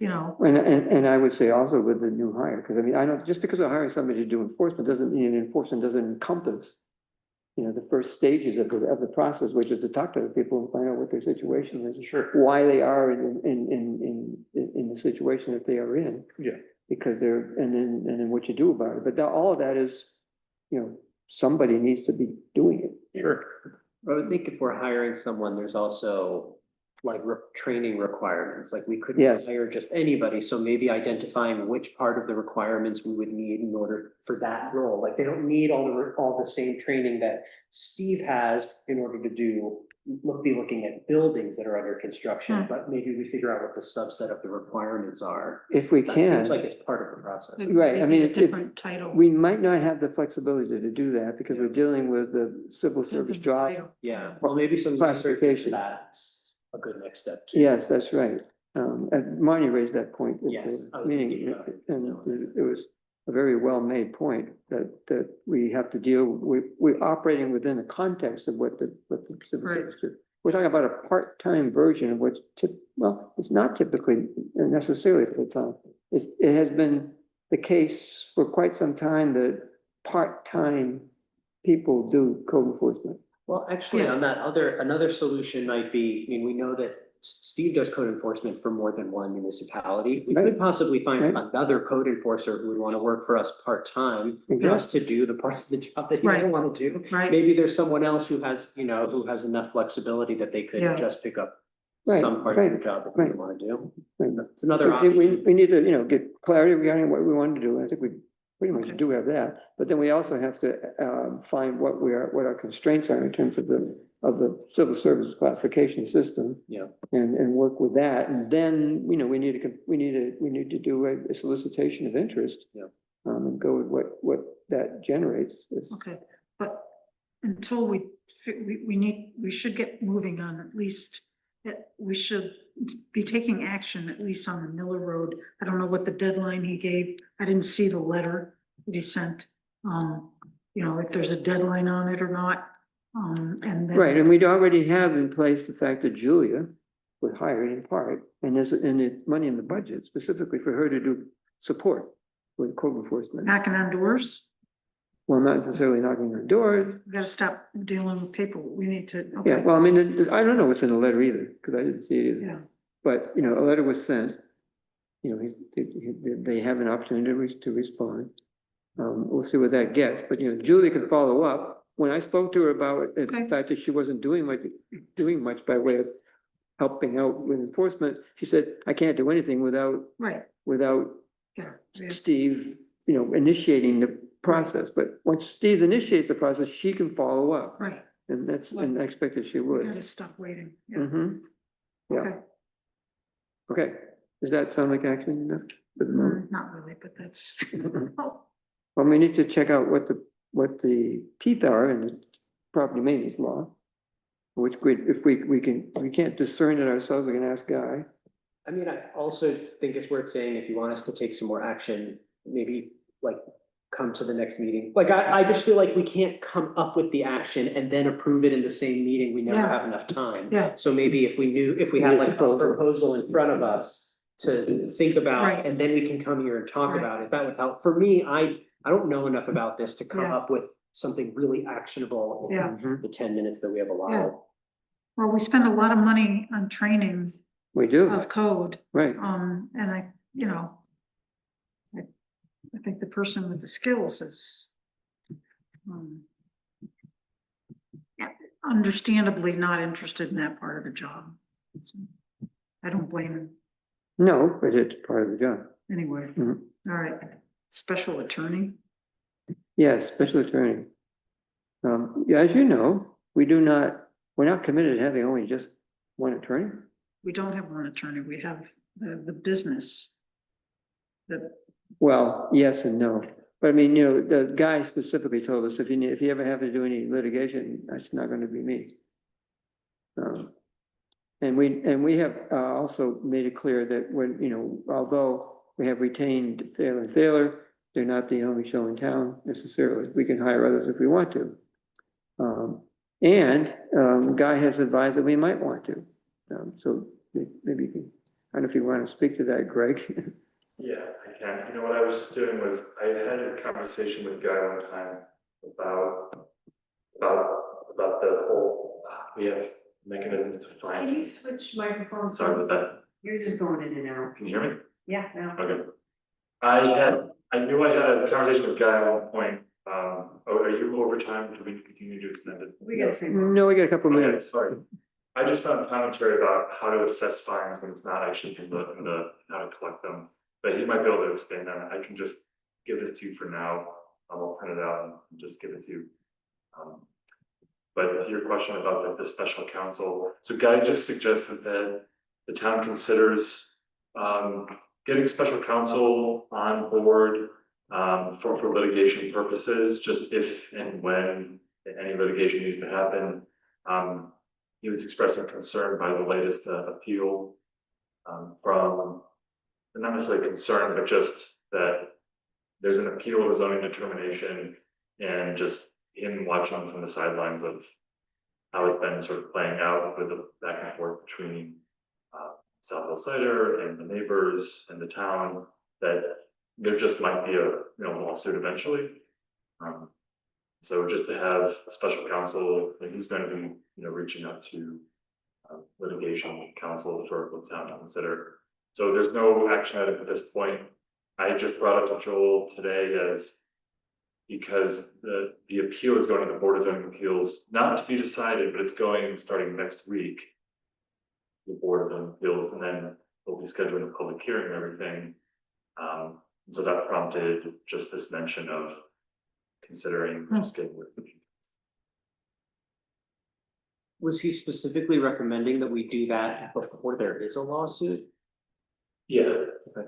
C: You know,
B: And I would say also with the new hire, because I mean, I know just because we're hiring somebody to do enforcement doesn't mean enforcement doesn't encompass, you know, the first stages of the process, which is to talk to the people and find out what their situation is.
H: Sure.
B: Why they are in the situation that they are in.
H: Yeah.
B: Because and then what you do about it. But all of that is, you know, somebody needs to be doing it.
H: Sure.
G: I would think if we're hiring someone, there's also like training requirements, like we couldn't
B: Yes.
G: hire just anybody, so maybe identifying which part of the requirements we would need in order for that role, like they don't need all the same training that Steve has in order to be looking at buildings that are under construction, but maybe we figure out what the subset of the requirements are.
B: If we
G: That
B: can.
G: seems like it's part of the process.
B: Right, I mean,
C: a different title.
B: we might not have the flexibility to do that because we're dealing with the civil service job.
G: Yeah, well, maybe some
B: Classification.
G: classification, that's a good next step too.
B: Yes, that's right. And Marnie raised that point at
G: Yes,
B: the
G: I was
B: meeting,
G: thinking about it.
B: and it was a very well-made point that we have to deal, we're operating within the context of what the civil
C: Right.
B: service do. We're talking about a part-time version of what's well, it's not typically necessarily full-time. It has been the case for quite some time that part-time people do code enforcement.
G: Well, actually,
C: Yeah.
G: on that another solution might be, I mean, we know that Steve does code enforcement for more than one municipality. We
B: Right.
G: could possibly find
B: Right.
G: another code enforcer who would want to work for us part-time, just to do the parts of the job that he doesn't want to do.
C: Right.
G: Maybe there's someone else who has, you know, who has enough flexibility that they could
C: Yeah.
G: just pick up
B: Right,
G: some part of the
B: right,
G: job that they
B: right.
G: want to do.
B: Right.
G: It's another
B: We,
G: option.
B: we need to, you know, get clarity regarding what we want to do. I think we pretty much
C: Okay.
B: do have that. But then we also have to find what our constraints are in terms of the civil service classification system.
G: Yeah.
B: And work with that. And then, you know, we need to do a solicitation of interest.
G: Yeah.
B: And go with what that generates.
C: Okay, but until we should get moving on at least, we should be taking action at least on the Miller Road. I don't know what the deadline he gave. I didn't see the letter that he sent. You know, if there's a deadline on it or not. And then.
B: Right, and we'd already have in place the fact that Julia was hired in part, and there's money in the budget specifically for her to do support with code enforcement.
C: Knocking on doors,
B: Well, not necessarily knocking on doors.
C: we gotta stop dealing with people. We need to,
B: Yeah,
C: okay,
B: well, I mean, I don't know what's in the letter either, because I didn't see it either.
C: yeah,
B: But, you know, a letter was sent. You know, they have an opportunity to respond. We'll see what that gets, but, you know, Julie can follow up. When I spoke to her about the
C: Okay.
B: fact that she wasn't doing much by way of helping out with enforcement, she said, I can't do anything without
C: right, yeah, yeah,
B: Steve, you know, initiating the process. But once Steve initiates the process, she can follow up.
C: right.
B: And and I expected she
C: We
B: would.
C: gotta stop waiting, yeah,
B: Mm-hmm. Yeah,
C: okay.
B: okay. Does that sound like action enough for the moment?
C: Not really, but that's, oh,
B: Well, we need to check out what the teeth are in the property maintenance law. Which if we can't discern it ourselves, we can ask Guy.
G: I mean, I also think it's worth saying, if you want us to take some more action, maybe like come to the next meeting. Like, I just feel like we can't come up with the action and then approve it in the same meeting. We never
C: Yeah.
G: have enough time.
C: Yeah.
G: So maybe if we had like a proposal in front of us to think about,
C: Right.
G: and then we can come here and talk
C: Right.
G: about it, that would help. For me, I don't know enough about this to come
C: Yeah.
G: up with something really actionable in
C: Yeah.
G: the 10 minutes that we have allowed.
C: well, we spend a lot of money on training
B: We do,
C: of code,
B: right.
C: and I, you know, I think the person with the skills is, understandably not interested in that part of the job. I don't blame him.
B: No, but it's part of the job.
C: Anyway,
B: Mhm.
C: all right. Special attorney.
B: Yes, special attorney. Yeah, as you know, we're not committed to having only just one attorney.
C: We don't have one attorney. We have the business.
B: Well, yes and no. But I mean, the guy specifically told us if you ever have to do any litigation, that's not going to be me. And we have also made it clear that when, although we have retained Thaler, they're not the only show in town necessarily. We can hire others if we want to. Guy has advised that we might want to. So maybe you can, I don't know if you want to speak to that, Greg.
M: Yeah, I can. You know, what I was just doing was, I had a conversation with Guy one time about the whole, we have mechanisms to find.
I: Can you switch microphones?
M: Sorry about that.
I: You're just going in and out.
M: Can you hear me?
I: Yeah, now.
M: Okay. I knew I had a conversation with Guy at one point. Are you over time? Do we continue to extend it?
I: We got 3 more.
B: No, we got a couple
M: Okay,
B: minutes.
M: sorry. I just found commentary about how to assess fines when it's not actually in the how to collect them. But he might be able to expand on it. I can just give this to you for now. I'll print it out and just give it to you. But your question about the special counsel, so Guy just suggested that the town considers getting special counsel on board for litigation purposes, just if and when any litigation needs to happen. He was expressing concern by the latest appeal from, not necessarily concern, but just that there's an appeal of a zoning determination, and just him watching from the sidelines of how it's been sort of playing out with the back and forth between South Cider and the neighbors and the town, that there just might be a lawsuit eventually. So just to have a special counsel, and he's going to be reaching out to litigation counsel for the town to consider. So there's no action item at this point. I just brought it to Joel today because the appeal is going to the Board of Zoning Appeals, not to be decided, but it's going starting next week. The Board of Zoning Appeals, and then we'll be scheduling a public hearing and everything. So that prompted just this mention of considering just getting with.
G: Was he specifically recommending that we do that before there is a lawsuit?
M: Yeah,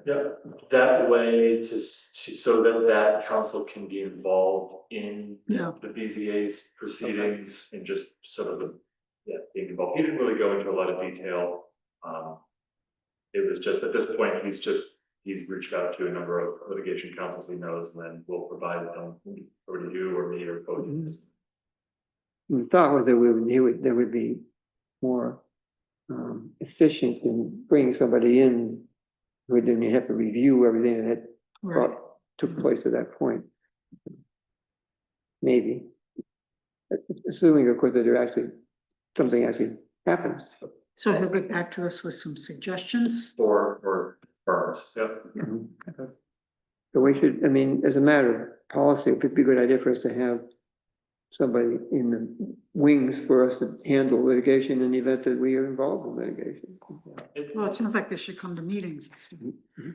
M: yeah, that way so that council can be involved in the BZA's proceedings and just sort of being involved. He didn't really go into a lot of detail. It was just at this point, he's reached out to a number of litigation counsels he knows, and then we'll provide them over to you or me or both.
B: The thought was that there would be more efficient in bringing somebody in who didn't have to review everything that had took place at that point. Maybe, assuming of course that something actually happens.
C: So he'll get back to us with some suggestions.
M: Or firms, yep.
B: So we should, I mean, as a matter of policy, it would be a good idea for us to have somebody in the wings for us to handle litigation in the event that we are involved in litigation.
C: Well, it sounds like they should come to meetings.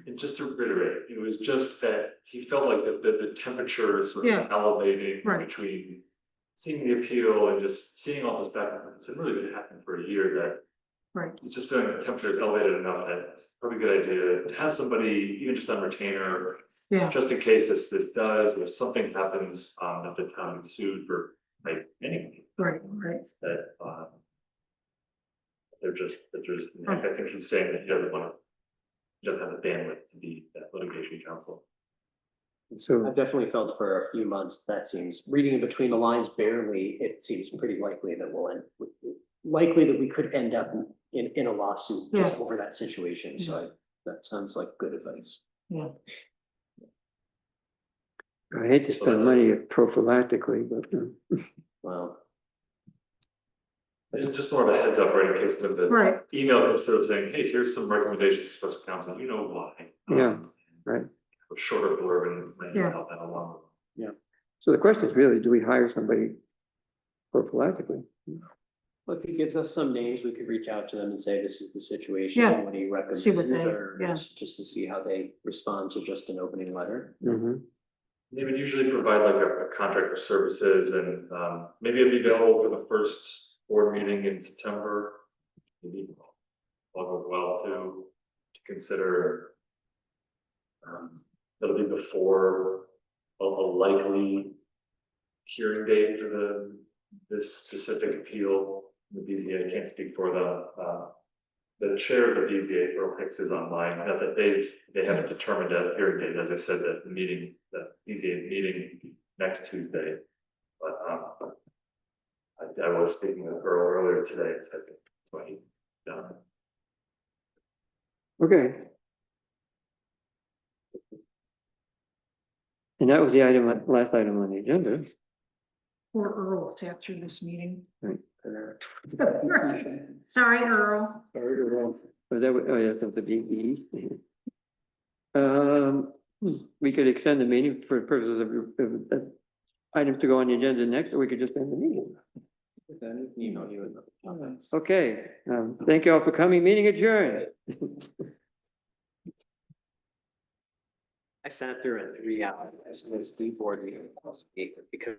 M: And just to reiterate, it was just that he felt like the temperature is sort of elevating between seeing the appeal and just seeing all this back and forth. It's really been happening for a year that he's just feeling the temperature is elevated enough that it's probably a good idea to have somebody, even just on retainer, just in case this does, or something happens, that the town is sued for anything.
C: Right.
M: That they're just, I think he's saying that he doesn't have the bandwidth to be that litigation counsel.
B: So
G: I definitely felt for a few months, that seems, reading in between the lines barely, it seems pretty likely that that we could end up in a lawsuit just over that situation. So that sounds like good advice.
C: Yeah.
B: I hate to spend money prophylactically, but
G: Well,
M: It's just more of a heads up, right, in case of the email comes through saying, hey, here's some recommendations for special counsel, you know why.
B: Right.
M: A shorter blurb and might help that along.
B: So the question is really, do we hire somebody prophylactically?
G: if he gives us some names, we could reach out to them and say, this is the situation,
C: Yeah.
G: what do you recommend?
C: See what they-
G: Or
C: yeah.
G: just to see how they respond to just an opening letter.
B: Mhm.
M: They would usually provide like a contract for services and, maybe it'd be available for the first board meeting in September. Maybe all goes well to consider. It'll be before a likely hearing date for this specific appeal. The BZA, I can't speak for the chair of the BZA, Earl Hicks, is online, not that they haven't determined a hearing date, as I said, the BZA meeting next Tuesday. But, I was speaking with Earl earlier today and said, so he,
B: Okay. And that was the last item on the agenda.
C: Poor Earl sat through this meeting.
B: Right.
C: Sorry, Earl.
B: Was that, oh, yeah, that's the BE. We could extend the meeting for purposes of items to go on the agenda next, or we could just end the meeting.
G: Email you in the comments.
B: Okay, thank you all for coming. Meeting adjourned.
G: I sat there at 3 hours, this board meeting, because